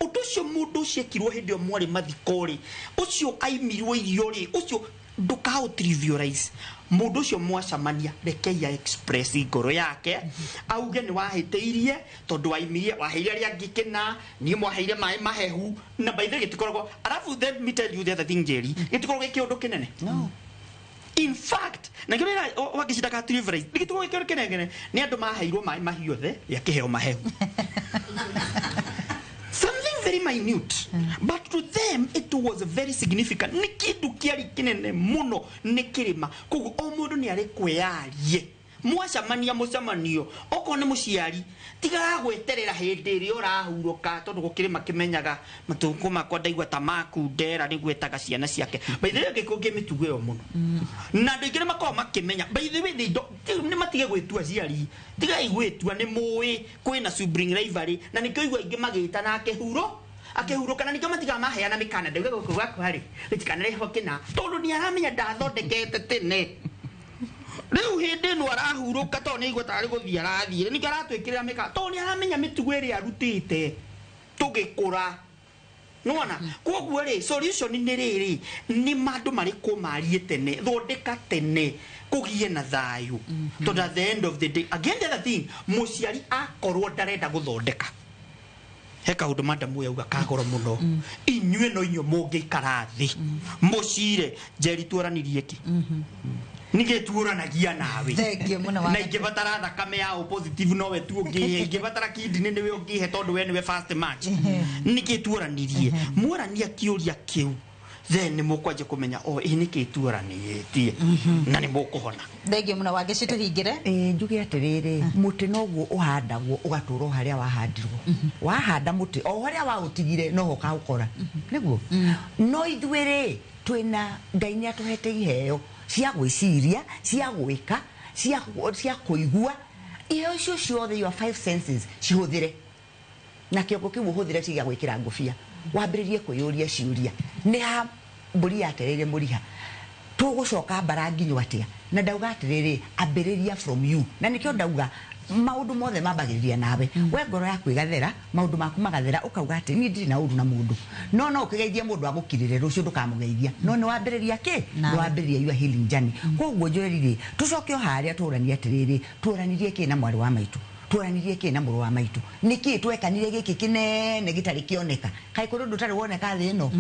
utucio mundu ciekirwo hindio mwari mathikori ucio aimirwo irio ri ucio ndukao trivialize mundu ucio mwacamania rekeia express ngoro yake auge ni wahiteirie tondu waimirie waheire ria ngikena ni mwaheire mai mahehu na baithe gitikoragwo arafu then me tell you the other thing Jerry gitikoragwo kiundu kinene no in fact na kirira wagishinda ka trivialize gitikoragwo kiundu kinene ni andu maheirwo mai mahiothe ya kiheo mahehu very minute but to them it was very significant ni kindu kiari kinene muno ni kirima koguo o mundu ni ari kweyarie mwacamania mucamanio oko ni muciari tiga gweterera hindi ri urahuruka tondu gukirima kimenyaga matungu makwa ndaigua tamaku ndera ni gwetaga ciana ciake by the way gikungi mitugo yo muno na ndigire makwa makimenya by the way ni matige gwitua ciari tiga igwitua ni muwi kwina subring rivalry na nikio igwa ingi magita na akehuro kana nikio matiga maheana mikana ndauga guku gwaku hari gitikana reho kina tondu ni aramenya ndathondekete tene riu hindi no arahuruka to ni igwa tari guthia arathire ni karatwikirira mika to ni aramenya mitugo iri arutite tugikura nona koguo ri solution ni riri ni mandu mariko marie tene thondeka tene kugie na thayu to at the end of the day again the other thing muciari akorwo ndarenda guthondeka he kaundu madamu yauga kagoro muno inyue no inyo mungi ikarathi mucire jeri tuoranirie ki nige tuoranagia nawe thengio muno wa na ingibatara thakame ya positive no we tu ungi ingibatara kidney ni we ungi he tondu we ni we first match nige tuoranirie muorania kiuria kiu then mukwaje kumenya niki tuoranitie na ni mukuhona thengio muno wage cituhingire njuge atiriri muti noguo uhandagwo ugaturo haria wahandirwo wahanda muti o haria wautigire no hoka ukora niguo no ithuire twina Ngai ni atuhete iheo cia gwiciria cia gwika cia kuigua iheo icio ciothe your five senses cihuthire na kiongo kiu huthire ciga gwikira ngofia wambiririe kuyuria ciuria ni ha mburi yaterere muriha tugucoka baranginyo atia na ndauga atiriri ambiriria from you na nikio ndauga maundu mothe mambagiriria nawe we ngoro yaku igathera maundu maku magathera ukauga ati ni ndiri na undu na mundu no ukigeithia mundu agukirire rucio ndukamugeithia no ni wambiriria ki ni wambiriria your healing journey koguo njoriri tucokio haria turania atiriri turanirie ki na mwari wa maitu turanirie ki na muru wa maitu niki twekanire giki kinene gitari kioneka kai kuru ndutari woneka thi no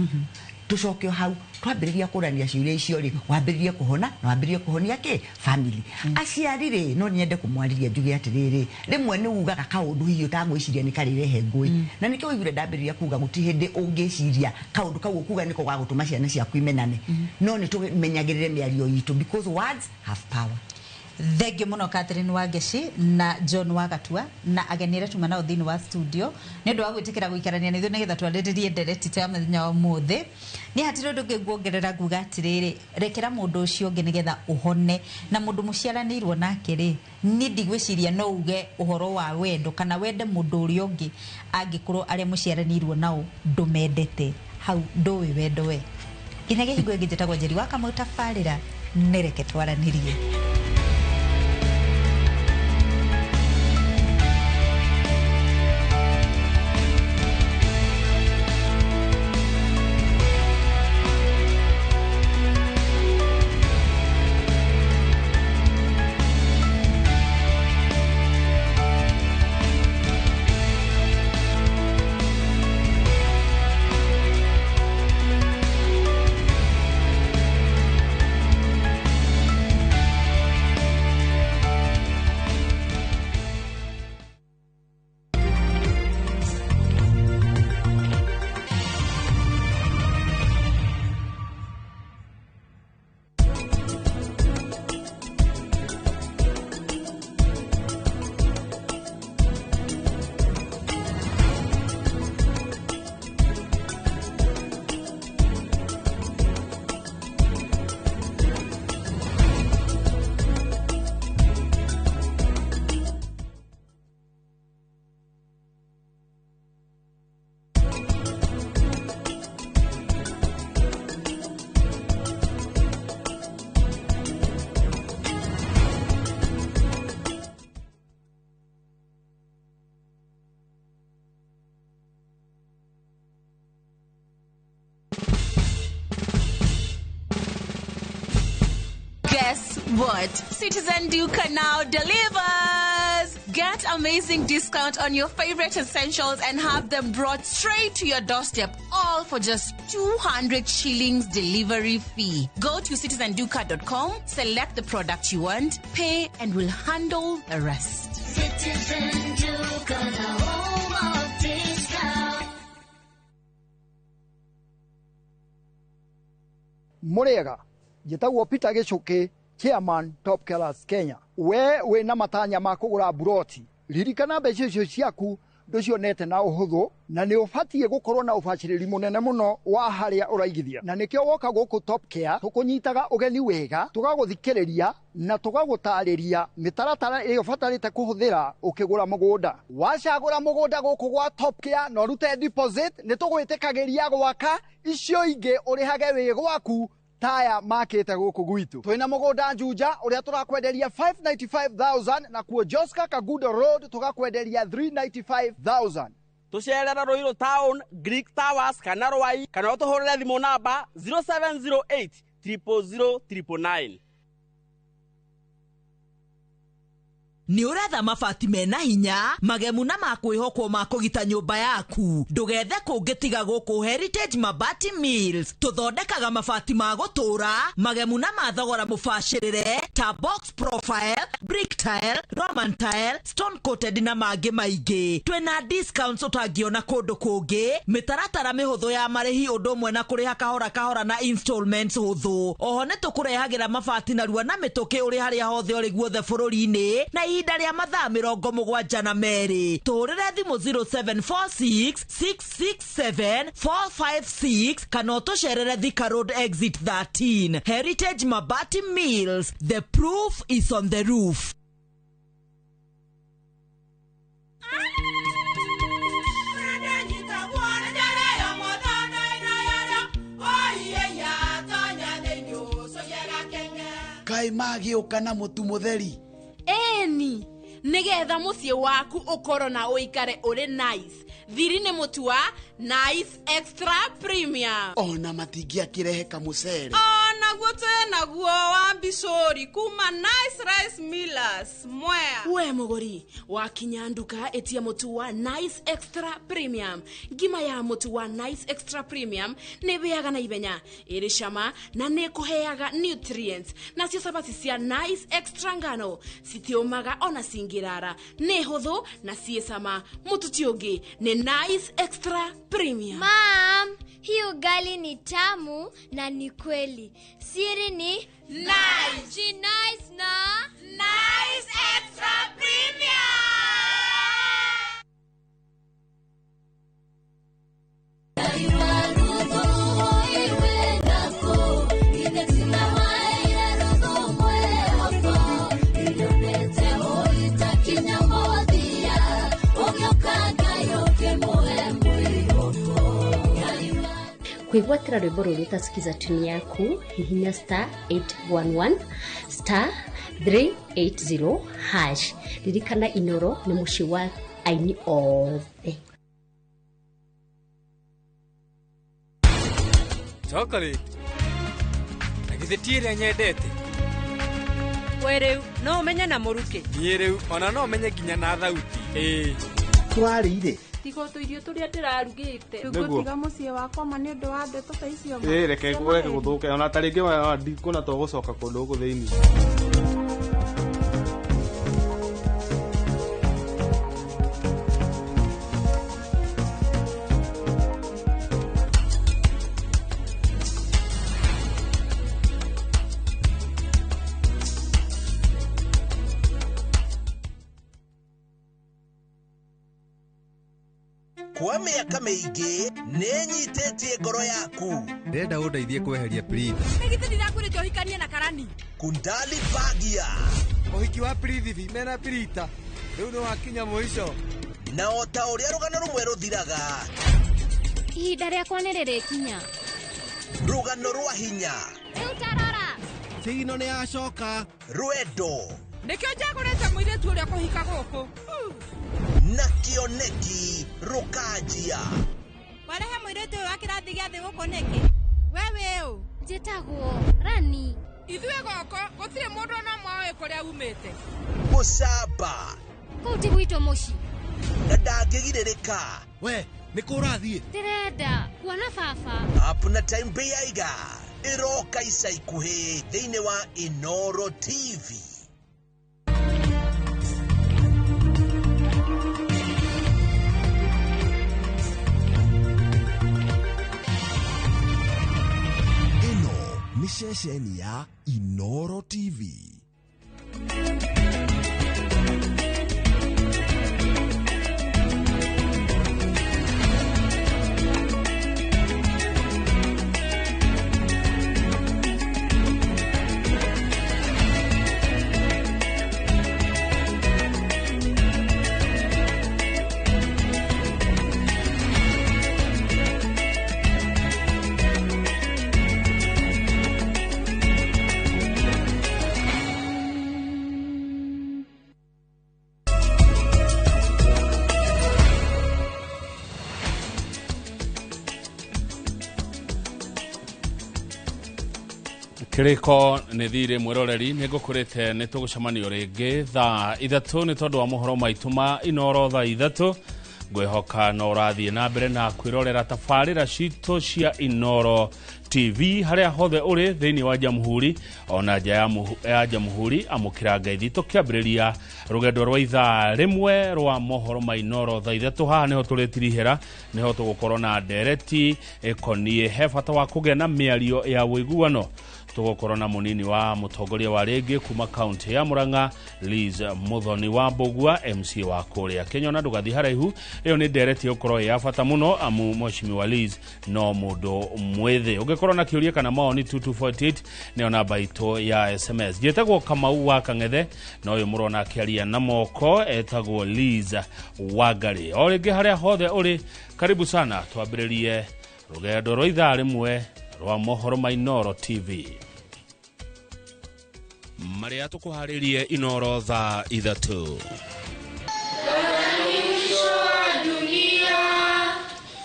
tucokio hau twambiriria kurania ciuria icio ri wambiririe kuhona na wambiririe kuhonia ki family aciari ri no niende kumwariria njuge atiriri rimwe ni ugaga kaundu hiyo tagwiciria ni karirehe ngui na nikio igure ndambiriria kuga guti hindi ungiciria kaundu kau kuga niko gwa gutuma ciana ciaku imenane no ni tumenyagirire miario yitu because words have power. Thengio muno Catherine Wangeci na John Wagatua na agenire tuma nao thini wa studio ni ndu wa gwitikira guikarania na ithu nigetha twaririe ndereti ta muthenya wa muthi ni hatiro ndungi guongerera nguga atiriri rekera mundu ucio ungi nigetha uhone na mundu muciaranirwo nake ri ni ndigwiciria no uge uhoro wa wendo kana wende mundu uri ungi angikorwo aria muciaranirwo nao ndumendete hau nduwi wendo we kinage higwe ngijitagwo Njeri wa Kamutafarira nereke twaranirie. Guess what? Citizen Duca now delivers! Get amazing discount on your favorite essentials and have them brought straight to your doorstep, all for just 200 shillings delivery fee. Go to citizenduca.com, select the product you want, pay, and we'll handle the rest. Citizen Duca, the home of discount. Murega, jitagwo Peter Gichuki, Chairman Top Killers Kenya. We na matanya ma kugura buroti. Ririkana mbeca icio ciaku nducionete na uhuthu na ni ubatie gukorwo na ubaciriri munene muno wa haria uraigithia. Na nikio woka guku Top Care tukunyitaga ugeni wega, tugaguthikiriria na tugagutariria mitaratara iyo batarite kuhuthira ukigura mugunda. Wacagura mugunda guku gwa Top Care no rute deposit ni tugwitikagiria gwaka icio ingi urihage wi gwaku taya makete guku gwitu. Twina mugunda Juja uria turakwenderia 595,000 na kuo Joska Kagudo Road tugakwenderia 395,000. tucerera Ruiru Town, Greek Towers kana Rwai kana utuhurire thimu namba 0708 000 999. Ni uretha mabati mena hinya magemu na makwihokwo makugita nyumba yaku ndugethe kungitiga guku Heritage Mabati Mills tuthondekaga mabati ma gutura magemu na mathogora mubashirire ta box profile, brick tile, Roman tile, stone coated na mangi maingi. Twina discounts utangiona kundu kungi, mitaratara mihuthu ya marihi undu umwe na kuriha kahora kahora na installments huthu. Oho ni tukurehagira mabati na rua na mituki uri haria hothe uri guothe bururi-ini na ihinda ria mathaa 72 tuhurire thimu 0746 667 456 kana utucerere Thika Road exit 13. Heritage Mabati Mills, the proof is on the roof. Kai magioka na mutu mutheri eni nigetha mucii waku ukoro na uikare uri nice. Thiri ni mutu wa Nice Extra Premium. Ona matingia kirehe kamucere. Naguo naguo wa Bishori kuma Nice Rice Millers Mwea. We muguri wakinya nduka etia mutu wa Nice Extra Premium. Ngima ya mutu wa Nice Extra Premium ne beaga na ibenya iri shama na ne kuheaga nutrients na cio sabati cia Nice Extra ngano citiomaga ona singirara ne huthu na ciesama mutu tiongi ne Nice Extra Premium. Mom, hii ugali ni tamu na ni kweli. Siri ni Nice. Ji nice na Nice Extra Premium. Kuigwatira rwimbo ruru utasikiza tuni yaku hihinya *811 *380 hash. Ririkana Inoro ni muci wa aini othe. Chocolate agithetiire nyendete we no umenya na muruke niĩ rĩu ona no menye nginya na thauti twarĩire tigo tuirio turia ndirarugite tugutiga mucii wakwa ma ni undu wa ndeto ta icio reke gweke guthuke ona taringi ndikuna to gucoka kundu guku thiini Kwa miaka miingi ninyitetie ngoro yaku ndenda undeithie kweheria Prithi nigiti ndirakurite uhikanie na Karani Kundali Bagia uhiki wa Prithi mena Pirita riu no wakinya muico na ota uria rugano rumwe ruthiraga ihinda riakwa ni ririkinya rugano rwa hinya riu tarora Tigino ni acoka rwendo nikio njagurite muiritu uria kuhika guku na kioneki rukajia warehe muiritu wa kirathi gia thi guku niki wewe u njitagwo Rani ithue goko gutire mundu na mwawe kuria umite Musaba kuti gwito muci na ndangĩgirĩrĩka we nĩ kũrathiĩ ndirenda kuona baba Apuna Time Beiga iroka ica ikuhĩ thĩinĩ wa Inoro TV. Ino ni ceceni ya Inoro TV. Kiriko nä thirä mwäroreri nä ngå kå rä te nä tå gå camanio rä ngä thaa 3 nä tondå wa mohoro maitå ma Inoro thaa 3 ngwä hoka no rathiä na mbere na kwä rorera tabarä ra citå cia Inoro TV harä a hothe å rä thä inä wa Jamhuri ona nja ya Jamhuri amå kä ra ngaithi tå kä ambä rä ria rå gendo rwa ithaa rĩmwe rwa mohoro ma Inoro thaa 3 haha nä ho tå rä tirihä nä ho tå gå korwo na ndereti ĩkoniĩ he bata wa kå gĩa na mä ario ya wĩiguano tugokorwo na munini wa mutongoria wa rĩngĩ kuma kaunti ya Murang'a Liz Muthoni wa Mbugua MC wa kũrĩa Kenya na ndugathi haraihu iyo ni ndereti ukorwo ya bata muno amu Mheshimiwa Liz no mundu mwĩthĩ ũngĩkorwo na kĩũria kana maoni 2248 nĩyo namba itũ ya SMS jetagwo Kamau wa Kang'ethe no uyu murona akiaria na moko etagwo Liz Wangari o rĩngĩ harĩa hothe ũrĩ karibu sana twambĩrĩrie rũgendo rwa ithaa rĩmwe rwa mohoro ma Inoro TV Maria tukuharirie Inoro thaa 3 dunia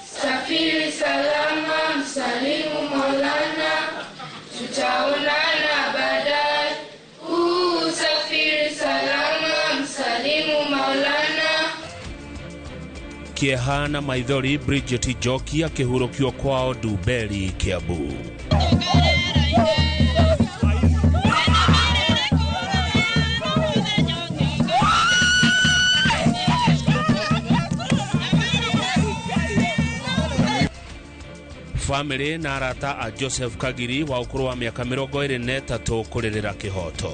safiri salama msalimu Maulana tutaonana baadaye safiri salama msalimu Maulana Kiehana maithori Bridget Joki akihurukio kwao Dubeli Kiambu Family na arata a Joseph Kagiri wa ukuru wa miaka 23 kurerera kihoto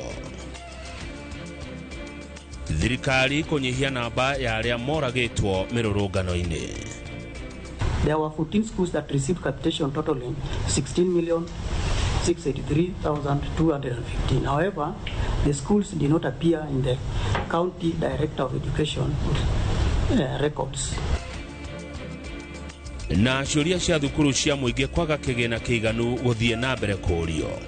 thirikari kunyihia namba ya aria moragitwo mirurungano-ini. There were 14 schools that received capitation totaling 16,683,215. However, the schools did not appear in the County Director of Education records. Na ciuria cia thukuru cia muingi kwaga kigina kiiganu guthie na mbere kurio.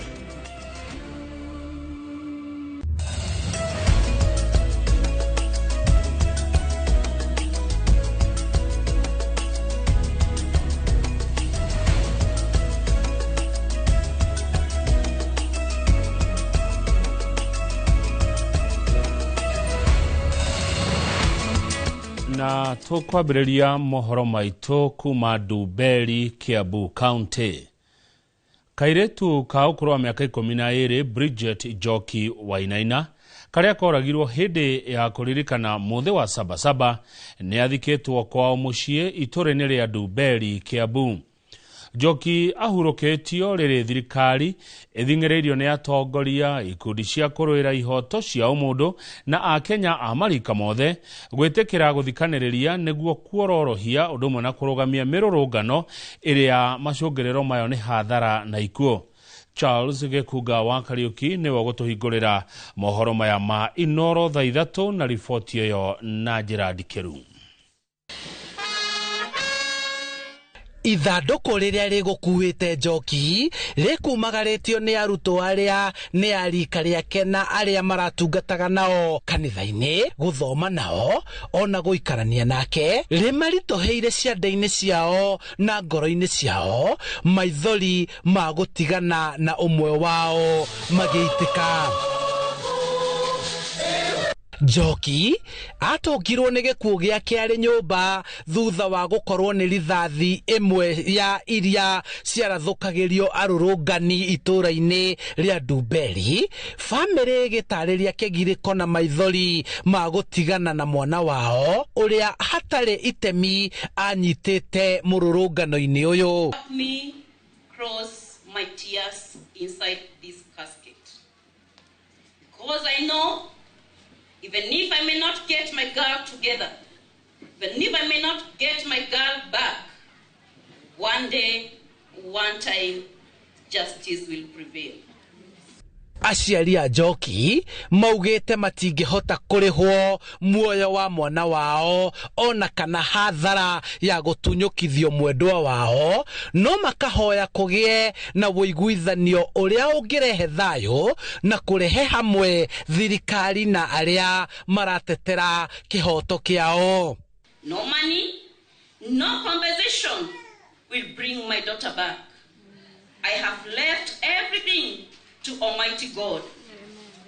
Na tukwambĩrĩria mohoro maitũ kuma Dubeli Kiambu County. Kairetu ka ũkũrũ wa mĩaka 12 Bridget Joki Wainaina karĩa koragirwo hĩndĩ ya kũririkana mũthĩ wa Sabasaba nĩ athikĩtwo kwao mũciĩ itũũra-inĩ rĩa Dubeli Kiambu. Joki ahurũkĩtio rĩrĩ thirikari ĩthing'ĩrĩirio nĩ atongoria ikundi cia kũrũĩra ihoto cia ũmũndũ na Akenya a marika mothe gwĩtĩkĩra gũthikanĩrĩria nĩguo kuororohia ũndũ ũmwe na kũrũgamia mĩrũrũngano ĩrĩa macũngĩrĩro mayo nĩ hathara na ikuũ. Charles Gekuga wa Kariuki nĩwe gũtũhingũrĩra mohoro maya ma Inoro thaa 3 na riboti ĩyo na njĩra ndikĩru. Ithandũkũ rĩrĩa rĩgũkuĩte Joki rĩkumagarĩtio nĩ arutwo arĩa nĩ arika rĩake na arĩa maratungataga nao kanitha-inĩ gũthoma nao ona gũikarania nake rĩmaritũhĩire ciande-inĩ ciao na ngoro-inĩ ciao maithori ma gũtigana na ũmwe wao magĩitĩka. Joki atongirwo nĩ gĩkuũ gĩake arĩ nyũmba thutha wa gũkorwo nĩ rithathi ĩmwe ya iria ciarathũkagĩrio arũrũngani itũũra-inĩ rĩa Dubeli. Famĩlĩ ĩgĩtarĩria kĩgirĩko na maithori ma gũtigana na mwana wao ũrĩa hatarĩ itemi anyitĩte mũrũrũngano-inĩ ũyũ. Me cross my tears inside this casket because I know even if I may not get my girl together, even if I may not get my girl back, one day, one time, justice will prevail. Aciari a Joki maugĩte matingĩhota kũrĩhwo muoyo wa mwana wao ona kana hathara ya gũtunyũkithio mwendwa wao, no makahoya kũgĩe na wũiguithanio ũrĩa ũngĩrehe thayũ na kũrehe hamwe thirikari na arĩa maratetera kĩhoto kĩao. No money, no compensation will bring my daughter back. I have left everything to to Almighty God.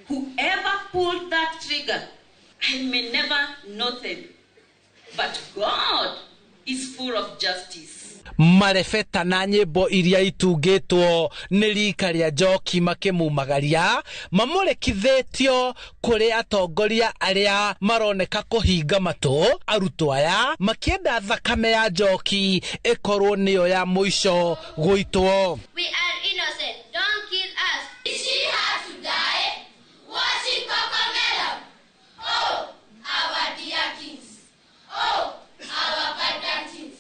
Whoever pulled that trigger, I may never know them, but God is full of justice. Marefeta na nyimbo iria itungitwo nĩ rika rĩa Njoki makimumagaria mamurekithetio kuri atongoria aria maroneka kuhinga matu arutwo aya makienda thakame ya Njoki ikorwo niyo ya muico guitwo. We are innocent, don't kill us. Is she have to die? Was it Cocomelon? Oh, our dear kings. Oh, our vibrant kings.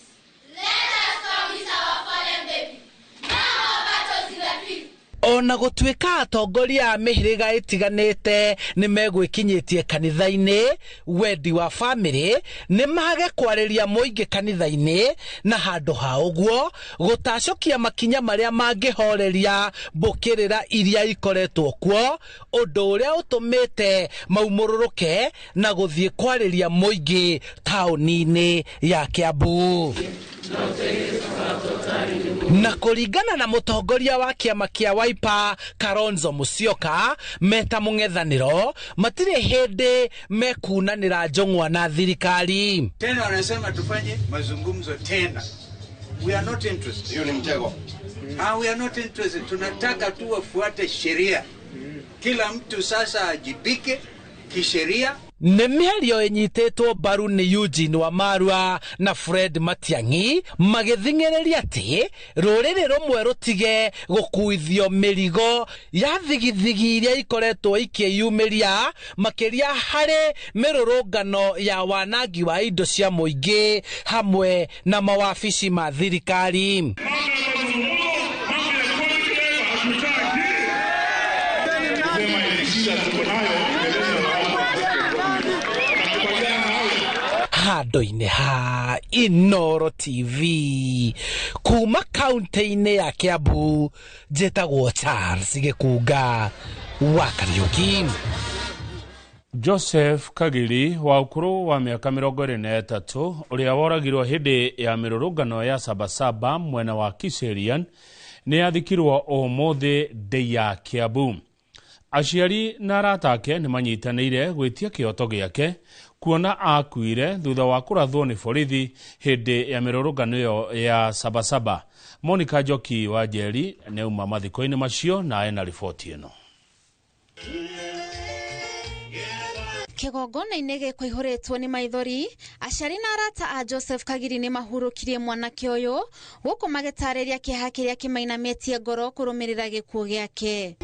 Let us promise our fallen baby. No more battles in the field. Ona gũtuĩka atongoria a mĩhĩrĩga ĩtiganĩte nĩ megwĩkinyĩtie kanitha-inĩ wendi wa bamĩrĩ nĩ mage kwarĩria mũingĩ kanitha-inĩ na handũ ha ũguo gũtacũkia makinya marĩa mangĩhoreria mbũkĩrĩra iria ikoretwo kuo ũndũ ũrĩa ũtũmĩte maumũrũrũke na gũthiĩ kwarĩria mũingĩ taũni-inĩ ya Kiambu. Na kũringana na mũtongoria wa kĩama kĩa Wiper Kalonzo Musyoka meta mũng'ethanĩro matirĩ hĩndĩ mekunanĩra njong'wa na thirikari. Tena wanasema tufanye mazungumzo tena. We are not interested. Hiyo ni mtego. We are not interested. Tunataka tu wafuate sheria. Kila mtu sasa ajibike kisheria. Nĩ mĩario ĩnyitĩtwo mbaru nĩ Eugene Wamalwa na Fred Matiang'i magĩthing'ĩrĩria atĩ rũrĩrĩ rũmwe rũtige gũkuithio mĩrigo ya thigithigi iria ikoretwo ikĩyumĩria makĩria harĩ mĩrũrũngano ya wanangi wa indo cia mũingĩ hamwe na mawabici ma thirikari. Handũ-inĩ ha Inoro TV kuma kaunti-inĩ ya Kiambu njĩtagwo Charles Gĩkunga wa Kariuki. Joseph Kagiri wa ũkũrũ wa mĩaka 23 ũrĩa woragirwo hĩndĩ ya mĩrũrũngano ya Sabasaba mwena wa Kiserian nĩ athikirwo ũmũthĩ ndĩ ya Kiambu. Aciari na arata ake nĩ manyitanĩire gwĩtia kĩhoto gĩake kuona akuire thutha wa kũrathwo nĩ borithi hĩndĩ ya mĩrũrũngano ĩyo ya Sabasaba. Monica Njoki wa Njeri nĩ uma mathiko-inĩ macio na ena riboti ĩno. Kĩgongona-inĩ gĩkũihũrĩtwo nĩ maithori, aciari na arata a Joseph Kagiri nĩ mahurũkirie mwanake ũyũ gũkũ magĩtarĩria kĩeha kĩrĩa kĩmainamĩtie ngoro kũrũmĩrĩra gĩkuũ gĩake.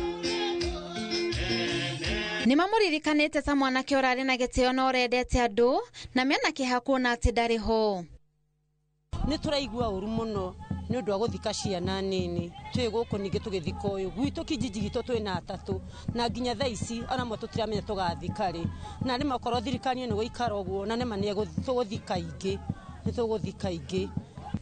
Nimamuririkanĩte ta mwanake ũrarĩ na gĩtĩo na ũrendete andũ na mena kĩeha kuona atĩ ndarĩ ho. Nĩ tũraigua ũru mũno nĩ ũndũ wa gũthika ciana nini. Twĩ gũkũ ningĩ tũgĩthika ũyũ gwitũ kijiji gitũ twĩna atatũ na nginya thaa ici ona mwe tũtiramenya tũgathika rĩ. Na nĩ makorwo thirikari nĩ gũikara ũguo na nĩ mane tũgũthika ingĩ. Nĩ tũgũthika ingĩ.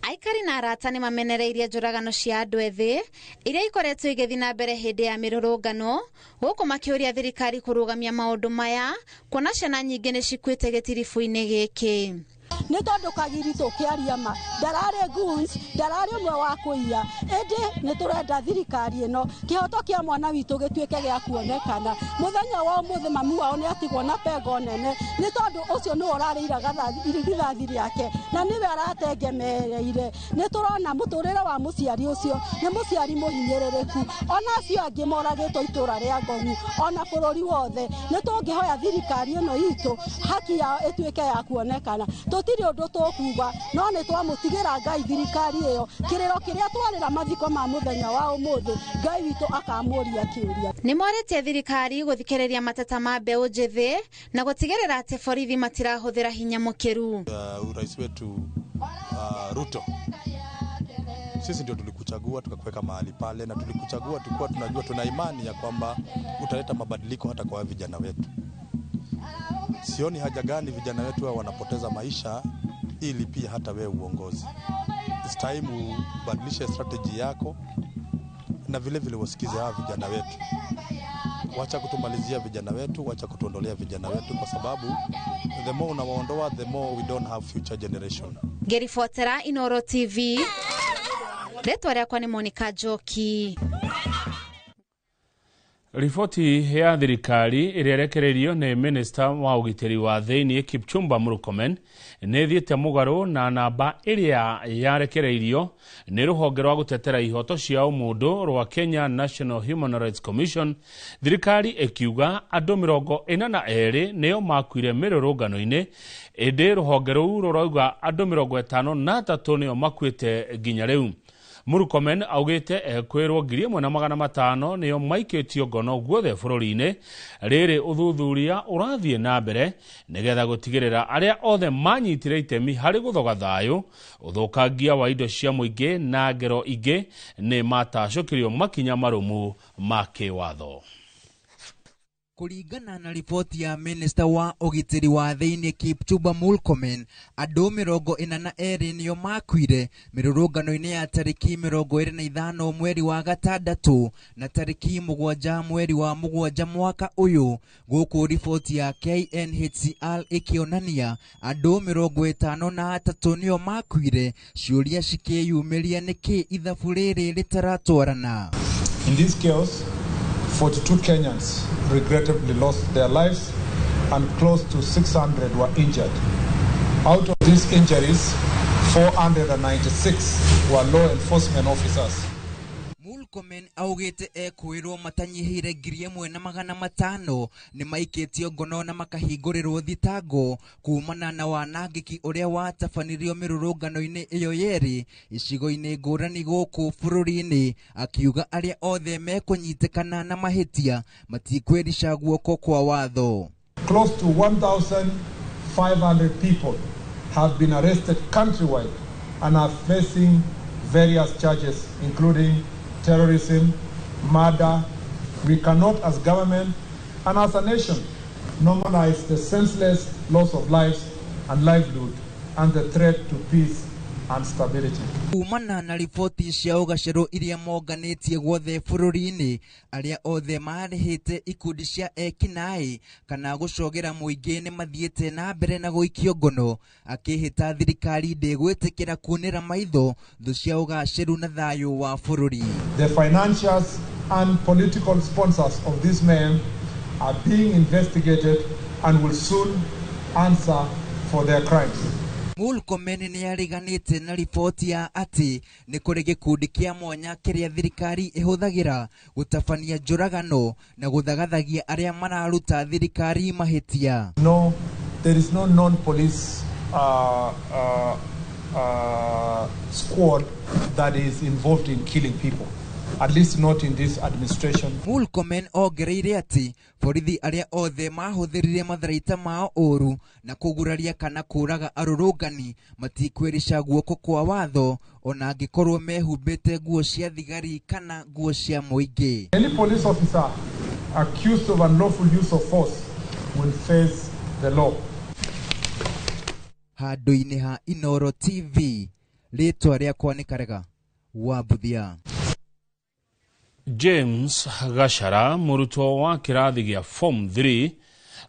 Aikari na arata nĩ mamenereirie njũragano cia andũ ethĩ iria ikoretwo igĩthiĩ na mbere hĩndĩ ya mĩrũrũngano gũkũ makĩũria thirikari kũrũgamia maũndũ maya kuona ciana nyingĩ nĩ cikuĩte gĩtiribu-inĩ gĩkĩ. Nĩ tondũ Kagiri tũkĩaria ma ndararĩ goons ndararĩ ũmwe wa kũiya ĩndĩ nĩ tũrenda thirikari ĩno kĩhoto kĩa mwana witũ gĩtuĩke gĩa kuonekana. Mũthenya wa ũmũthĩ mami wao nĩ atigwo na pengo nene nĩ tondũ ũcio nĩ ũrarĩiraga rithathi rĩake na nĩwe aratengemereire. Nĩ tũrona mũtũrĩre wa mũciari ũcio nĩ mũciari mũhinyĩrĩrĩku ona acio angĩ moragĩtwo itũra rĩa Ngogu ona bũrũri wothe. Nĩ tũngĩhoya thirikari ĩno itũ haki yao ĩtuĩke ya kuonekana. Tũtirĩ ũndũ tũkuga no nĩ twamũtigĩra Ngai thirikari ĩyo kĩrĩro kĩrĩa twarĩra mathiko ma mũthenya wa ũmũthĩ Ngai witũ akamũria kĩũria. Nĩ morĩtie thirikari gũthikĩrĩria mateta ma mbeũ njĩthĩ na gũtigĩrĩra atĩ borithi matirahũthĩra hinya mũkĩru. Rais wetu Ruto, sisi ndio tulikuchagua tukakuweka mahali pale na tulikuchagua tulikuwa tunajua tuna imani ya kwamba utaleta mabadiliko hata kwa vijana wetu. Sioni haja gani vijana wetu wanapoteza maisha ili pia hata wewe uongozi. It's time ubadilishe strategy yako na vile vile wasikize hawa vijana wetu. Wacha kutumalizia vijana wetu, wacha kutuondolea vijana wetu kwa sababu the more unawaondoa the more we don't have future generation. Ngerifuatĩra Inoro TV. Rĩtwa rĩakwa nĩ Monica Njoki. Riboti ya thirikari irerekererio nĩ Minister wa Ũgitĩri wa Thĩinĩ Kipchumba Murkomen nĩ thiĩte mũgarũ na namba ĩrĩa yarekereirio nĩ rũhonge rwa gũtetera ihoto cia ũmũndũ rwa Kenya National Human Rights Commission. Thirikari ĩkiuga andũ 42 nĩo makuire mĩrũrũngano-inĩ, ĩndĩ rũhonge rũu rũrauga andũ 53 nĩo makuĩte nginya rĩu. Murkomen augite ekwirwo 1,500 nĩo maikĩtio ngono guothe bũrũri-inĩ. Rĩrĩ ũthuthuria ũrathiĩ na mbere nĩgetha gũtigĩrĩra arĩa othe manyitire itemi harĩ gũthoga thayũ, ũthũkangia wa indo cia mũingĩ na ngero ingĩ nĩ matacũkĩrio makinya marũmu ma kĩwatho. Kũringana na ripoti ya Minister wa Ũgitĩri wa Thĩinĩ Kipchumba Murkomen, andũ 42 nĩo makuire mĩrũrũngano-inĩ ya tarĩki 25 mweri wa gatandatũ na tarĩki 7 mweri wa 7 mwaka ũyũ. Gũkũ ripoti ya KNHCR ĩkĩonania andũ 53 nĩo makuire, ciũria cikĩyumĩria nĩkĩ ithabu rĩrĩ rĩtaratwarana. In this chaos, 42 Kenyans regrettably lost their lives and close to 600 were injured. Out of these injuries, 496 were law enforcement officers. Murkomen augite ekwirwo matanyihire 1,500 nĩ maikĩtio ngono na makahingũrĩrwo thitango kumana na wanangĩki ũrĩa watabanirio mĩrũrũngano-inĩ ĩyo yerĩ icigo-inĩ ngũrani gũkũ bũrũri-inĩ, akiuga arĩa othe mekũnyitĩkana na mahĩtia matikwĩrica guoko kwa watho. Close to 1,500 people have been arrested countrywide and are facing various charges including terrorism, murder. We cannot, as government and as a nation, normalize the senseless loss of lives and livelihood and the threat to peace and stability. Kumana na ripoti cia ũgacĩru iria monganĩtie guothe bũrũri-inĩ, arĩa othe marĩhĩte ikundi cia ekinaĩ kana gũcogera mũingĩ nĩ mathiĩte na mbere na gũikio ngono, akĩhĩta thirikari ndĩgwĩtĩkĩra kuonera maitho thũ cia ũgacĩru na thayũ wa bũrũri. The financiers and political sponsors of these men are being investigated and will soon answer for their crimes. Murkomen nĩ ariganĩte na ripoti ya atĩ nĩ kũrĩ gĩkundi kĩa mwanya kĩrĩa thirikari ĩhũthagĩra gũtabania njũragano na gũthagathagia arĩa mararuta thirikari mahĩtia. No, there is no non-police squad that is involved in killing people. At least not in this administration. Murkomen ongereire atĩ borithi arĩa othe mahũthĩrire matharaita mao ũru na kũguraria kana kũraga arũrũngani matikwĩrica guoko kwa watho ona angĩkorwo mehumbĩte nguo cia thigari kana nguo cia mũingĩ. Any police officer accused of unlawful use of force will face the law. Handũ-inĩ ha Inoro TV, rĩtwa rĩakwa nĩ Karega wa Buthia. James Gachara, mũrutwo wa kĩrathi gĩa Form 3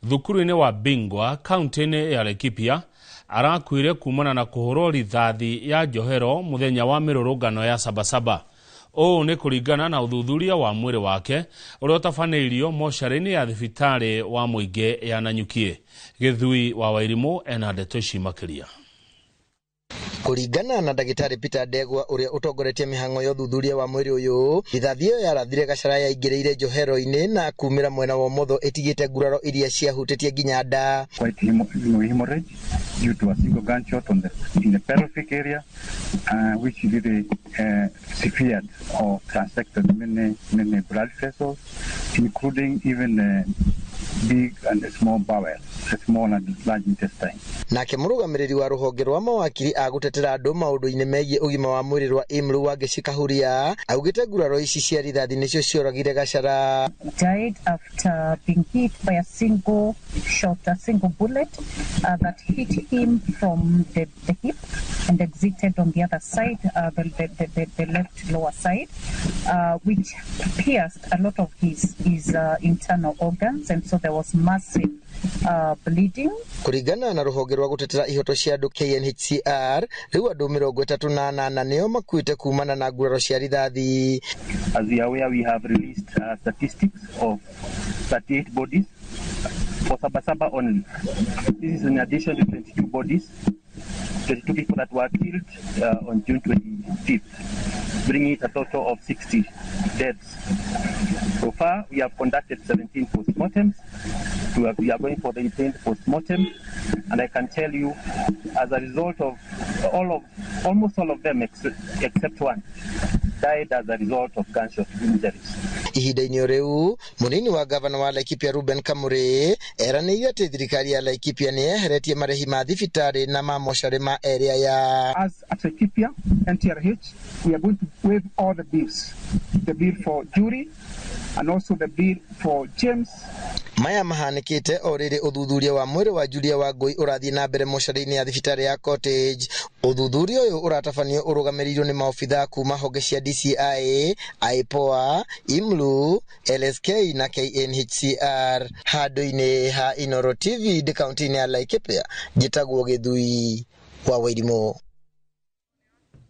thukuru-inĩ wa Bingwa, kaunti-inĩ ya Laikipia, arakuire kumana na kũhũrwo rithathi ya njohero mũthenya wa mĩrũrũngano ya Sabasaba. Ũũ nĩ kũringana na ũthuthuria wa mwĩrĩ wake ũrĩa ũtabanĩirio mocarĩ-inĩ ya thibitarĩ wa mũingĩ ya Nanyuki. Gĩthui wa Wairimũ ena ndeto ici makĩria. Kũringana na ndagĩtarĩ Peter Ndegwa ũrĩa ũtongoretie mĩhang'o ya ũthuthuria wa mwĩrĩ ũyũ, rithathi ĩyo yarathire Gachara yaingĩrĩire njohero-inĩ na kumĩra mwena wa ũmotho ĩtigĩte nguraro iria ciahutĩtie nginya nda. Quite hemorrhage due to a single gunshot in the pelvic area, which really severed or transected many blood vessels, including even big and small bowel, small and large intestine. Nake mũrũgamĩrĩri wa rũhonge rwa mawakiri agũtetera andũ maũndũ-inĩ megiĩ ũgima wa mwĩrĩ rwa IMRU Wangeci Kahuria augĩte nguraro ici cia rithathi nĩcio cioragire Gachara. Died after being hit by a single bullet that hit him from the hip and exited on the other side, the left lower side, which pierced a lot of his internal organs, and so there was massive bleeding. Kuringana na ruhonge rwa gutetera ihoto cia andu KNHCR, riu andu 38 nio makuite kumana na nguraro cia rithathi. As we are aware, we have released statistics of 38 bodies for Sabasaba only. This is in addition to 22 bodies, 22 people that were killed on June 25th, bringing it a total of 60 deaths. So far, we have conducted 17 postmortems. We are going for the 18th postmortem, and I can tell you, as a result of almost all of them except one, died as a result of gunshot injuries. Ihinda-inĩ riu munini wa gavana wa Laikipia Ruben Kamuri eranĩire atĩ thirikari ya Laikipia nĩ yeheretie marĩhi ma thibitarĩ na ma mocarĩ ma area ya. As at Laikipia NTRH, we are going to waive all the bills, the bill for jury and also the bill for James. Maya mahanĩkĩte o rĩrĩ ũthuthuria wa mwĩrĩ wa Julia Wangui ũrathiĩ na mbere mocarĩ-inĩ ya thibitarĩ ya Cottage. Ũthuthuria ũyũ ũratabanio ũrũgamĩrĩirwo nĩ maobithaa kuma honge cia DCI, IPOA, IMLU, LSK na KNHCR. Handũ-inĩ ha Inoro TV ndĩ kaunti-inĩ ya Laikipia, njĩtagwo Gĩthui wa Wairimũ.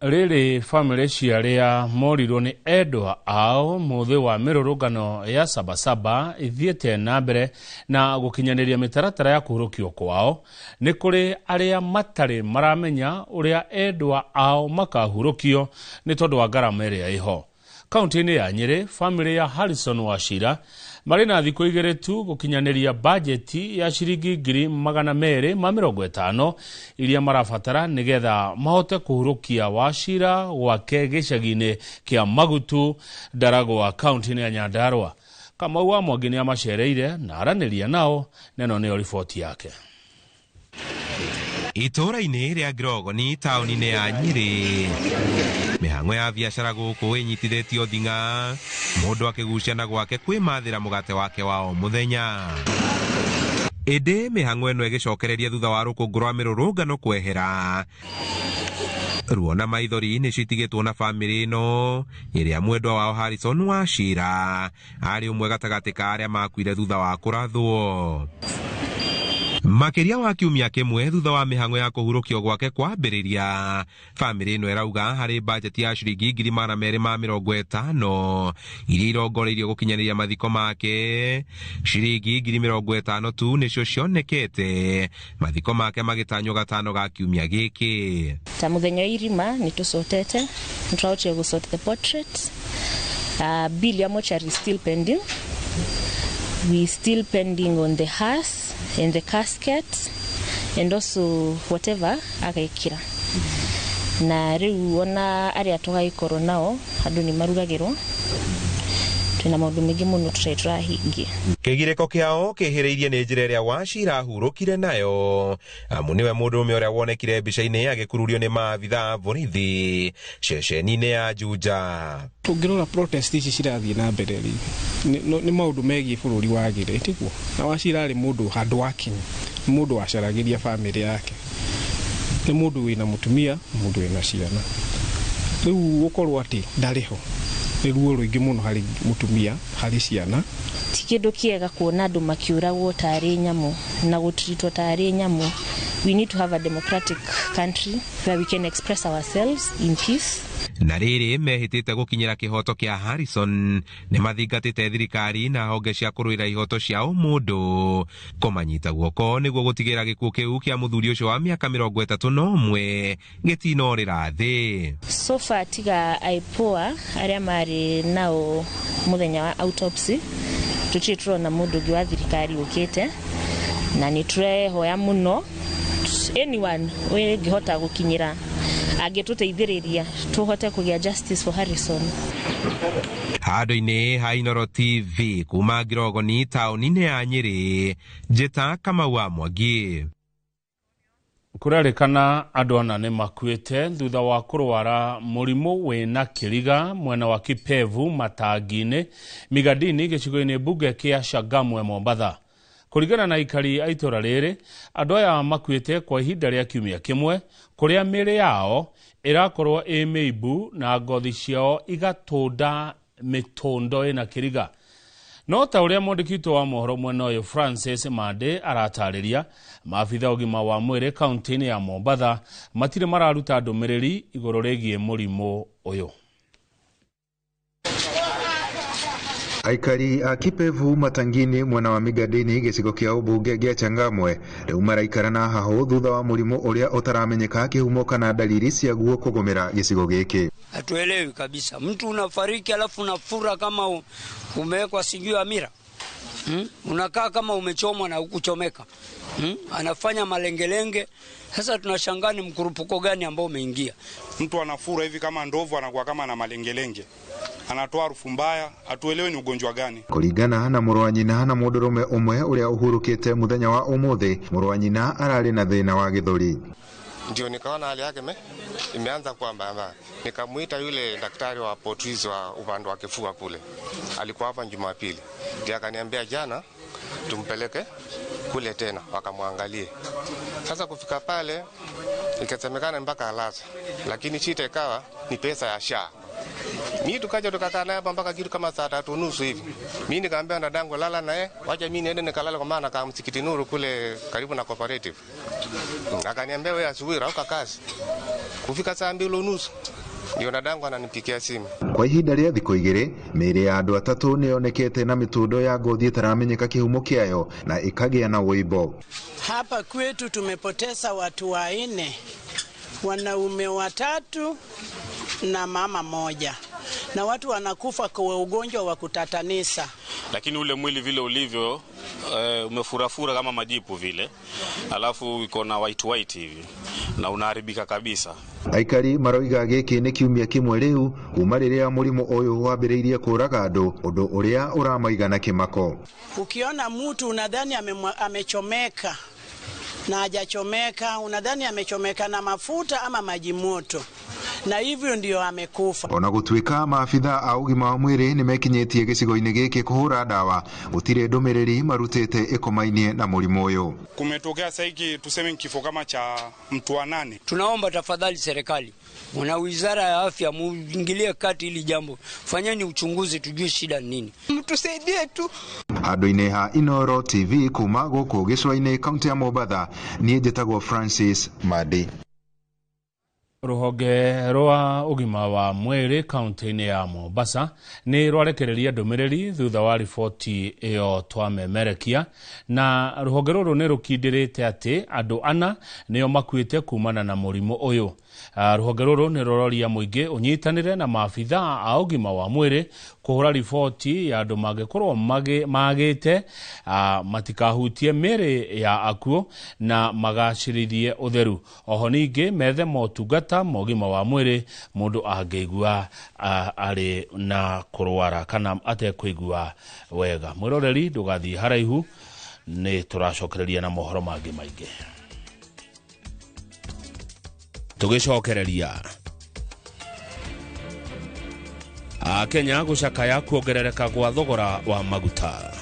Rĩrĩ family ciarĩa morirwo nĩ endwa ao mũthĩ wa mĩrũrũngano ya Sabasaba ithiĩte na mbere na gũkinyanĩria mĩtaratara ya kũhurũkio kwao, nĩ kũrĩ arĩa matarĩ maramenya ũrĩa endwa ao makahurũkio nĩ tondũ wa ngarama ĩrĩa ĩho. Kaunti-inĩ ya Nyĩrĩ, family ya Harrison Wachira marĩ na thikũ igĩrĩ tu gũkinyanĩria bajeti ya ciringi 250 iria marabatara nĩgetha mahote kũhurũkia Wachira gwake gĩcagi-inĩ kĩa Magutu, Ndaragwa, kaunti-inĩ ya Nyandarua. Kamau wa Mwangi nĩ amacereire na aranĩria nao, neno nĩyo riboti yake. Itũra-inĩ rĩa Ngirogoni taũni-inĩ ya Nyĩrĩ, mĩhang'o ya biacara gũkũ ĩnyitithĩtio thing'a, mũndũ akĩguciana gwake kwĩmathĩra mũgate wake wa o mũthenya. Ĩndĩ mĩhang'o ĩno ĩgĩcokereria thutha wa rũkũngũ rwa mĩrũrũngano kwehera. Ruo na maithori nĩ citigĩtwo na bamĩrĩ ĩno ĩrĩa mwendwa wao Harrison Wachira arĩ ũmwe gatagatĩ ka arĩa makuire thutha wa kũrathwo. Makĩria wa kiumia kĩmwe thutha wa mĩhang'o ya kũhurũkio gwake kwambĩrĩria, bamĩrĩ ĩno ĩrauga harĩ bajeti ya ciringi 250 iria irongoreirio gũkinyanĩria mathiko make, ciringi 50 tu nĩcio cionekete, mathiko make magĩtanywo gatano ga kiumia gĩkĩ. Ta mũthenya wa irima nĩtũcotete, nĩtũrahotire gũsort the portrait. Bill ya mortuary is still pending. We still pending on the hearse and the casket and also whatever agekira. Na rĩu ona arĩa tũgaikorwo nao andũ nĩ marugagĩrwo, twĩna maũndũ maingĩ mũno tũrahingia. Kĩgirĩko kĩao kĩhĩrĩirie nĩ njĩra ĩrĩa Wachira ahurũkire nayo, amu nĩwe mũndũ ũmwe ũrĩa wonekire mbica-inĩ agĩkururio nĩ maabithaa borithi ceceni-inĩ ya Juja. Tũngĩrora protest ici cirathiĩ na mbere nĩ maũndũ megiĩ bũrũri wagĩrĩte tiguo, na Wachira arĩ mũndũ handũ wakinya, nĩ mũndũ wacaragĩria bamĩrĩ yake, nĩ mũndũ wĩna mũtumia, mũndũ wĩna ciana. Rĩu gũkorwo atĩ ndarĩ ho nĩ ruo rũingĩ mũno harĩ mũtumia, harĩ ciana. Ti kĩndũ kĩega kuona andũ makiũragwo tarĩ nyamũ na gũtritwo tarĩ nyamũ. We need to have a democratic country where we can express ourselves in peace. Na rĩrĩ mehĩtĩte gũkinyĩra kĩhoto kĩa Harrison nĩ mathingatĩte thirikari na honge cia kũrũĩra ihoto cia mũndũ kũmanyita guoko nĩguo gũtigĩra gĩkuũ kĩu kĩa mũthuri ũcio wa mĩaka 31 gĩtinorĩra thĩ. So far tiga IPOA arĩa marĩ nao mũthenya wa autopsy, tũtirĩ turona mũndũ ũngĩ wa thirikari ũkĩte, na nĩ tũrehoya mũno anyone ũngĩhota gũkinyĩra angĩtũteithĩrĩria tũhote kũgĩa justice for Harrison. Handũ-inĩ ha Inoro TV kuma Ngirogoni taũni-inĩ ya Nyĩrĩ, njĩta Kamau wa Mwangi. Kũrerĩkana andũ ana nĩ makuĩte thutha wa kũrwara mũrimũ wĩna kĩriga mwena wa Kipevu Matangi-inĩ Migadini gĩcigo-inĩ mbunge kĩa Changamwe Mombatha. Kũringana na ikari a itũra rĩrĩ, andũ aya makuĩte kwa ihinda rĩa kiumia kĩmwe, kũrĩa mĩĩrĩ yao ĩrakorwo ĩ mĩimbu na ngothi ciao igatũnda mĩtũndo ĩna kĩriga. No ta uria mwandiki wa mohoro mwena uyu Francis Mande aratariria maabitha ugima wa mwiri kaunti-ini ya Mombatha matire mararuta ndumiriri iguru rigie murimu uyu. Aikari a Kipevu Matangini mwena wa Migadini gicigo kia ubunge gia Changamwe riu maraikarana haho thutha wa murimu uria utaramenyeka kihumo kana dalili cia guo kugomera gicigo giki. Hatuelewi kabisa. Mtu unafariki alafu unafura kama umewekwa sijui amira. Unakaa kama umechomwa na hukuchomeka. Anafanya malengelenge. Sasa tunashangaa ni mkurupuko gani ambao umeingia. Mtu anafura hivi kama ndovu anakuwa kama na malengelenge. Anatoa harufu mbaya, atuelewe ni ugonjwa gani. Kuringana na muru wa nyina na mundurume umwe uria uhurukite muthenya wa umuthi, muru wa nyina arari na thina wa githuri. Ndio nikaona hali yake imeanza kuwa mbaya. Nikamuita yule daktari wa Potrizi wa upande wa kifua kule. Alikuwa hapa Jumapili. Ndiye akaniambia jana tumpeleke kule tena wakamwangalie. Sasa kufika pale ikasemekana mpaka alaza. Lakini shida ikawa ni pesa ya SHA. Mimi tukaja tukakaa naye hapa mpaka kitu kama saa 3:30 hivi. Mimi nikamwambia dadangu lala naye, wacha mimi niende nikalala kwa maana kama Msikiti Nuru kule karibu na cooperative. Akaniambia wewe asubuhi rauka kazi. Kufika saa 2:30 ndio dadangu ananipigia simu. Kwa ihinda ria thikũ igĩrĩ, mĩĩrĩ ya andũ atatũ nĩyonekete na mĩtundo ya ngothi ĩtaramenyeka kĩhumo kĩayo na ĩkagĩa na wĩimbo. Hapa kwetu tumepoteza watu 4, wanaume 3 na mama 1. Na watu wanakufa kwa ugonjwa wa kutatanisa. Lakini ule mwili vile ulivyo umefurafura kama majipu vile. Alafu iko na white hivi na unaharibika kabisa. Aikari maroiga gĩkĩ nĩ kiumia kĩmwe rĩu kuma rĩrĩa mũrimũ ũyũ wambĩrĩirie kũraga andũ, ũndũ ũrĩa ũramaiga na kĩmako. Ukiona mtu unadhani amechomeka na hajachomeka, unadhani amechomeka na mafuta ama maji moto. Na hivyo ndio amekufa. Ona gũtuĩka maabitha a ũgima wa mwĩrĩ nĩmekinyĩtie gĩcigo-inĩ gĩkĩ kũhũra ndawa, gũtirĩ ndũmĩrĩri marutĩte ĩkomainie na mũrimũ ũyũ. Kumetokea saiki tuseme kifo kama cha mtu wa 8. Tunaomba tafadhali serikali na wizara ya afya muingilie kati ili jambo. Fanyeni uchunguzi tujue shida nini. Mtusaidie tu. Handũ-inĩ ha Inoro TV kuma gũkũ gĩcũa-inĩ kaunti ya Mombatha, niĩ njĩtagwo Francis Madi. Ruhonge rwa ugima wa mwiri kaunti-ini ya Mombasa ni rwarekereria ndumiriri thutha wa riboti iyo twamemerekia, na ruhonge ruru ni rukindirite ati andu 4 nio makuite kumana na murimu uyu. Ruhonge ruru ni ruroria muingi unyitanire na maabitha a ugima wa mwiri kuhura riboti ya andu mangikorwo magite matikahutie miri ya akuo na magacirithie utheru. Oho ningi methe motungata mogima wa mwiri mundu angeigua ari na kurwara kana atekũigua wega. Mwiroreri ndugathie haraihu, ni turacokereria na mohoro mangi maingi. Tugicokereria Kenya gucakaya kuongerereka gwa thogora wa maguta.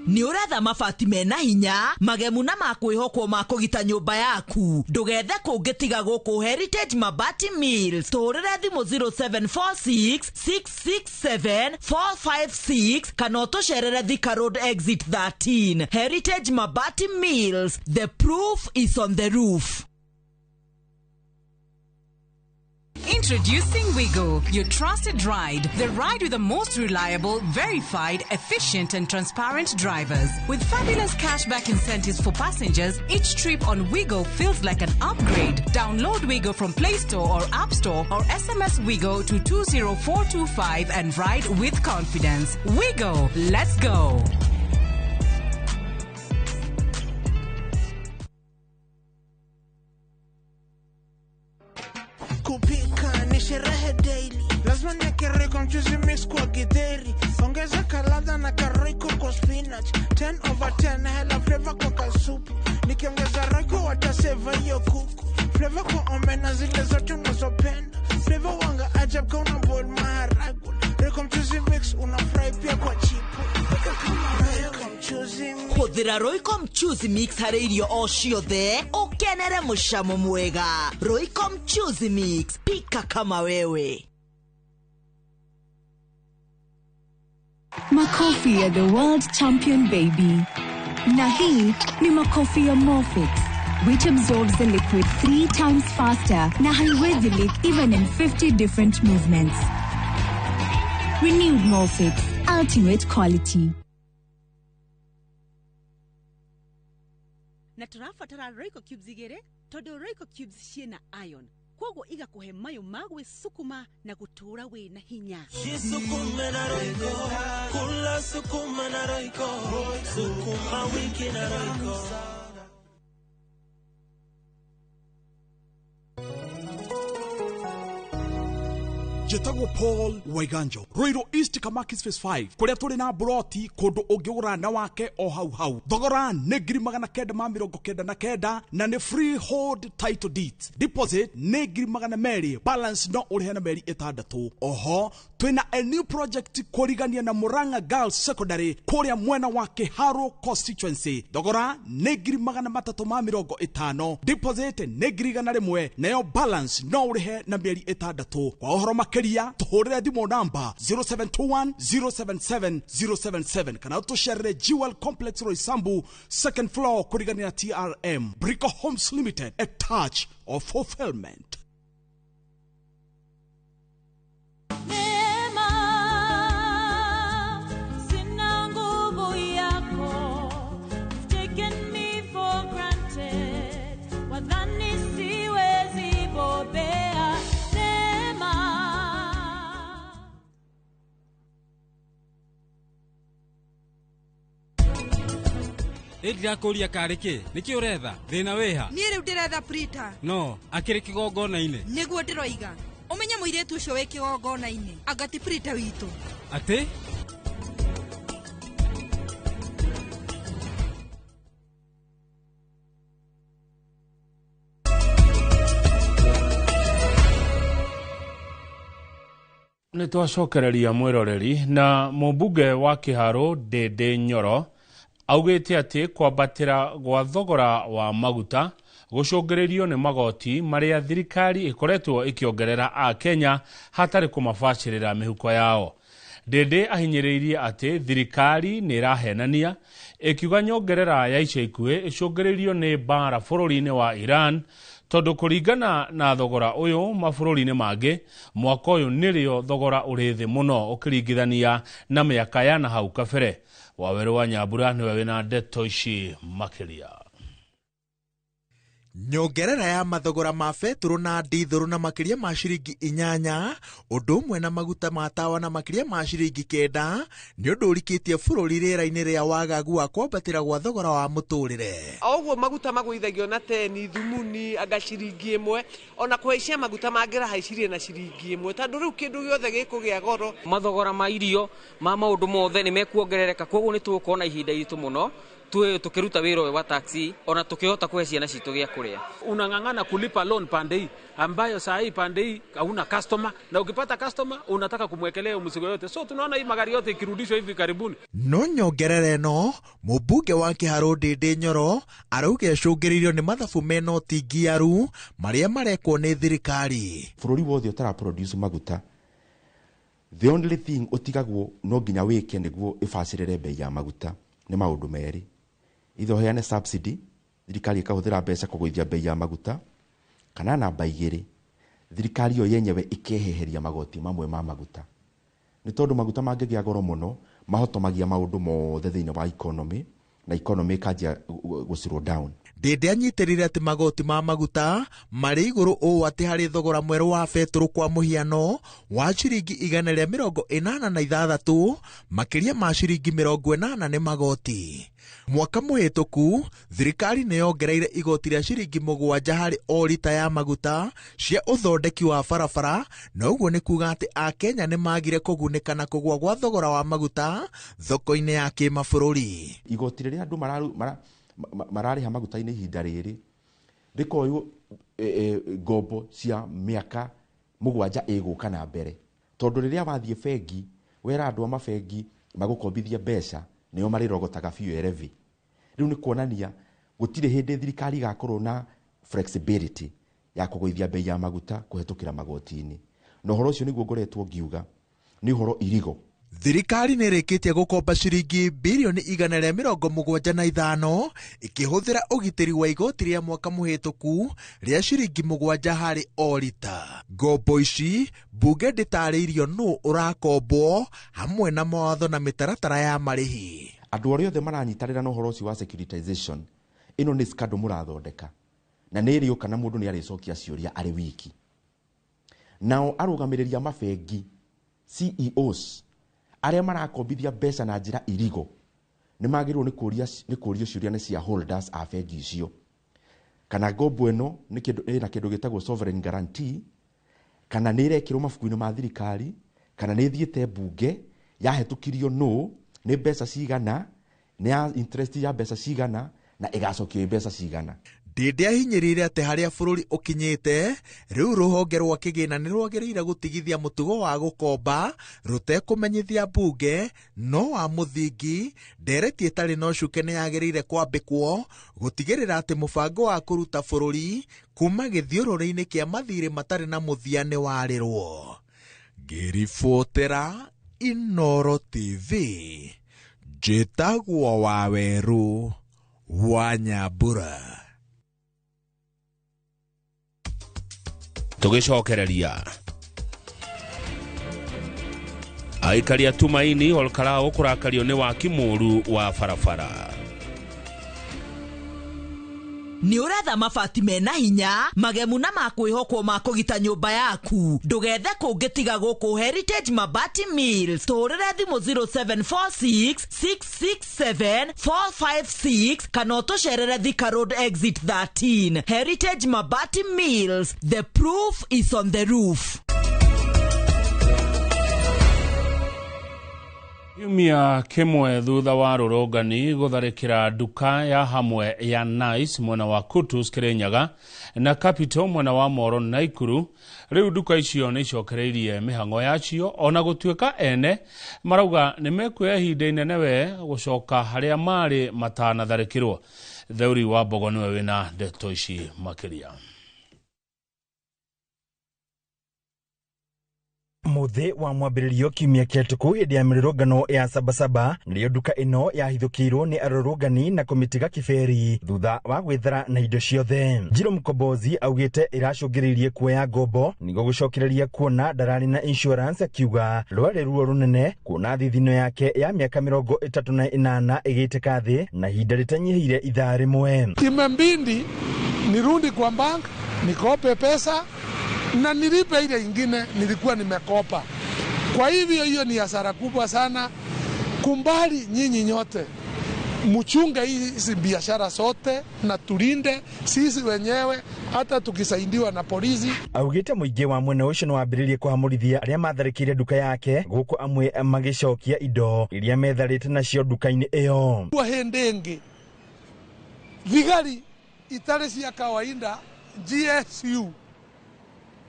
Ni uretha mabati mena hinya, magemu na makwihokwo ma kugita nyumba yaku. Ndugethe kungitiga guku Heritage Mabati Mills. Tuhurire thimu 0746 667 456 kana utucerere Thika Road Exit 13. Heritage Mabati Mills. The proof is on the roof. Introducing Wigo, your trusted ride. The ride with the most reliable, verified, efficient and transparent drivers. With fabulous cashback incentives for passengers, each trip on Wigo feels like an upgrade. Download Wigo from Play Store or App Store or SMS Wigo to 20425 and ride with confidence. Wigo, let's go. Kupika ni sherehe daily, lazima niweke kwa mchuzi mix kwa githeri, ongeza kalada na karoiko kwa spinach, 10/10 hela flavor kwa kasupu, nikiongeza roiko wataseva hiyo kuku, flavor kwa omena zile zote unazopenda, flavor wanga ajab kwa una boil maharagwe, roiko mchuzi mix unafry pia kwa chipu, roiko mchuzi mix. Huthira Royco Mchuzi Mix hari irio o ciothe ukenere mucamo mwega. Royco Mchuzi Mix, pika kama wewe. Makofi ya the world champion baby. Na hii ni makofi ya Morphix, which absorbs the liquid 3 times faster na haiwezi leak even in 50 different movements. Renewed Morphix, ultimate quality. Na turafatara Royco Cubes igere, todo Royco Cubes ciena iron. Kwogo iga kuhe mayo magwe sukuma na gutura we na hinya. Sukuma na Royco, kula sukuma na Royco, sukuma wiki na Royco. Jetagwo Paul Waiganjo Roiro East Kamakis Phase 5 kuria turi na broti kundu ungiura na wake o hau thogora ni ngiri magana kenda ma mirongo kenda na kenda na ni freehold title deed deposit ni ngiri magana meri balance no uri na meri 6 oho twina a new project kurigania na Murang'a Girls Secondary kuria mwena wa Kiharo constituency thogora ni ngiri magana 350 deposit ni ngiri gana rimwe nayo balance no uri na meri 6 kwa uhoro tuhorera thimo namba 0721077077 kana utusharire Jewel Complex Roysambu second floor kurigania TRM Brico Homes Limited, a touch of fulfillment. Edra koria kareke niki uretha thina weha ni riu ndiretha Prita no akiri kigongona-ini niguo ndiroiga umenye muiretu ucio we kigongona-ini agati Prita witu ati ni twacokereria mwiroreri na mubunge wa Kiharo Ndindi Nyoro augite ati kwambatira gwa thogora wa maguta gucungiririo ni magoti maria thirikari ikoretwo ikiongerera a Kenya hatari kumabacirira mihuko yao. Ndindi ahinyiriirie ati thirikari ni irahenania ikiuga nyongerera ya ica ikuhi icungiririo ni bara bururi-ini wa Iran tondu kuringana na thogora uyu mabũrũri-inĩ mangĩ mwaka uyu nirio thogora uri thi muno ukiringithania na miaka ya na hau kabere. Waweru wa Nyambura niwe wina ndeto ici makiria. Nyongerera ya mathogora ma beturu na ndithuru na makiria ma ciringi 8 undu umwe na maguta ma tawa na makiria ma ciringi 9 ni undu urikitie bururi rĩera-inĩ rĩa wagagu wa kwambatĩra gwa thogora wa mũtũrĩre. Oguo maguta magũithagio na 10 thumuni anga ciringi 1 ona kuhaicia maguta mangĩrahaicirie na ciringi 1 tondu riu kindu giothe gĩkũgĩa goro. Mathogora ma irio ma maundu mothe ni mekuongerereka koguo ni tukuona ihinda itu muno tukiruta wira wa taxi ona tukihota kuhe ciana citu gya kuria. Unang'ang'ana kulipa loan pande hii ambayo saa hii pande hii hauna customer na ukipata customer unataka kumwekelea mzigo yote. So tunaona hii magari yote ikirudishwa hivi karibuni. No nyongerere no mubunge wa Kiharo Ndindi Nyoro arauga icungiririo ni mathabu meno tingiaru maria marekwo ni thirikari. Bururi wothe utara produce maguta, the only thing utigagwo no nginya wike niguo ibacirire bei ya maguta ni maundu meri. Itho heane subsidy thirikari ikahuthira mbeca kugoithia bei ya maguta kana namba 2 thirikari yo yenyewe ikeheheria magoti mamwe ma maguta ni tondu maguta mangigia goro muno mahotomagia maundu mothe thiini wa economy na economy kanjia go slow down. Ndindi anyitirire ati magoti ma maguta mari iguru o ati hari thogora mweru wa beturu kwa muhiano wa ciringi 186 makiria ma ciringi 80 ni magoti. Mwaka muhituku thirikari ni yongereire igoti ria ciringi 7 hari o lita ya maguta cia uthondeki wa barabara na uguo ni kuga ati a Kenya ni magire kugunika na kugwa gwa thogora wa maguta thoko-ini ya kimabũrũri. Igoti riria andu marariha maguta-ini ihinda riri rikoyo ngombo cia miaka 7 iguka na mbere tondu riria wathie bengi wera andu ama bengi magukombithia mbeca nio marirogotaga biu erevi. Riu ni kuonania gutire hindi thirikari gakorwo na flexibility ya kugoithia bei ya maguta kuhetukira magoti-ini. No horo ucio niguo ngoretwo ngiuga ni horo irigo. Thirikari nĩ ĩrĩkĩtie gũkomba ciringi bilioni 175 ĩkĩhũthĩra ũgitĩri wa igoti rĩa mwaka mũhĩtũku rĩa ciringi 7 harĩ o rita. Ngombo ici mbunge ndĩtarĩirio nũ ũrakombwo hamwe na mawatho na mĩtaratara ya marĩhi. Andũ arĩa othe maranyitanĩra na ũhoro ũcio wa securitization, ĩno nĩ scandal mũrathondeka na nĩ ĩrĩo kana mũndũ nĩ arĩcokia ciũria arĩ wiki. Nao arũgamĩrĩria mabengi CEOs arĩa marakombithia mbeca na njĩra irigo nĩ magĩrĩirwo nĩ kũũrio ciũria nĩ cia holders a bengi icio. Kana ngombo ĩno ĩna kĩndũ gĩtagwo sovereign guarantee, kana nĩ ĩrekĩrwo mabuku-inĩ ma thirikari, kana nĩ ĩthiĩte mbunge yahetũkirio nũ, nĩ mbeca cigana, nĩ ya interest ya mbeca cigana, na ĩgacokio mbeca cigana. Ndĩndĩ ahinyĩrĩire atĩ harĩa bũrũri ũkinyĩte, rĩu rũhonge rwa kĩgĩna nĩ rwagĩrĩire gũtigithia mũtugo wa gũkomba rũtekũmenyithia mbunge, no wa mũthingi ndereti ĩtarĩ na ũcuke nĩ yagĩrĩire kwambĩkwo gũtigĩrĩra atĩ mũbango wa kũruta bũrũri kuma gĩthiũrũrĩ-inĩ kĩa mathirĩ matarĩ na mũthia nĩ warĩrwo. Ngĩribotera Inooro TV, njĩtagwo Waweru wa Nyambura. Tugicokereria aikari a Tumaini Olkalao kũrakario nĩ waki mũũru wa barabara. Nĩ ũretha mabati mena hinya, magemu na makwĩhokwo ma kũgita nyũmba yaku. Ndũgethe kũngĩ tiga gũkũ Heritage Mabati Mills. Tũrĩre thimũ 0746 667 456 kana ũtũcerere Thika Road Exit 13. Heritage Mabati Mills, the proof is on the roof. Kiumia kĩmwe thutha wa rũrũngani gũtharĩkĩra nduka ya hamwe ya Nice mwena wa Kutus Kirinyaga na Capital mwena wa Moro Naikuru, rĩu nduka icio nĩ icokereirie mĩhang'o yacio, ona gũtuĩka ene marauga nĩ mekuoya ihinda inene we gũcoka harĩa marĩ matanatharĩkĩrwo. Theuri wa Mbogo nĩwe wĩna ndeto ici makĩria. Muthi wa mwambĩrĩrio kiumia kĩhĩtũku hĩndĩ ya mĩrũrũngano ya Sabasaba, nĩyo nduka ĩno yahithũkĩirwo nĩ arũrũngani na kũmĩtiga kĩberi thutha wa gwĩthara na indo ciothe. Njiro Mkombozi augĩte ĩracũngĩrĩirie kuoya ngombo nĩguo gũcokereria kuona ndararĩ na insurance, akiuga rwarĩ ruo runene kuona thithino yake ya mĩaka 38 ĩgĩtĩka thĩ na ihinda rĩtanyihĩire ithaa rĩmwe. Imembindi nirudi kwa bank nikope pesa na nilipe ile ingine nilikuwa nimekopa. Kwa hivyo hiyo ni hasara kubwa sana. Kumbali nyinyi nyote mchunge hizi biashara sote na tulinde sisi wenyewe hata tukisaidiwa na polisi. Augĩte mũingĩ wa mwena ũcio nĩ wambĩrĩirie kũhamũrithia arĩa matharĩkĩire nduka yake, gũkũ amwe magĩcokia indo iria metharĩte nacio nduka-inĩ ĩyo. Kwa hendenge vigari itarĩ cia kawaida GSU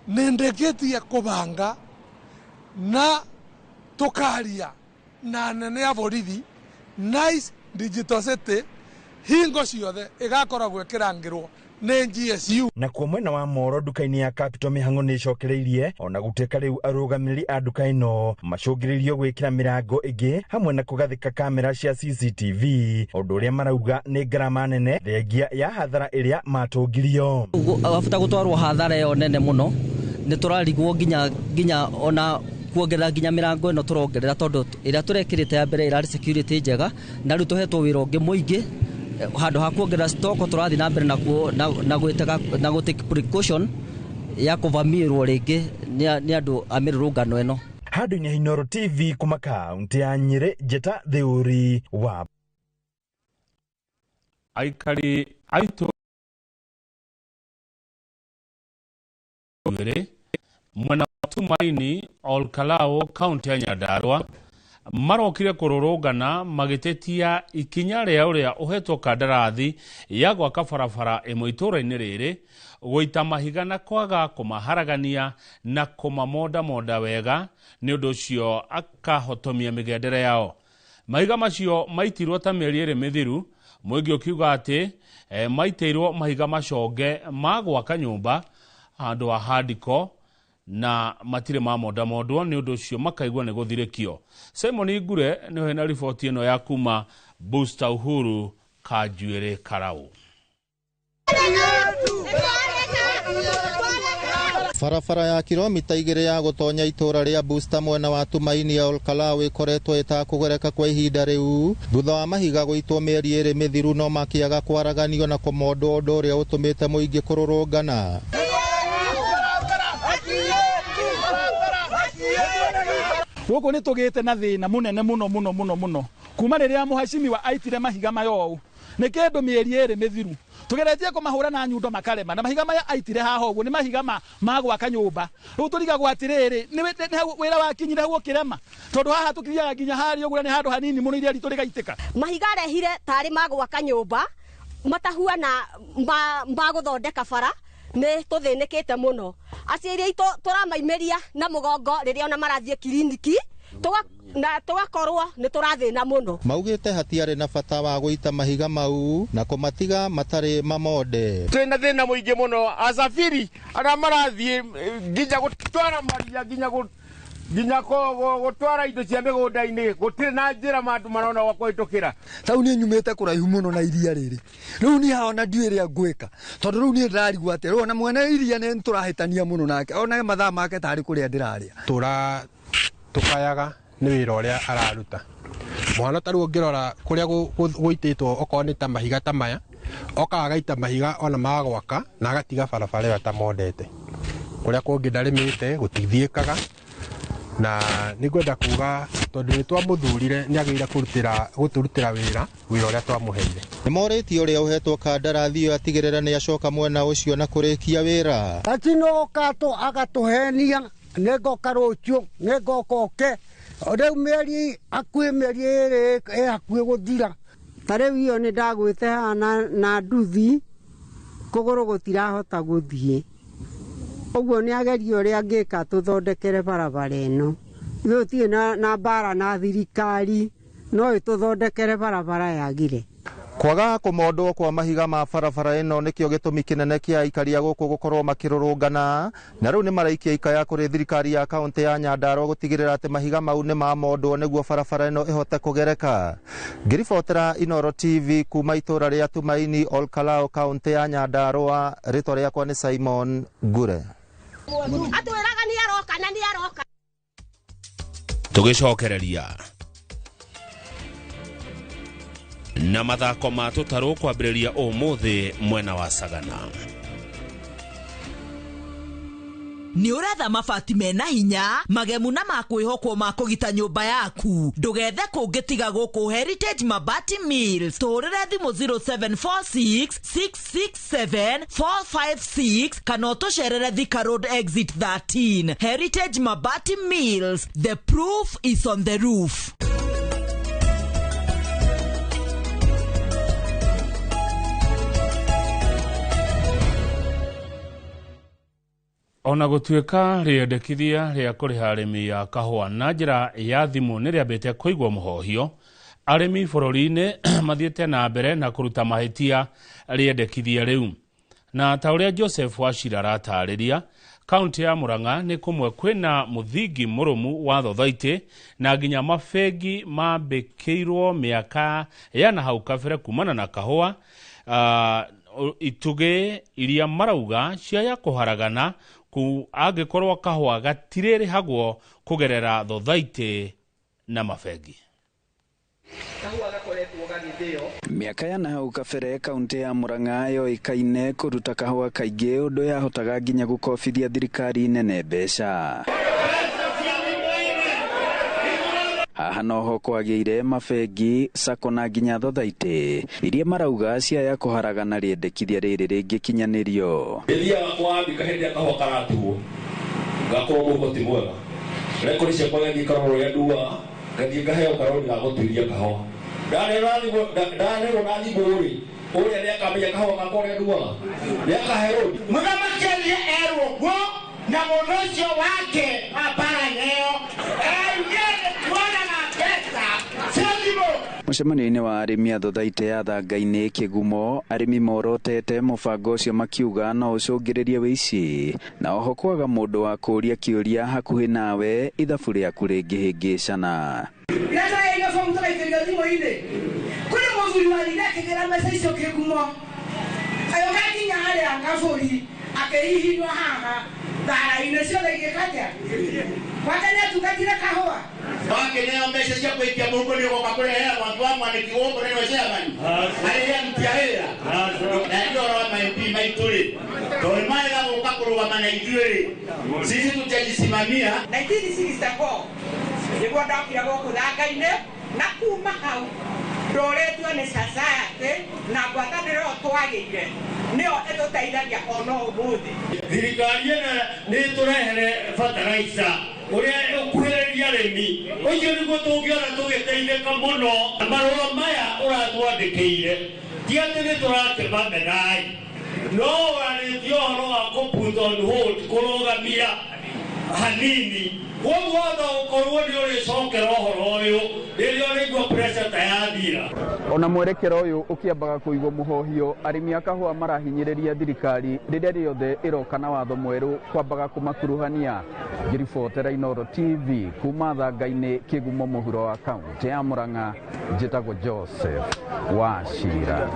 nendeketi ya kubanga na tokaria na nene ya borithi Nice Digital City hingo ciothe igakora gwĩkĩrangĩrwo nĩ GSU. Na kwa mwena wa Moro nduka-inĩ ya Capital mĩhang'o nĩ icokereirie, ona gũtuĩka rĩu arũgamĩrĩri a nduka ĩno macũngĩrĩirio gwĩkĩra mĩrango ĩngĩ hamwe na kũgathĩka kamera cia CCTV, ũndũ ũrĩa marauga nĩ ngarama nene thengia ya hathara ĩrĩa matũngirio. Wabata gũtwarwo hathara ĩyo nene mũno, nĩ tũrarigwo nginya ona kuongerera nginya mĩrango ĩno tũrongerera, tondũ ĩrĩa tũrekĩrĩte ya mbere ĩrarĩ security njega, na rĩu tũhetwo wĩra ũngĩ mũingĩ handũ ha kuongerera stock tũrathiĩ na mbere na gũtake precaution ya kũvamirwo rĩngĩ nĩ andũ a mĩrũrũngano ĩno. Handũ-inĩ ha Inooro TV kuma kaunti ya Nyĩrĩ, Njeta Theuri wa aikari aitũ mwena wa Tumaini Olkalao kaunti ya Nyandarua marokire kũrũrũngana magĩtetia ikinya rĩa ũrĩa ũhetwo kandarathi ya gwaka barabara ĩmwe itũũra-inĩ rĩrĩ gũita mahiga na kwaga kũmaharagania na kũmamonda wega, nĩ ũndũ ũcio akahotomia mĩgendere yao. Mahiga macio maitirwo ta mĩeri ĩrĩ mĩthiru, mũingĩ ũkiuga atĩ maitĩirwo mahiga maconge ma gwaka nyũmba handũ ha handiko na matire ma modamodwo ni undu ucio makaigwa ni guthirikio. Simon Ngure ni hena riboti ino ya kuma Booster Uhuru Kanjuire Karau. Barabara ya kilomita 2 ya gutonya itura ria Booster mwena wa Tumaini ya Olkalau ikoretwo itakugereka kwa ihinda riu thutha wa mahiga guitwo mieri 2 mithiru no makiaga kwaraganio na komodo undu uria utumite muingi kururungana. Guku ni tugite na thina munene muno kuma riria muhacimi wa aitire mahiga mayo ni kindu mieri 2 mithiru tugeretie kumahura na nyundo makarema na mahiga maya aitire haha uguo ni mahiga ma gwaka nyumba riu turigagwo atiriri ni wira wakinyire huo kirema tondu haha tukiriaga nginya hari uguo ni handu hanini muno iria ritu rigaitika mahiga rehire tari ma gwaka nyumba matahua na mba guthondeka bara ni tuthinikite muno aciari itu turamaimeria na mugongo riria ona marathie kiliniki na tugakorwo ni turathina muno. Maugite hatiare na bata wa guita mahiga mau na kumatiga matari mamonde. Twina thina muingi muno asafiri ara marathie nginya gutwara maria nginya gutwara indo cia migunda-ini gutire na njira mandu marona wa kuhitukira. Tau ni nyumite kuraihu muno na iria riri. Riu ni haona ndiire ngwika tondu riu ni ndarigwa ati ona mwene iria ni turahitania muno nake ona mathaa make tari kuria ndiraria. Tukayaga ni wira uria araruta mwana taru ungirora kuria guititwo okorwo ni ta mahiga ta maya okagaita mahiga ona magwaka na agatiga barabara ĩyo atamondete kuria kungi ndarimite gutithiĩkaga na nĩngwenda kuga tondu nĩ twamuthurire nĩ agĩrĩire gũtũrutĩra wĩra ũrĩa twamuheire. Nĩmorĩtie ũrĩa ũhetwo kandarathi ĩyo atigĩrĩre nĩ acoka mwena ũcio na kũrĩkia wĩra. Atinoka agatuhenia nĩngoka rũciũ nĩngoka oke riu mieri akuĩ mieri 2 hakuĩ guthira tarĩu iyo nĩ ndagwĩte hana na nduthi kũgũrũ gũtirahota gũthiĩ ũguo nĩ agerio ũrĩa angĩka tũthondekere barabara ĩno ithuĩ tũtirĩ na mbara na thirikari no ĩtũthondekere barabara yagire. Kwaga kumondwo kwa mahiga ma barabara ĩno nĩkĩo gĩtũmi kĩnene kĩa aikaria gũkũ gũkorwo makĩrũrũngana na rĩu nĩ maraikia ikaya kũrĩ thirikari ya kaunti ya Nyandarua gũtigĩrĩra atĩ mahiga mau nĩ mamondwo nĩguo barabara ĩno ĩhote kũgereka. Ngĩribotera Inooro TV kuma itũra rĩa Tumaini Olkalau kaunti ya Nyandarua, rĩtwa rĩakwa nĩ Simon Ngure. Atwĩraga nĩ aroka na nĩ aroka. Tũgĩcokereria na mathako ma tũtarũ kwambĩrĩria ũmũthĩ mwena wa Sagana. Ni uretha mabati mena hinya magemu na makwĩhokwo ma kũgita nyũmba yaku ndũgethe kũngĩtiga gũkũ Heritage Mabati Mills tũrĩre thimũ 0746 667 456 kana ũtũcerere Thika Road Exit 13. Heritage Mabati Mills, the proof is on the roof. Ona gũtuĩka rĩendekithia rĩa kũrĩha arĩmi ya kahũa na njĩra ya thimũ nĩ rĩambĩte kũigwo mũhohio, arĩmi bũrũri-inĩ mathiĩte na mbere na kũruta mahĩtia rĩendekithia rĩu. Na ta ũrĩa Joseph Wachira aratarĩria, kaunti ya Murang'a nĩ kũmwe kwĩna mũthingi mũrũmu wa thothaitĩ na nginya mabengi mambĩkĩirwo mĩaka ya na hau kabere kumana na kahũa itugĩ iria marauga ciaya kũharagana angĩkorwo kahũa gatirĩrĩhagwo kũgerera thothaitĩ na mabengi. Miaka ya nahau kabere kaunti ya Murang'a yoĩkaine kũruta kahũa kaingĩ ũndũ yahotaga nginya gũkobithia thirikari nene mbeca. Haha noho kwagĩire mabengi, sako na nginya thothaitĩ iria marauga ciaya kũharagana rĩendekithia rĩrĩ rĩngĩkinyanĩrio. Rĩrĩa kwambĩka hĩndĩ ya kahũa karatuo gakorwo mũhuko ti mwega, rekodi ciakwa gathiĩ karoro rĩa ndua gathiĩ ngaheo karori ga gũtuĩria kahũa. Ndarerwo na thimũ-rĩ ũrĩa nĩakamenya kahũa gakwa ũrĩa nduaga nĩakaheo. Mũthamaki erwo guo na mũndũ ũcio wake wa bara ĩyo Mucemanio-inĩ wa arĩmi a Thothaitĩ ya Thangai-inĩ Kĩgumo, arĩmi morotete mũbango ũcio makiuga no ũcũngĩrĩrie wĩici na oho kwaga mũndũ wa kũũria kĩũria hakuhĩ nawe ithabu rĩaku rĩngĩhĩngĩcana. Kuri mũthuri wa Lina akĩgera mbeca icio Kĩgumo ayoka nginya harĩa Ngabũri akĩhihinywo haha thara-inĩ ciothe igĩkatĩa wakene tugatire kahũa wakeneo mbeca cia kũikia mũhuko nĩ ũgoka kũrehera watu wa mwanĩki gũkũ nĩ wecemani arĩa aruti a wĩra na ndoro wa MP maitũ-rĩ tondũ marega gũka kũrũgama na ithuĩ-rĩ sisi tutajisimamia 1964 nĩguo ndokire gũkũ Thangai-inĩ na kuma hau ndoretwo nĩ society na ngwatanĩro twagĩire nĩyo ĩtũteithagia ona ũmũthĩ. Thirikari ĩno nĩ tũrehere fertilizer ũrĩa ũkuhĩrĩria arĩmi ũcio nĩguo tũngĩona tũgĩteithĩka mũno. Marũa maya ũratwandĩkĩire ti atĩ nĩ tũratema menai no ũranĩtie ũhoro wa put on hold kũrũgamia hanini woguo otho ũkorwo nĩ ũrĩcokera ũhoro ũyũ rĩrĩa ũrĩigua pressure ta yathira. Ona mwerekero ũyũ ũkĩambaga kũigwo mũhohio, arĩmi a kahũa marahinyĩrĩria thirikari rĩrĩa rĩothe ĩroka na watho mwerũ kwambaga kũmakuruhania. Ngĩribotera Inooro TV kuma Thangai-inĩ Kĩgumo mũhuro wa kaunti ya Murang'a, njĩtagwo Joseph Wachira.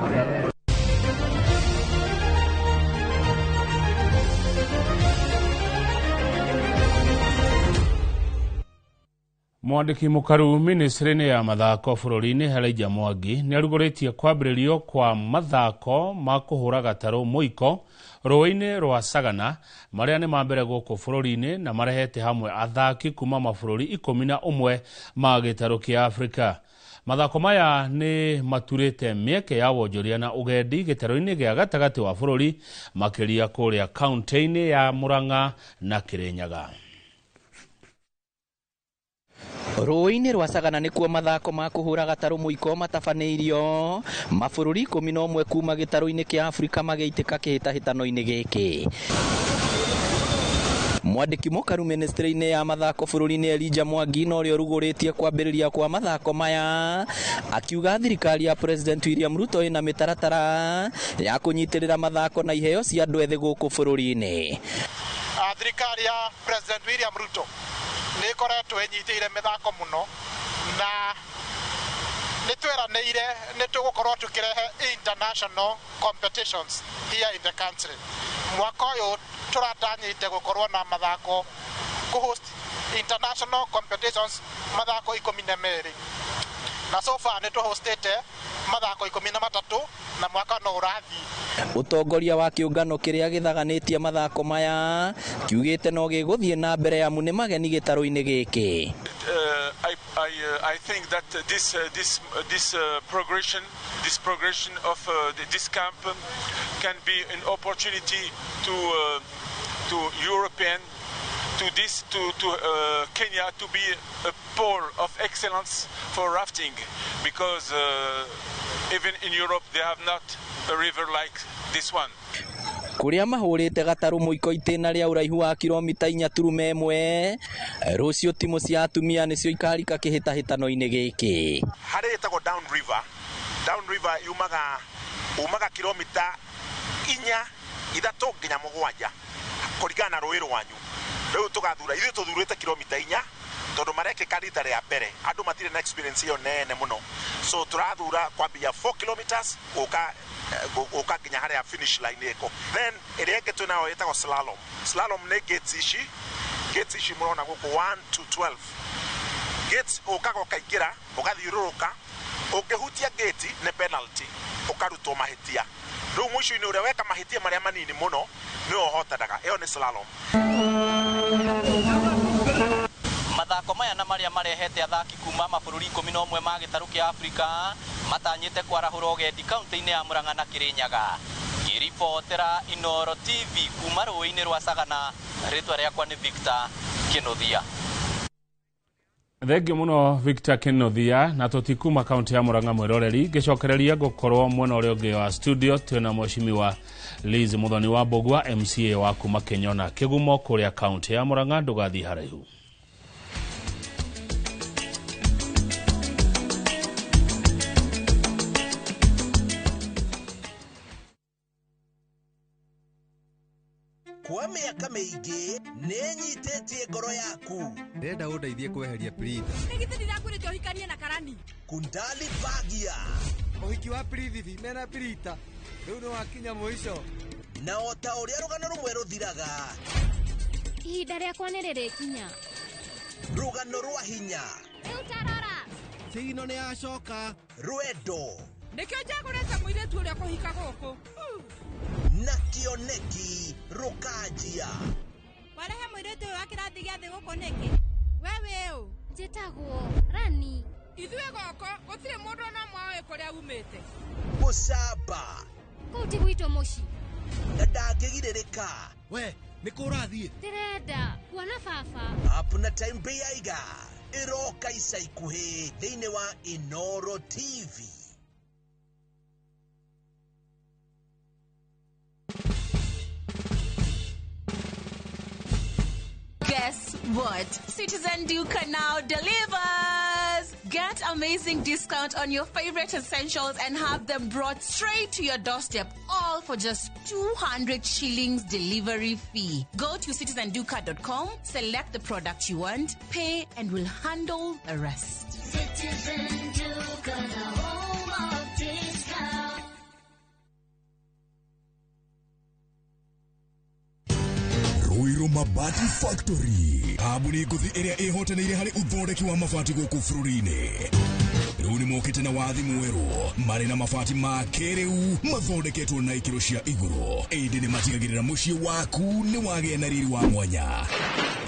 Mwandĩki mũkaru ministry-inĩ ya mathako bũrũri-inĩ Elijah Mwangi nĩ arugũrĩtie kwambĩrĩrio kwa mathako ma kũhũra gatarũ mũiko rũĩ-inĩ rwa Sagana marĩa nĩ mambere gũkũ bũrũri-inĩ na marehete hamwe athaki kuma mabũrũri 11 ma gĩtarũ kĩa Afrika. Mathako maya nĩ maturĩte mĩeke ya wonjoria na ũgendi gĩtarũ-inĩ gĩa gatagatĩ wa bũrũri makĩria kũrĩa kaunti-inĩ ya Murang'a na Kirinyaga. Rũĩ-inĩ rwa Sagana nĩkuo mathako ma kũhũra gatarũ mũiko matabanĩirio mabũrũri 11 kuma gĩtarũ-inĩ kĩa Afrika magĩitĩka kĩhĩtahĩtano-inĩ gĩkĩ. Mwandĩki mũkaru ministry-inĩ ya mathako bũrũri-inĩ Elijah Mwangi no rĩo rugũrĩtie kwambĩrĩria kwa mathako maya, akiuga thirikari ya President William Ruto ĩna mĩtaratara ya kũnyitĩrĩra mathako na iheo cia andũ ethĩ gũkũ bũrũri-inĩ. Thirikari ya President William Ruto nĩ koretwo ĩnyitĩire mĩthako mũno na nĩ tweranĩire nĩ tũgũkorwo tũkĩrehe international competitions here in the country. Mwaka ũyũ tũratanyĩte gũkorwo na mathako kũhost international competitions mathako 12 na so far nĩ tũhostete mathako 13 na mwaka no ũrathi. Ũtongoria wa kĩũngano kĩrĩa gĩthaganĩtie mathako maya kiugĩte no gĩgũthiĩ na mbere amu nĩ mageni gĩtarũ-inĩ gĩkĩ. I think that this progression of this camp can be an opportunity to European to Kenya to be a pole of excellence for rafting because even in Europe they have not a river like this one. Kũrĩa mahũrĩte gatarũ mũiko itĩna rĩa ũraihu wa kilomita 4.1 rũciũ timu cia atumia nĩcio ikarika kĩhĩtahĩtano-inĩ gĩkĩ. Harĩa ĩtagwo down river umaga kilomita 4 nginya 7 kũringana na rũĩ rwanyu. Rĩu tũgathura ithuĩ tũthurĩte kilomita 4 tondũ marekĩka rita rĩa mbere andũ matirĩ na experience ĩyo nene mũno, so tũrathura kwambia 4 kilometers gũka nginya harĩa finish line ĩko. Then ĩrĩa ĩngĩ twĩnayo ĩtagwo slalom nĩ gates ici mũrona gũkũ 1 to 12 gates ũkaga ũkaingĩra ũgathiũrũrũka ũngĩhutia gate nĩ penalty ũkarutwo mahĩtia. Rĩu mũico-inĩ ũrĩa weka mahĩtia marĩa manini mũno nĩwe ũhotanaga. Ĩyo nĩ slalom. Mathako maya na marĩa marehete athaki kuma mabũrũri 11 ma gĩtarũ kĩa Afrika matanyĩte kwarahũra ũgendi kaunti-inĩ ya Murang'a na Kirinyaga. Ngĩribotera Inooro TV kuma rũĩ-inĩ rwa Sagana, rĩtwa rĩakwa nĩ Victor Kĩnũthia. Thengio mũno Victor Kĩnũthia, na tũtikuma kaunti ya Murang'a mwĩroreri, ngĩcokereria gũkorwo mwena ũrĩa ũngĩ wa studio twĩna Mheshimiwa Liz Muthoni wa Mbogwa MCA wa kuma Kenyona Kĩgumo kũrĩa kaunti ya Murang'a. Ndũgathiĩ haraihu. kwa mĩaka mĩingĩ nĩnyitĩtie ngoro yaku. Ndĩrenda ũndeithie kweheria Pritha. Nĩgĩtĩ ndĩrakwĩrĩte ũhikanie na Karani. Kundali Bagia. Ũhiki wa Prithi mena Pritha. Rĩu nĩ wakinya mũico. Na o ta ũrĩa rũgano rũmwe rũthiraga. Ihinda rĩakwa nĩ rĩrĩkinya. Rũgano rwa hinya. Rĩu tarora. Sigino nĩ yacoka. Rwendo. Nĩkĩo njagũrĩte mũirĩtu ũrĩa kũhika gũkũ. Na kĩoneki rũkanjia. Warehe mũirĩtu ũyũ wa kĩrathi gĩa thĩ gũkũ nĩkĩ? Wewe ũ? Njĩtagwo Rani. Ithuĩ gũkũ gũtirĩ mũndũ ona mwaĩ kũrĩa umĩte. Mũcamba. Kũu ti gwitũ mũciĩ. Na ndangĩgirĩrĩka. We, nĩ kũ ũrathiĩ? Ndĩrenda kuona baba. Apuna Time Bay Aiga ĩroka ica ikuhĩ thĩinĩ wa Inoro TV. Guess what? Citizen Duca now delivers! Get amazing discount on your favorite essentials and have them brought straight to your doorstep, all for just 200 shillings delivery fee. Go to citizenduca.com, select the product you want, pay, and we'll handle the rest. Citizen Duca, the home of discount. Ruiru Mabati Factory. Kambuni nguthi ĩrĩa ĩhotanĩire harĩ ũthondeki wa mabati gũkũ bũrũri-inĩ. Rĩu nĩ mokĩte na wathi mwerũ marĩ na mabati ma kĩrĩu mathondeketwo na ikĩro cia igũrũ. Ĩndĩ nĩ matigagĩrĩra mũciĩ waku nĩ wagĩa na riri wa mwanya.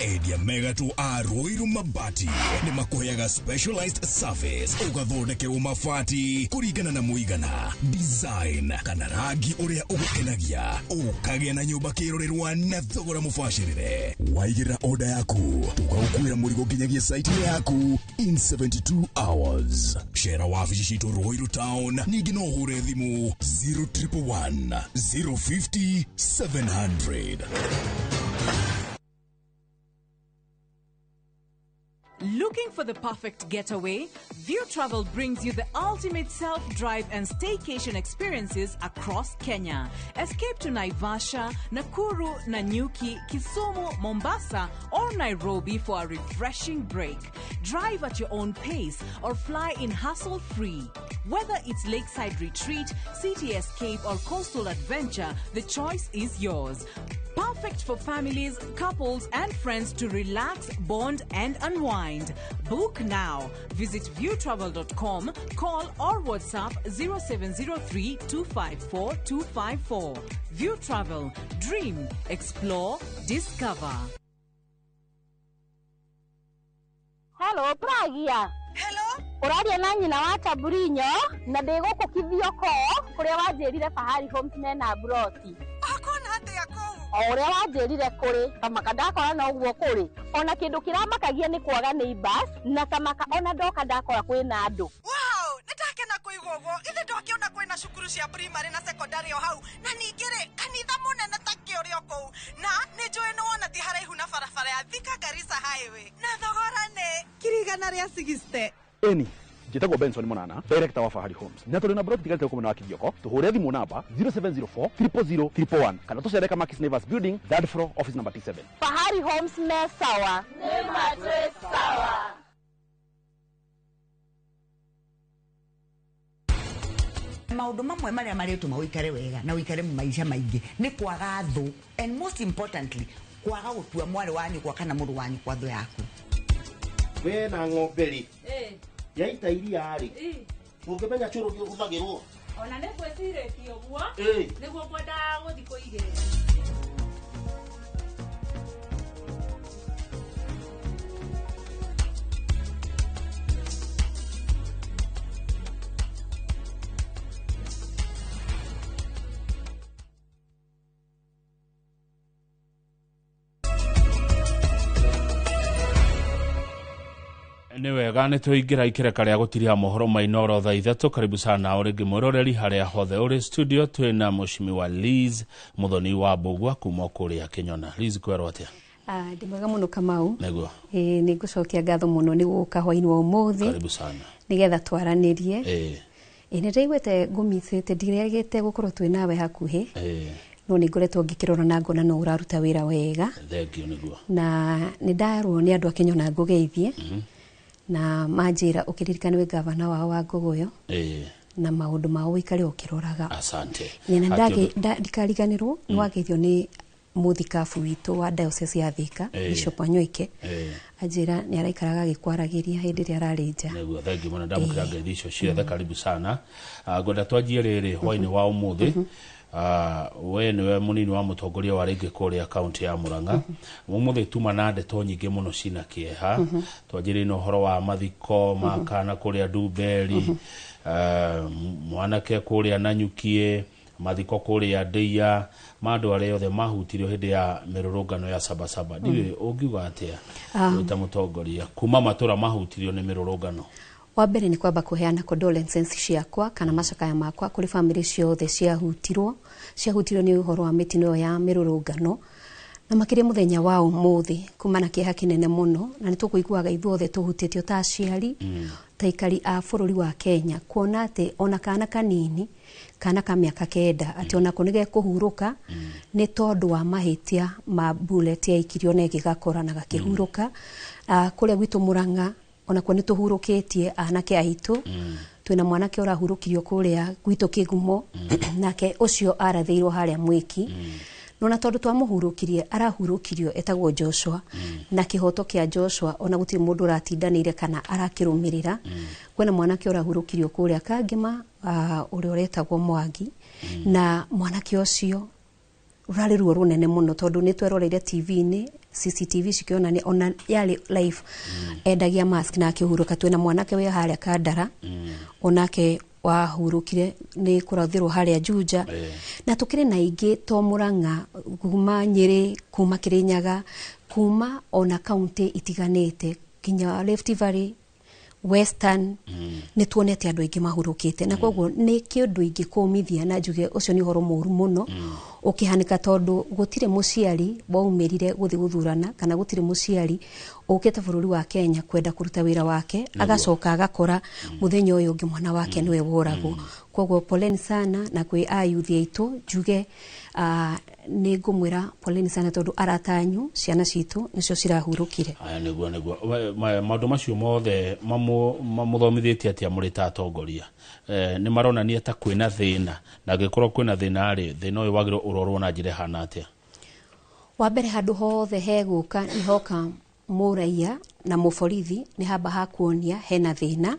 Endia megatũ a Ruiru Mabati nĩ makũheaga specialized service ũgathondekerwo mabati kũringana na mũigana, design kana rangi ũrĩa ũgũkenagia. Ũkagĩa na nyũmba kĩrorerwa na thogora mũbacĩrĩre. Waigĩra order yaku tũgagũkuĩra mũrigo nginyagia site yaku in 72 hours. Share wabici citũ Ruiru Town. Ningĩ no ũhũre thimũ 0111 050 700. Looking for the perfect getaway? View Travel brings you the ultimate self-drive and staycation experiences across Kenya. Escape to Naivasha, Nakuru, Nanyuki, Kisumu, Mombasa, or Nairobi for a refreshing break. Drive at your own pace or fly in hassle-free. Whether it's lakeside retreat, city escape, or coastal adventure, the choice is yours. Perfect for families, couples, and friends to relax, bond, and unwind. Book now. Visit viewtravel.com, call or WhatsApp 0703 254 254. View Travel. Dream, explore, discover. Hello, Pragia. Hello? Uraria na nyina wa Taburinyo na ndigũkũkithio ko kuria wanjĩrire Fahari Homes mena broti. Akona atĩa kũu? O ũrĩa wanjĩrire kũrĩ kamaka ndakora na ũguo kũrĩ ona kĩndũ kĩramakagia nĩ kwaga neighbors na kamaka ona ndoka ndakora kwĩna andũ. Wow, nĩndakena kũigua ũguo. Ithe ndakĩona kwĩna cukuru cia primary na secondary o hau na ningĩ-rĩ kanitha mũnene ta kĩũrĩa kũu na nĩnjũĩ nĩ wona ti haraihu na barabara ya Thika Garissa Highway na thogora nĩ kirigana rĩa 60. Eni njĩtagwo Benson Monana, director wa Fahari Homes. Na tũrĩ na broti tigarĩte gũkũ mwena wa Kithioko. Tũhũre thimũ namba 0704 000 311 kana tũcereka Makis Naivas Building, 3rd floor, office number T7. Fahari Homes me sawa. Nĩ mattress sawa. Maũndũ mamwe marĩa maretũma ũikare wega na ũikare maisha maingĩ nĩ kwaga thũ, and most importantly kwaga gũtua mwarĩ wa nyũkwa kana mũrũ wa nyũkwa thũ yaku. We na ng'ombe-rĩ yaita iria-rĩ ũngĩmenya cũrũ nĩ ũhũthagĩrwo ona nĩ gwĩcirĩtie ũguo nĩguo ngwendaga gũthiĩ kũigĩrĩra. Nĩ wega nĩ tũingĩra ikĩreka rĩa gũtiria mohoro ma Inoro thaa ithatũ. Karibu sana ũrĩngĩ mwĩroreri harĩa hothe ũrĩ studio. Twĩna mũcimi wa Liz Muthoni wa Mbũgua kuma kũrĩa Kĩnyona. Liz kwero atĩa? Ndĩ mwega mũno Kamau. Nĩguo. Nĩ ngũcokia ngatho mũno nĩ gũka hwainĩ wa ũmũthĩ. Karibu sana. Nĩgetha twaranĩrie. Nĩ ndaiguĩte ngũmicĩte ndiregete gũkorwo twĩ nawe hakuhĩ. no nĩ ngoretwo ngĩkĩrora na ngona no ũraruta wĩra wega. Thank you nĩguo. Na nĩ ndarwo nĩ andũ a Kenya na ngũgeithie na manjĩra ũkĩririkana wĩ gavana wao wa Ngũgũyũ na maũndũ mao ũikare ũkĩroraga. Asante. Nĩ ndikariganĩrwo nĩ wageithio nĩ mũthikabu witũ wa diocese ya Thika Bishop Wanyoike ajira ni araikaraga gĩkwaragĩria hĩndĩ ĩrĩa ararĩ nja. Nĩguo thank you mũno ndamũkĩra ngeithi icio ciothe karibu sana. Ngwenda twanjie rĩrĩ hwainĩ wa ũmũthĩ. We nĩwe mũnini wa mũtongoria wa rĩngĩ kũrĩa kaunti ya Murang'a. Ũmũthĩ tuma na ndeto nyingĩ mũno cina kĩeha. Twanjĩrĩire na ũhoro wa mathiko makana kũrĩa Ndumberi, mwanake kũrĩa Nanyukie, mathiko kũrĩa Ndeia, mandũ arĩa othe mahutirio hĩndĩ ya mĩrũrũngano ya Sabasaba. Ndiwe ũngiuga atĩa wĩta mũtongoria kuma matũra mahutirio nĩ mĩrũrũngano? Wa mbere ni kwamba kuheana condolences ciakwa kana macakaya makwa kuri family ciothe ciahutirwo ni uhoro wa mitino ya mirurungano na makire muthenya wa umuthi kumana kĩeha kinene muno na nitukuiguaga ithuothe tuhutitio ta aciari taikari a bũrũri wa Kenya kuona ati ona kana kanini kana ka mĩaka 9 ati ona kunige kuhuruka ni tondu wa mahitia ma bullet ya ikirio na gigakora na gakihuruka kuria gwitu Murang'a ona kwa nituhurukitie anake aitu twina mwanake urahurukirio kuria gwitu Kigumo nake ucio arathiirwo haria Mwiki nona tondu twamuhurukirie arahurukirio etagwo Joshua na kihoto kia Joshua ona guti mundu ratindanire kana arakirumirira kwena mwanake urahurukirio kuria Kangima uri uretagwo Mwangi na mwanake ucio urari ruo runene muno tondu ni tweroreire TV-ini CCTV cikiona ni ona yali live endagia mask na akihuruka twena mwanake we haria Kandara onake wahurukire ni kurathirwo haria Juja na tukire na ingi to Murang'a kuma Nyeri kuma Kirinyaga kuma ona county itiganite kinya Rift Valley Western ni tuonete andu aingi mahurukite na koguo ni kindu ingi kumithia na njuge ucio ni horo moru muno ukihanika tondu gutire muciari baumirire guthi guthurana kana gutire muciari ukete bũrũri wa Kenya kwenda kuruta wĩra wake agacoka agakora muthenya uyu ungi mwana wake niwe woragwo koguo poleni sana na kwi ayuthi aitu njuge ni ngumwira poleni sana tondu aratanyu ciana citu nicio cirahurukire. Niguo maundu macio mothe mamuthomithitie atia muri ta atongoria ni maronania ta kwina thina na gikorwo kwina thina ri thina uyu wagiro urorwo na njire hana atia? Wa mbere handu hothe heguka ihoka muraia na muborithi ni hamba hakuonia hena thina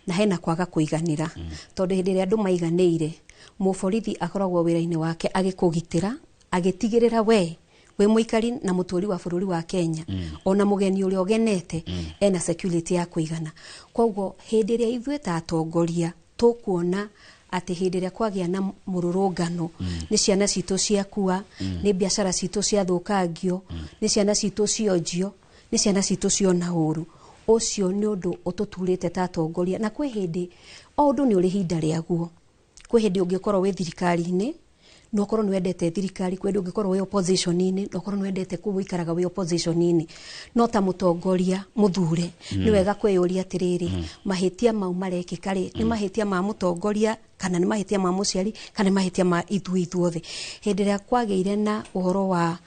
na hena kwaga kuiganira tondu hindi ria andu maiganire muborithi akoragwo wira-ini wake agikugitira agitigirira we muikari na muturi wa bũrũri wa Kenya ona mugeni uria ogenete ena security ya kuigana koguo hindi ria ithuĩ ta atongoria tukuona ati hindi ria kwagia na mururungano ni ciana citu ciakua ni biashara citu ciathukangio ni ciana citu cionjio ni ciana citu ciona uru ucio ni undu ututurite ta atongoria na kwi hindi o undu ni uri hinda riaguo kwi hindi ungikorwo wi thirikari-ini no korwo ni wendete thirikari kwendi ungikorwo wi opposition-ini no korwo ni wendete kuwikaraga wi opposition-ini no ta mutongoria muthure ni wega kweyuria atiriri mahitia mau marekika ri ni mahitia ma mutongoria kana ni mahitia ma muciari kana ni mahitia ma ithuothe hindi ria kwageire na uhoro wa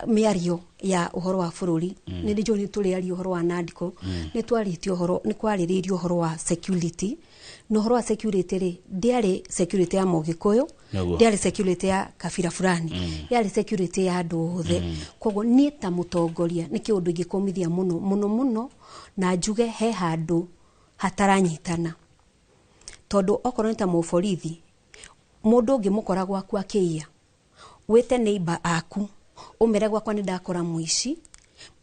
miario ya uhoro wa bũrũri ni ndijo ni turiari uhoro wa Nandiko ni twariti uhoro ni kwariririe uhoro wa security no uhoro wa security ri ndiari security ya Mũgĩkũyũ ndiari security ya kabira fulani yari security ya andu othe koguo ni ta mutongoria ni kiundu ingikomithia muno na njuge he handu hataranyitana tondu okorwo ni ta muborithi mundu ngimukora gwaku akiia wete neighbor aku umere gwakwa ni ndakora muici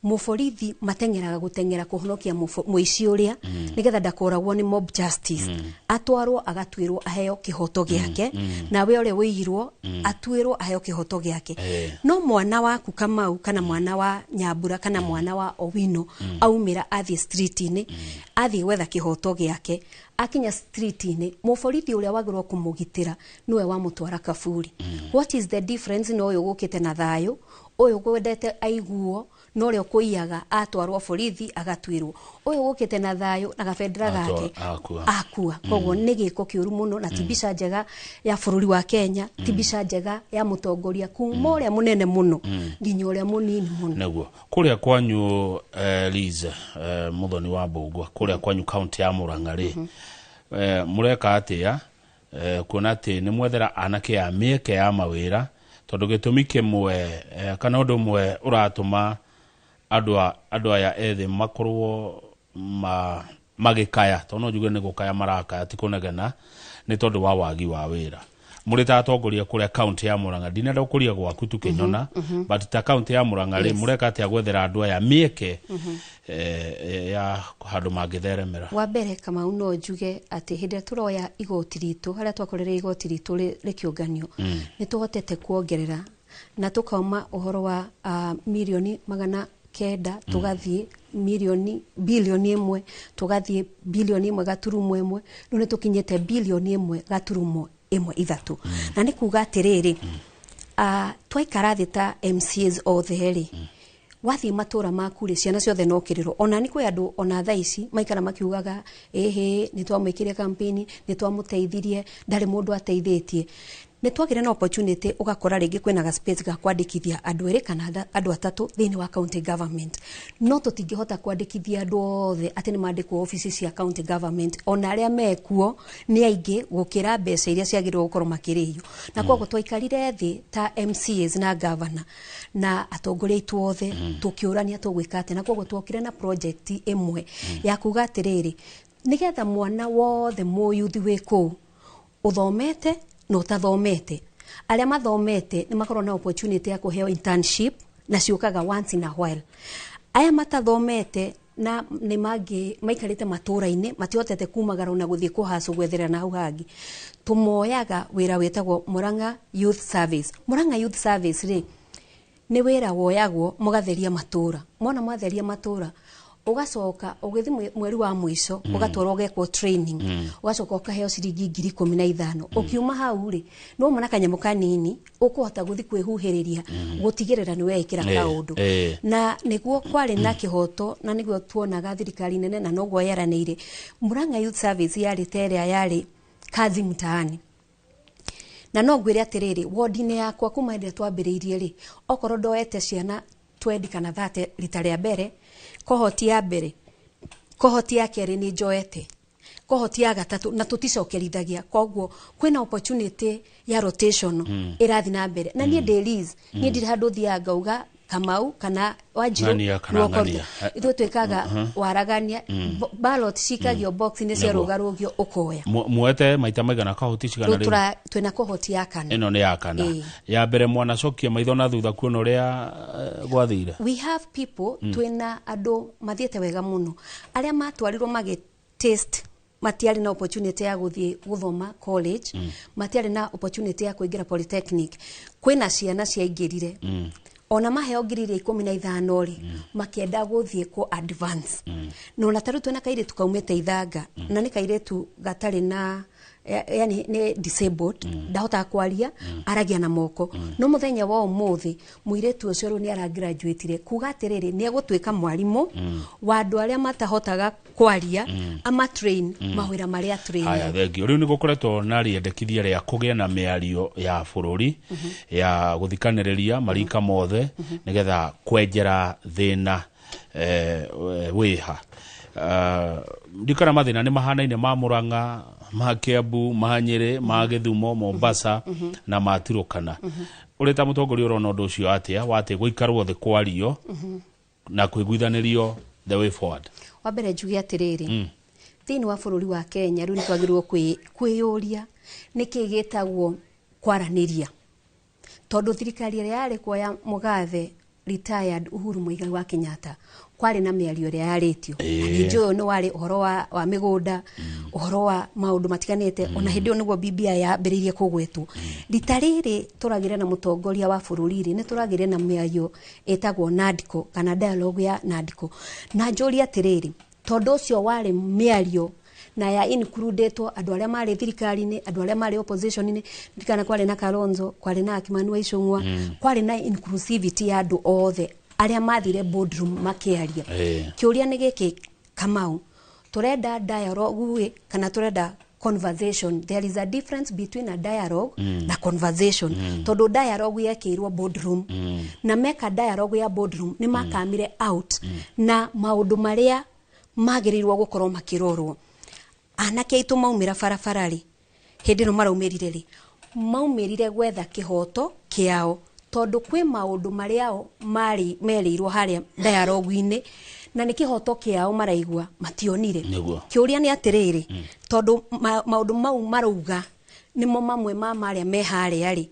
muborithi matengeraga gutengera kuhonokia muici uria nigetha ndakoragwo ni mob justice atwarwo agatwirwo aheo kihoto giake na we ore wiyirwo atwirwo aheo kihoto giake no mwana waku Kamau kana mwana wa Nyambura kana mwana wa Owino aumira athie street-ini athie gwetha kihoto giake akinya street-ini muborithi uria wagirwo kumugitira niwe wa mutwara kaburi what is the difference no uyu gukite na thayo uyu gwendete aiguo no rĩo kũiyaga atwarwo borithi agatwirwo ũyũ gũkĩte na thayũ na gabendera gake akua koguo nĩ gĩko kĩũru mũno na ti mbica njega ya bũrũri wa Kenya ti mbica njega ya mũtongoria kuma ũrĩa mũnene mũno nginya ũrĩa mũnini mũno naguo kũrĩa kwanyu Liz Muthoni wa Mbugua kũrĩa kwanyu county ya Murang'a rĩ mũreka atĩa kuona atĩ nĩ mwethera anake ya mĩeke ya mawĩra tondũ gĩtũmi kĩmwe kana ũndũ ũmwe ũratũma andũ aya ethĩ makorwo magĩkaya tondũ no njuge nĩ gũkaya marakaya ti kũnegena nĩ tondũ wa wagi wa wĩra mũrĩ ta atongoria kũrĩa county ya Murang'a ndinenda ũkũria gwaku tukĩnyona but ta county ya Murang'a rĩ mũreka atĩa gwethera andũ aya mĩeke ya handũ mangĩtheremera wa mbere Kamau no njuge atĩ hĩndĩ turoya igoti ritũ harĩa twakorere igoti ritũ rĩkĩũnganio nĩ tũhotete kuongerera na tukauma ũhoro wa milioni 900 tugathiĩ bilioni 1 tugathiĩ bilioni 1 gaturumo 1 rĩu nĩ tũkinyĩte bilioni 1 gaturumo 1.3 na nĩ kuga atĩrĩrĩ twaikara thĩ ta MCAs othe rĩ wathi matura maku rĩ ciana ciothe no kiriro ona ni kwe andu ona thaa ici maikara makiugaga ni twamwikire campaign ni twamuteithirie ndari mundu ateithĩtie ni twagire na opportunity ugakora ringi kwina ga space ga kwandikithia andu eri kana andu atatu thini wa county government no tutingihota kwandikithia andu othe ati ni mandikwo offices cia county government ona aria mekuo ni aingi gukira mbeca iria ciagirwo gukorwo makiriyo na kwoguo twaikarire thi ta MCAs na governor na atongoria itu othe tukiurania tugwika ati na kwoguo twokire na project imwe ya kuga atiriri nigetha mwana wothe muyuthi wiku uthomete no tathomete aria mathomete ni makorwo na opportunity ya kuheo internship na ciukaga once in a while aya matathomete na ni magi maikarite matura-ini matihotete kumagara na guthie kuhacu gwethera na hau hangi tumoyaga wira wetagwo Murang'a Youth Service Murang'a Youth Service ri ni wira woyagwo mugatheria matura mona mwatheria matura ugacoka ugithi mweri wa mwisho ugatwara ugekwo training ugacoka ukaheo ciringi 15,000 ukiuma hau ri no mona kanyamu kanini ukuhota guthi kwihuhiriria gutigirira ni wekira kaundu na niguo kwari na kihoto na niguo tuonaga thirikari nene na noguo yaranĩire Murang'a Youth Service yari terea yari kazi mtaani na no ngwire atiriri wardine yakwa kuma ndia twambiriirie ri okorwo ndoete ciana 20 kana 30 rita rĩa mbere kohoti ya mbere kohoti ya keri ni njoete kohoti ya gatatu na tuticokerithagia koguo kwina opportunity ya rotation irathi na mbere na nie Liz nie ndiri handu thia ngauga Kamau kana Wanjiru nuokoria ithu twikaga waragania ballot cikagio box ni cia rugarugio ukoya muete maita maigana kahoti cigana ri twina kohoti ya kana ino ni ya kana ya mbere mwana cokia maitho na thutha kuona uria gwathire we have people twina andu mathiete wega muno aria matwarirwo magi test matiari na opportunity ya guthie guthoma college matiari na opportunity ya kuingira polytechnic kwina ciana ciaingirire ona maheo ngirire 15 ri makenda guthie ko advance no na taru twena kaire tukaumete ithanga na ni kaire tu gatari na yani ni disabled ndahota kwaria aragia na moko no muthenya wa umuthi muiretu ucio ni ara graduate kuga atiriri ni egutwika mwarimu wa andu aria matahotaga kwaria ama train mahwira maria train aya thengio riu ni gukoretwo na riendekithia ria kugia na miario ya bururi ya guthikaniriria marika mothe nigetha kwenjera thina wiha ndikana mathina ni mahanaine ma Murang'a ma Kiambu ma Nyeri ma Githumo Mombasa na Maturukana uri ta mutongoria urona undu ucio atia wate guikarwo the kwario na kwiguithanirio the way forward wa mbere njugi atiriri thini wa bururi wa Kenya riu twagirwo kwiyuria niki gitagwo kwaraniria tondu thirikari ya yari kuoya mugathe retired Uhuru Muigai wa Kenyatta kwari na miario ria yaritio njo no wari uhoro wa migunda uhoro wa maundu matiganite ona hindi niguo BBI yambiririe kugwetwo ritariri turagire na mutongoria wa bururi ni turagire na miario etagwo NADCO kana dialogue ya NADCO na njori atiriri tondu ucio wari miario na ya includetwo andu aria mari thirikari-ini andu aria mari opposition-ini ndikana kwari na Kalonzo kwari na Kimani wa Icung'wa kwari na inclusivity ya andu othe aria mathire boardroom makiaria kiuria ni giki Kamau turenda dialogue kana turenda conversation. There is a difference between a dialogue na conversation. Todo dialogue yakirwo boardroom na meka dialogue ya boardroom ni makamire out na maundu maria magirirwo gukorwo makirorwo. Anake itu maumira farafarari hindi no maraumirire ri maumirire gwetha kihoto kiao tondu kwi maundu mariao mari merirwo haria dialogue-ini na ni kihoto kiao maraigwa mationire. Kiuria ni atiriri tondu maundu mau maruga nimo mamwe ma maria me haria ri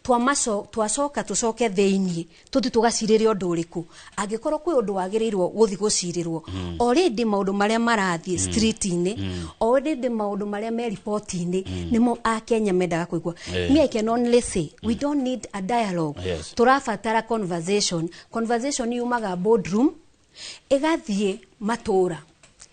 twacoka tucoke theini tuthi tugacirire undu uriku angikorwo kwi undu wagirirwo guthi gucirirwo already maundu maria marathie street-ini already maundu maria me report-ini nimo a Kenya mendaga kuigwa. Me I can only say we don't need a dialogue. Turafatara conversation yumaga boardroom igathie matura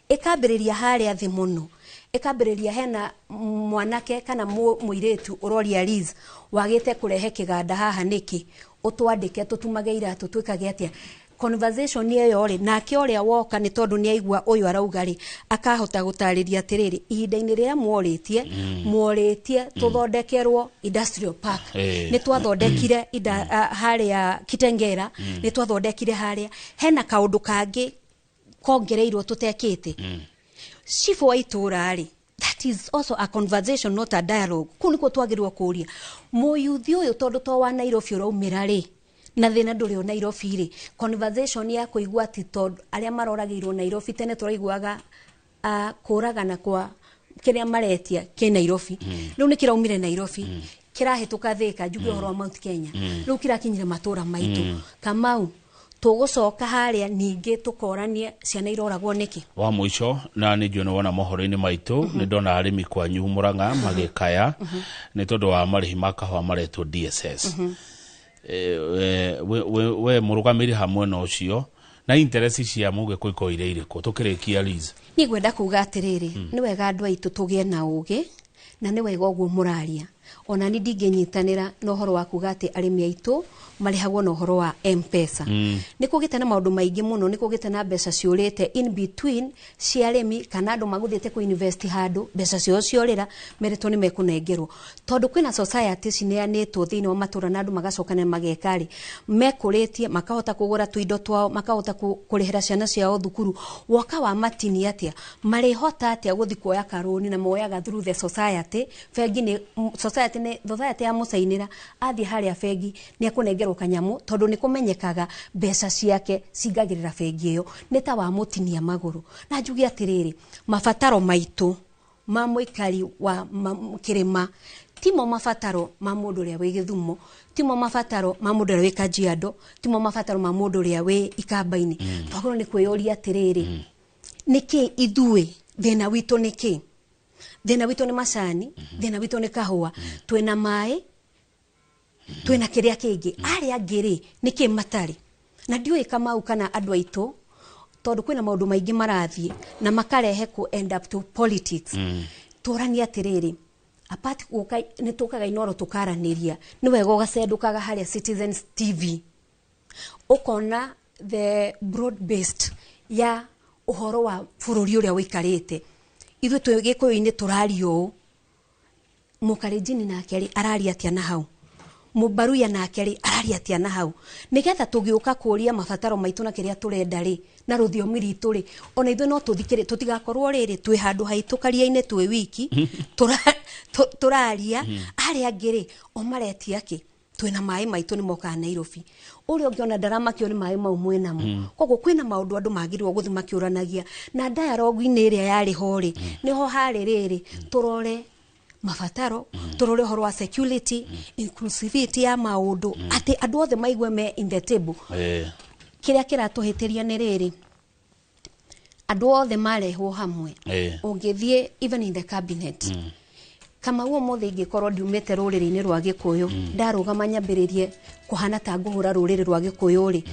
ikambiriria haria thi muno ikambiriria hena mwanake kana muiretu uroria Liz wagite kurehe kiganda haha niki utwandike tutumage iratu twikage atia. Conversation iyo ri nake uria woka ni tondu ni aigua uyu arauga ri akahota gutariria atiriri ihinda-ini riria mworitie tuthondekerwo industrial park ni twathondekire haria Kitengera ni twathondekire haria hena kaundu kangi kongereirwo tutekite Chifu wa itura ri. That is also a conversation, not a dialogue. Kuniko twagirwo kuria muyuthi uyu tondu to wa Nairobi uraumira ri na thina nduri o Nairobi ri conversation ya kuigwa ti tondu aria maroragirwo Nairobi tene turaiguaga kuragana kwa kiria maretia ki Nairobi riu ni kiraumire Nairobi kirahituka Thika njuge horo wa Mount Kenya riu kirakinyire matura maitu Kamau tugucoka haria ningi tukoranie ciana iroragwo niki wa muico na ni njuno wona mohoro-ini maitu ni ndona arimi kwanyu Murang'a magikaya ni tondu wa marihi makahwa maretwo DSS we murugamiri hamwe no cio na interest cia muge koire iriko tukirikia Liz ni gwenda kuga atiriri ni wega andu aitu tugie na ugi na ni wega uguo muraria ona ni ndinginyitanira no horo wa kuga ati arimi aitu marihagwo no horo wa M-Pesa ni kugite na maundu maingi muno ni kugite na mbeca ciurite in between cia arimi kana andu maguthite ku invest handu mbeca cio ciorira mereto ni mekunengerwo tondu kwina society cineanitwo thiini wa matura na andu magacokana magekari mekuritie makahota kugura tuindo twao makahota kurihira ciana ciao thukuru woka wa matini atia marihota atia guthi kuoya karuni na moyaga through the society fegi ni society ya musainira athi haria fegi ni akunengerwo kanyamu tondu ni kumenyekaga mbeca ciake cingagirira fegi iyo ni ta wa mutinia maguru na njugi atiriri mafataro maitu ma muikari wa kirima timo mafataro ma mundu ria wi Githumo timo mafataro ma mundu ria wi Kajiado timo mafataro ma mundu ria wi Ikamba-ini twagoro ni kwiyuria atiriri niki ithue thina witu niki thina witu ni macani thina witu ni kahua twina mai twina kiria kingi aria ngiri niki matari na ndiui Kamau kana andu aitu tondu kwina maundu maingi marathie na makarehe ku end up to politics turania atiriri apart uka ni tukaga inoro tukaraniria ni wega ugacendukaga haria Citizens TV ukona the broad based ya uhoro wa bururi uria wikarite ithu twigikuyu-ini turario mukarijini na akeri araria atia na hau mubaruya na akeri araria atia na hau nigetha tugiuka kuria mafataro maitu na kiria turenda ri na ruthiomi ritu ri ona ithu no tuthikire tutigakorwo riri twi handu haitu karia-ini twi wiki turaria aria ngiri o maretia ki twina mai maitu ni moka Nairobi uri ungiona ndarama kio ni mai mau mwenamo koguo kwina maundu andu magirwo guthi makiuranagia na dialogue-ini iria yari hori niho hari riri turore mafataro turore horo wa security inclusivity ya maundu ati andu othe maigwe me in the table kiria kiratuhitiria ni riri andu othe marehwo hamwe ungithie even in the cabinet kama uo mothe ingikorwo ndiumite ruriri-ini rwa Gikuyu ndarugama nyambiririe kuhana ta nguhura ruriri rwa Gikuyu ri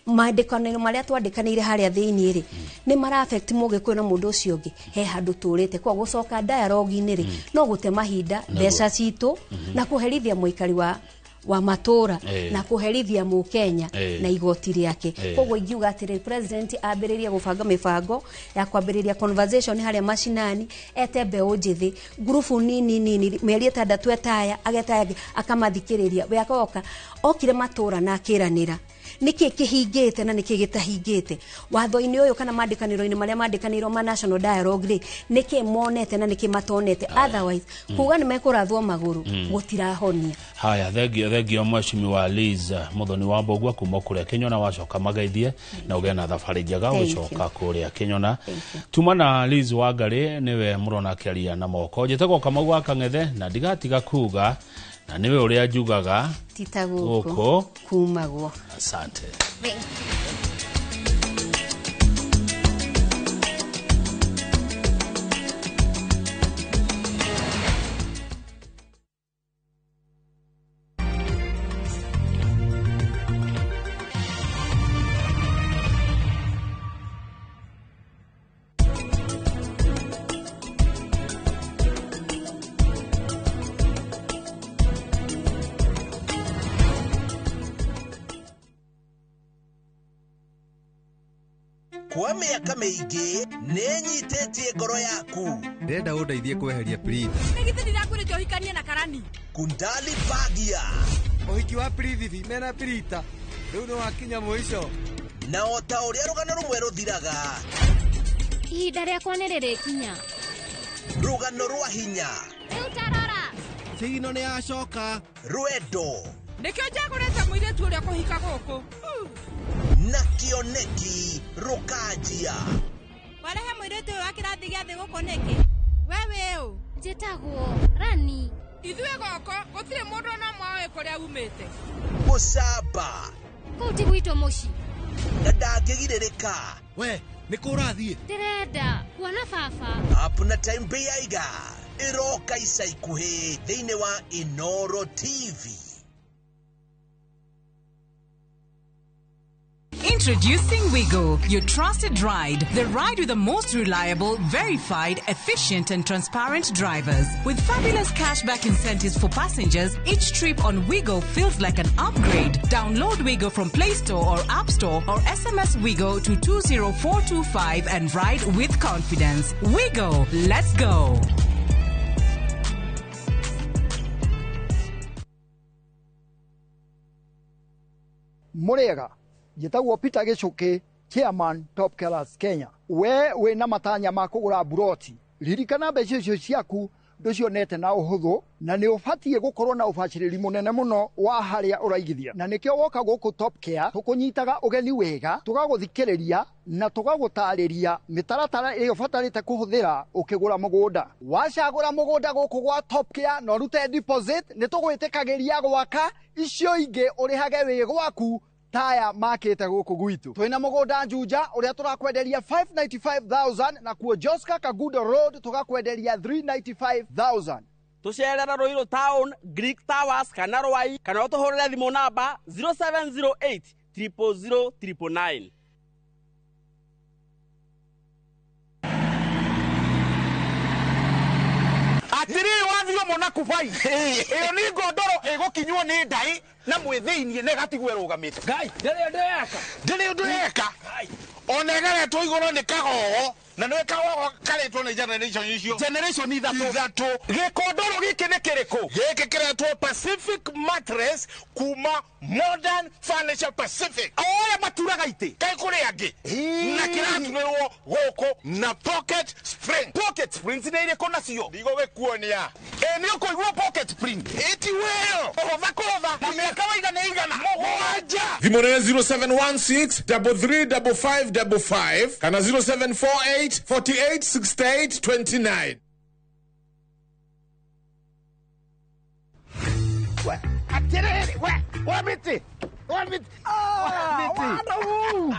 maandikano maria twandikanire haria thiini ri ni mara affect Mugikuyu na mundu ucio ungi he handu turite kwa gucoka dialogue-ini ri no gute mahinda mbeca citu na kuherithia muikari wa wa matora na kuherithia mu Kenya na igoti riake koguo ingiuga atiri president ambiriria gubanga mibango ya kwambiriria conversation haria mashinani ete mbeu njithi grupu nini meri 6 etaya agetaya akamathikiriria we akoka okire matora na akiranira niki kihingite na niki gitahingite watho-ini uyu kana mandikaniro-ini maria mandikanirwo ma national dialogue ri niki monete na niki matonete otherwise kuga ni mekurathwo maguru gutirahonia. Haya, thegio mheshimiwa Liz Muthoni wa Mbogua kuma kuria Kinyona wacoka magaithie na ugena thabari njega ucoka kuria Kinyona. Tumana Liz Wangari niwe murona akiaria na moko njitagwo Kamau wa Kang'ethe na ndigatiga kuga na niwe uria njugaga titaguko kumagwo. Asante. Kwa miaka miingi nenyitetie ngoro yaku ndenda undeithie kweheria Prithi nigite ndirakwire johikanie na Karani Kundali Bagia uhiki wa Prithi mena Prita riu no akinya muico na ota uria rugano rumwe ruthiraga ihinda riakwa ni ririkinya rugano rwa hinya riu tarora sigino ni acoka rwendo nikio njagurite muiretu uria kuhika guku na kioneki rukajia warehe muiretu wa kirathi gia thi guku niki wewe u njitagwo Rani ithue goko gutire mundu na mwawe kuria umite Musaba kuti gwito muci na ndangĩgirĩrĩka we nĩ kũ ũrathiĩ ndĩrenda kuona baba Apuna Time Beiga ĩroka ica ikuhĩ thĩinĩ wa Inoro TV. Introducing Wigo, your trusted ride. The ride with the most reliable, verified, efficient and transparent drivers. With fabulous cashback incentives for passengers, each trip on Wigo feels like an upgrade. Download Wigo from Play Store or App Store or SMS Wigo to 20425 and ride with confidence. Wigo, let's go. Murega Jitagwo Peter Gichuki, Chairman Top Killers Kenya. We na matanya ma kugura buroti. Ririkana mbeca icio ciaku nducionete na uhuthu na ni ubatie gukorwo na ubaciriri munene muno wa haria uraigithia. Na nikio woka guku Top Care tukunyitaga ugeni wega, tugaguthikiriria na tugagutariria mitaratara iyo batarite kuhuthira ukigura mugunda. Wacagura mugunda guku gwa Top Care no rute deposit ni tugwitikagiria gwaka icio ingi urihage wi gwaku taya makete guku gwitu. Twina mugunda Juja uria turakwenderia 595,000 na kuo Joska Kagudo Road tugakwenderia 395,000. Tucerera Ruiru Town, Greek Towers kana Rwai kana utuhurire thimu namba 0708 000 999. Atiri wathio mona kubai iyo ni ngondoro igukinywo ni ndai na mwithiinie negatigwe rugamite ngai ndiri ndeka onegeretwo iguru ni kagogo na niwe kagogo karetwo ni generation ithatu gikondoro giki ni kiriku giki kiretwo Pacific Mattress kuma Modern Furniture Pacific oya maturaga ite kai kuri angi na kiratunirwo guku na pocket springs ni ile kona cio ndigo wekuonia ni ukoigwa pocket spring eti weo ovakova na miaka waigana igana mugwanja thimone 0716 335555 kana 0748 48 68 29. Wamiti.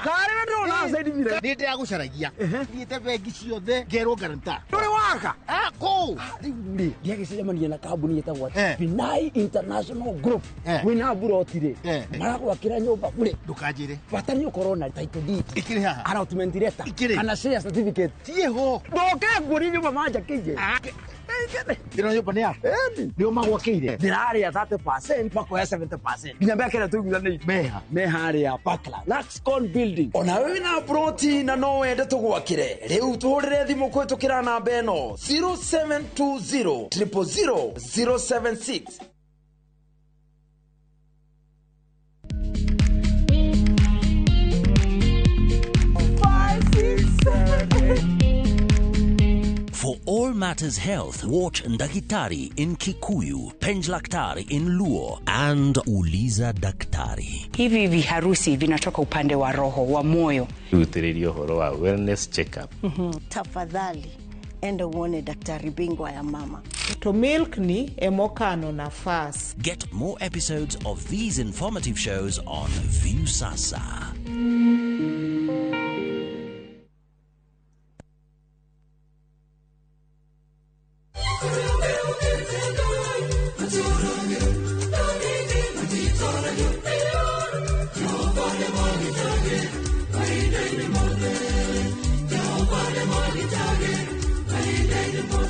Kare ndo na zaidi vile. Nite ya gucaragia. Nite bengi ciothe ngero garanta. Nduri waka. Ko. Ndi. Ndiage cemania na kambuni yetagwo Pinai International Group. Wina burotire. Marakwakira nyumba kure. Ndukajire. Batani ukorwo na title deed. Ikire haha. Allotment letter. Kana share certificate. Tie ho. Ndoke nguri nyumba manja kije. Ino nyumba ni yako. Ndio magwakire. Ndiraria 30% makoya 70%. Nginya mbekere tuigithane meha ari ya Parkland. Laxcon Building. Ona wewe na broti na no wende tugwakire. Riu tuhurire thimu kwitukira namba eno 0720 000 076. For all matters health, watch Ndakitari in Kikuyu, Penj Laktari in Luo, and Uliza Daktari. Hivi viharusi vinatoka upande wa roho, wa moyo. Utirio horo wa wellness check-up. Tafadhali, enda uone daktari bingwa ya mama. To milk ni emokano na fast. Get more episodes of these informative shows on View Sasa. Thank you.